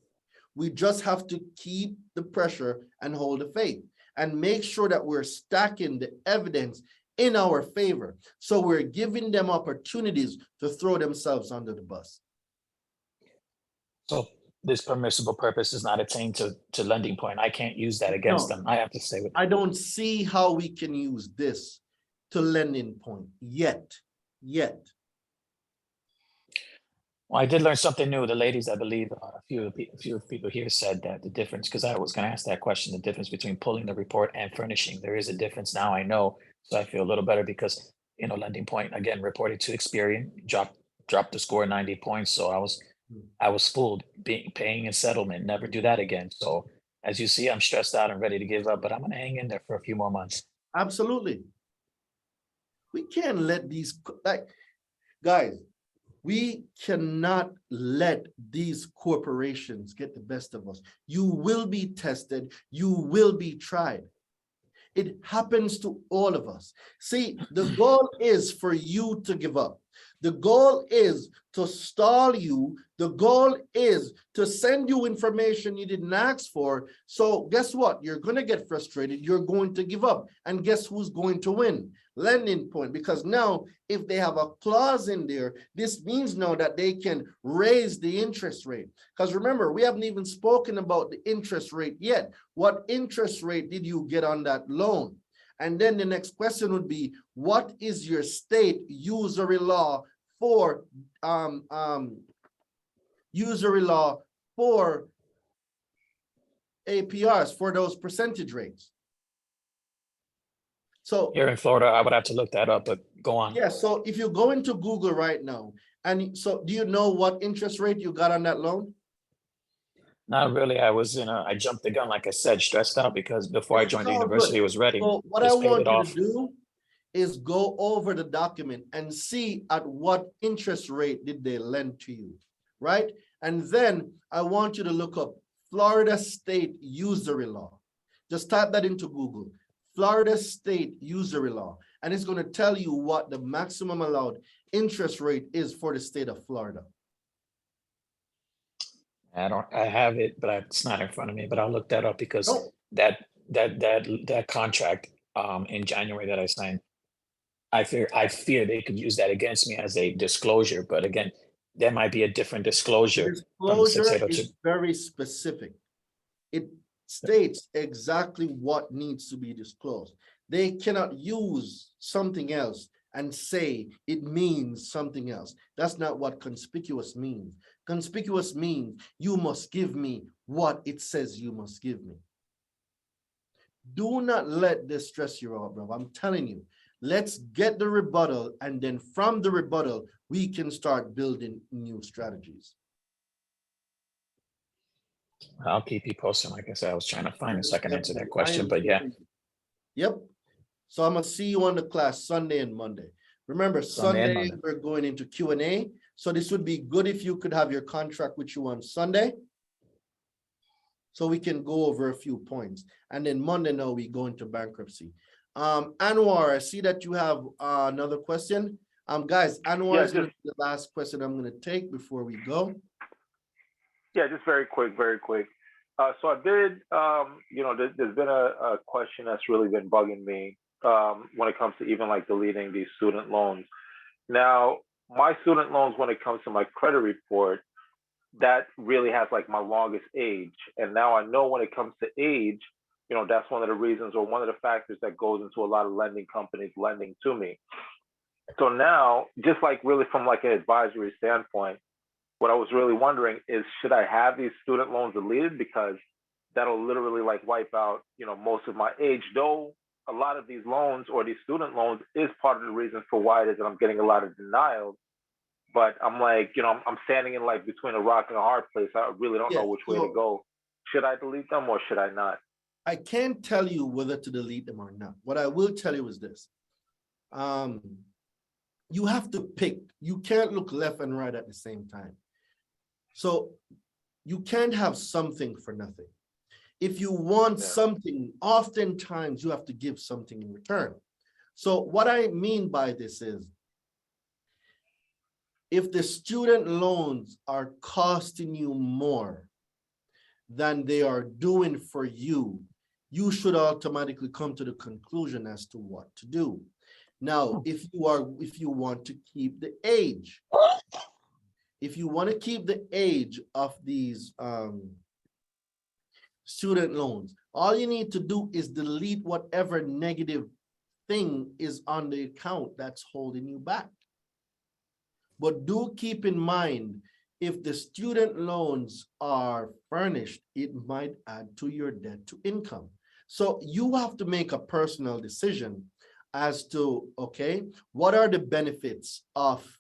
We just have to keep the pressure and hold the faith and make sure that we're stacking the evidence in our favor. So we're giving them opportunities to throw themselves under the bus. So this permissible purpose is not attained to lending point. I can't use that against them. I have to stay with them. I don't see how we can use this to lending point yet. Well, I did learn something new. The ladies, I believe, a few people here said that the difference, because I was going to ask that question, the difference between pulling the report and furnishing. There is a difference now, I know. So I feel a little better because, lending point, again, reported to Experian, dropped the score 90 points. So I was fooled, paying in settlement, never do that again. So as you see, I'm stressed out and ready to give up, but I'm going to hang in there for a few more months. Absolutely. We can't let these, guys, we cannot let these corporations get the best of us. You will be tested. You will be tried. It happens to all of us. See, the goal is for you to give up. The goal is to stall you. The goal is to send you information you didn't ask for. So guess what? You're going to get frustrated. You're going to give up. And guess who's going to win? Lending point. Because now, if they have a clause in there, this means now that they can raise the interest rate. Because remember, we haven't even spoken about the interest rate yet. What interest rate did you get on that loan? And then the next question would be, what is your state usury law for APRs, for those percentage rates? So here in Florida, I would have to look that up, but go on. Yeah, so if you go into Google right now, and so do you know what interest rate you got on that loan? Not really. I jumped the gun, like I said, stressed out because before I joined the all university, good. it was ready. So what Just I paid want it you off. to do is go over the document and see at what interest rate did they lend to you, right? And then I want you to look up Florida State Usury Law. Just type that into Google, Florida State Usury Law, and it's going to tell you what the maximum allowed interest rate is for the state of Florida. I have it, but it's not in front of me, but I'll look that up because that contract in January that I signed, I fear they could use that against me as a disclosure. But again, there might be a different disclosure. Disclosure is very specific. It states exactly what needs to be disclosed. They cannot use something else and say it means something else. That's not what conspicuous means. Conspicuous means you must give me what it says you must give me. Do not let this stress you out, bro. I'm telling you, let's get the rebuttal, and then from the rebuttal, we can start building new strategies. I'll keep you posted. Like I said, I was trying to find a second answer that question, but yeah. Yep. So I'm gonna see you on the class Sunday and Monday. Remember, Sunday we're going into Q&A. So this would be good if you could have your contract with you on Sunday, so we can go over a few points. And then Monday, now we go into bankruptcy. Anwar, I see that you have another question. Guys, Anwar is gonna be the last question I'm gonna take before we go. Yeah, just very quick. So I did, there's been a question that's really been bugging me when it comes to even like deleting these student loans. Now, my student loans, when it comes to my credit report, that really has like my longest age. And now I know when it comes to age, that's one of the reasons or one of the factors that goes into a lot of lending companies lending to me. So now, just like really from like an advisory standpoint, what I was really wondering is, should I have these student loans deleted? Because that'll literally like wipe out, most of my age, though a lot of these loans or these student loans is part of the reason for why it is that I'm getting a lot of denials. But I'm like, I'm standing in like between a rock and a hard place. I really don't know which way to go. Should I delete them or should I not? I can't tell you whether to delete them or not. What I will tell you is this. You have to pick. You can't look left and right at the same time. So you can't have something for nothing. If you want something, oftentimes you have to give something in return. So what I mean by this is, if the student loans are costing you more than they are doing for you, you should automatically come to the conclusion as to what to do. Now, if you want to keep the age, if you want to keep the age of these student loans, all you need to do is delete whatever negative thing is on the account that's holding you back. But do keep in mind, if the student loans are furnished, it might add to your debt to income. So you have to make a personal decision as to, okay, what are the benefits of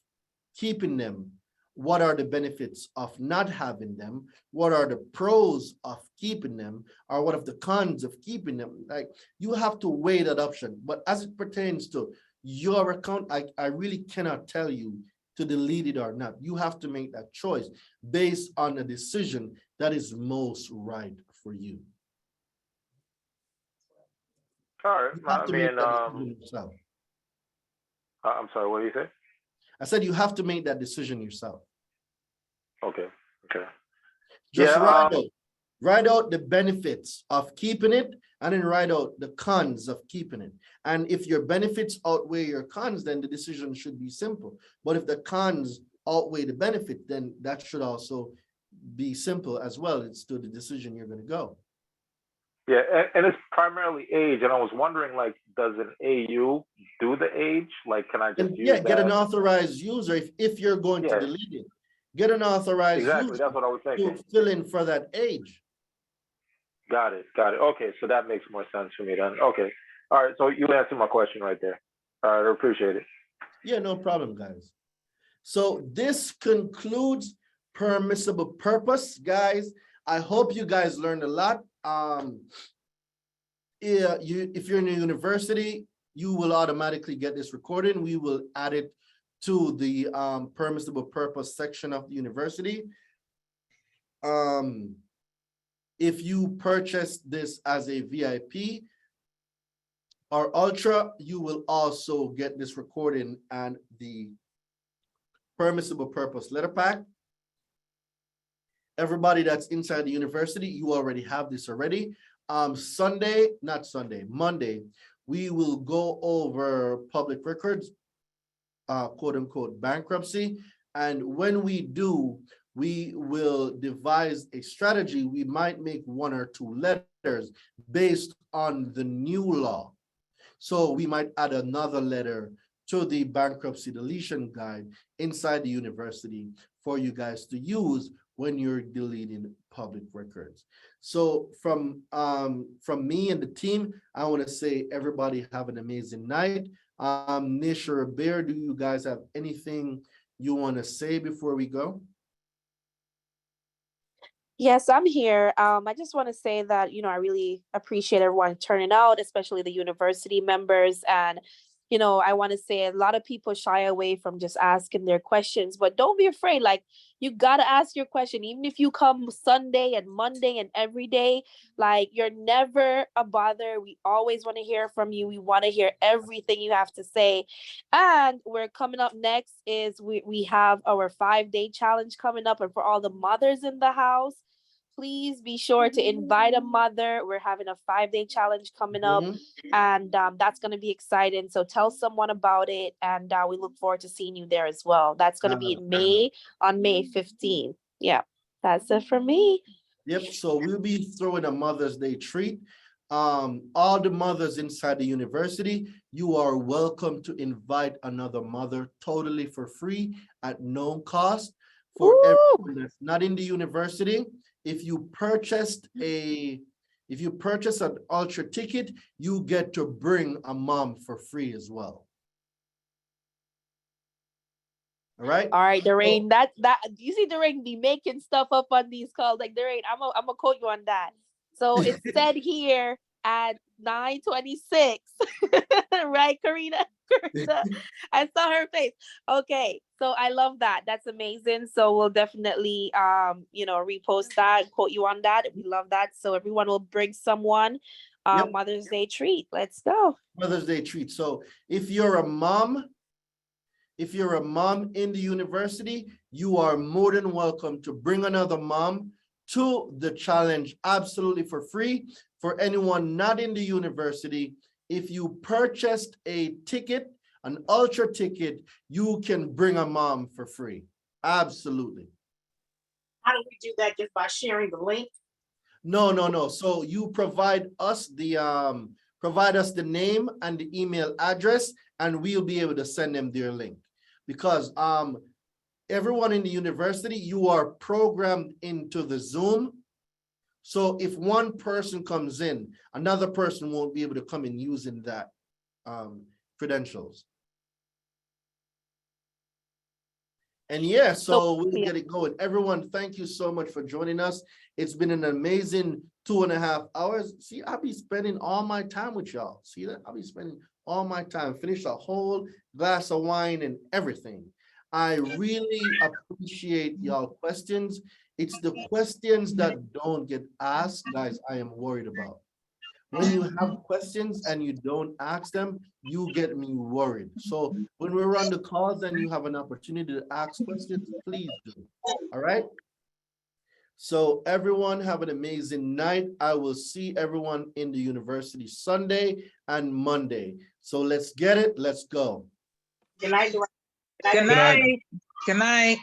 keeping them? What are the benefits of not having them? What are the pros of keeping them? Or what are the cons of keeping them? Like, you have to weigh that option. But as it pertains to your account, I really cannot tell you to delete it or not. You have to make that choice based on a decision that is most right for you. All right. I mean, I'm sorry, what do you say? I said you have to make that decision yourself. Okay. Just write out the benefits of keeping it, and then write out the cons of keeping it. And if your benefits outweigh your cons, then the decision should be simple. But if the cons outweigh the benefit, then that should also be simple as well. It's to the decision you're going to go. Yeah, and it's primarily age. And I was wondering, like, does an AU do the age? Like, can I just use that? Get an authorized user if you're going to delete it. Get an authorized user that's what I was thinking. to fill in for that age. Got it. Okay, so that makes more sense for me then. Okay. All right, so you answered my question right there. All right, I appreciate it. Yeah, no problem, guys. So this concludes permissible purpose, guys. I hope you guys learned a lot. If you're in a university, you will automatically get this recording. We will add it to the permissible purpose section of the university. If you purchase this as a VIP or Ultra, you will also get this recording and the permissible purpose letter pack. Everybody that's inside the university, you already have this already. Monday, we will go over public records, quote unquote bankruptcy. And when we do, we will devise a strategy. We might make 1 or 2 letters based on the new law. So we might add another letter to the bankruptcy deletion guide inside the university for you guys to use when you're deleting public records. So from me and the team, I want to say everybody have an amazing night. Nish or Bear, do you guys have anything you want to say before we go? Yes, I'm here. I just want to say that, I really appreciate everyone turning out, especially the university members. And, I want to say a lot of people shy away from just asking their questions, but don't be afraid. Like, you got to ask your question, even if you come Sunday and Monday and every day, like, you're never a bother. We always want to hear from you. We want to hear everything you have to say. And we're coming up next is we have our 5-day challenge coming up. And for all the mothers in the house, please be sure to invite a mother. We're having a 5-day challenge coming up, and that's going to be exciting. So tell someone about it, and we look forward to seeing you there as well. That's going to be in May, on May 15th. Yeah, that's it for me. Yep. So we'll be throwing a Mother's Day treat. All the mothers inside the university, you are welcome to invite another mother totally for free at no cost. For everyone that's not in the university, if you purchase an Ultra ticket, you get to bring a mom for free as well. All right. All right, Daraine. That you see, Daraine be making stuff up on these calls. Like, Daraine, I'm gonna quote you on that. So it said here at 9:26, right, Karina? I saw her face. Okay, so I love that. That's amazing. So we'll definitely repost that, quote you on that. We love that. So everyone will bring someone Mother's Day treat. Let's go. Mother's Day treat. So if you're a mom in the university, you are more than welcome to bring another mom to the challenge absolutely for free. For anyone not in the university, if you purchased a ticket, an Ultra ticket, you can bring a mom for free. Absolutely. How do we do that? Just by sharing the link? No. So you provide us the name and the email address, and we'll be able to send them their link. Because everyone in the university, you are programmed into the Zoom. So if one person comes in, another person won't be able to come in using that credentials. And yeah, so we'll get it going. Everyone, thank you so much for joining us. It's been an amazing 2.5 hours. See, I'll be spending all my time with y'all. See that? I'll be spending all my time, finish a whole glass of wine and everything. I really appreciate y'all questions. It's the questions that don't get asked, guys, I am worried about. When you have questions and you don't ask them, you get me worried. So when we're on the calls and you have an opportunity to ask questions, please do. All right? So everyone have an amazing night. I will see everyone in the university Sunday and Monday. So let's get it. Let's go. Good night. Good night. Good night.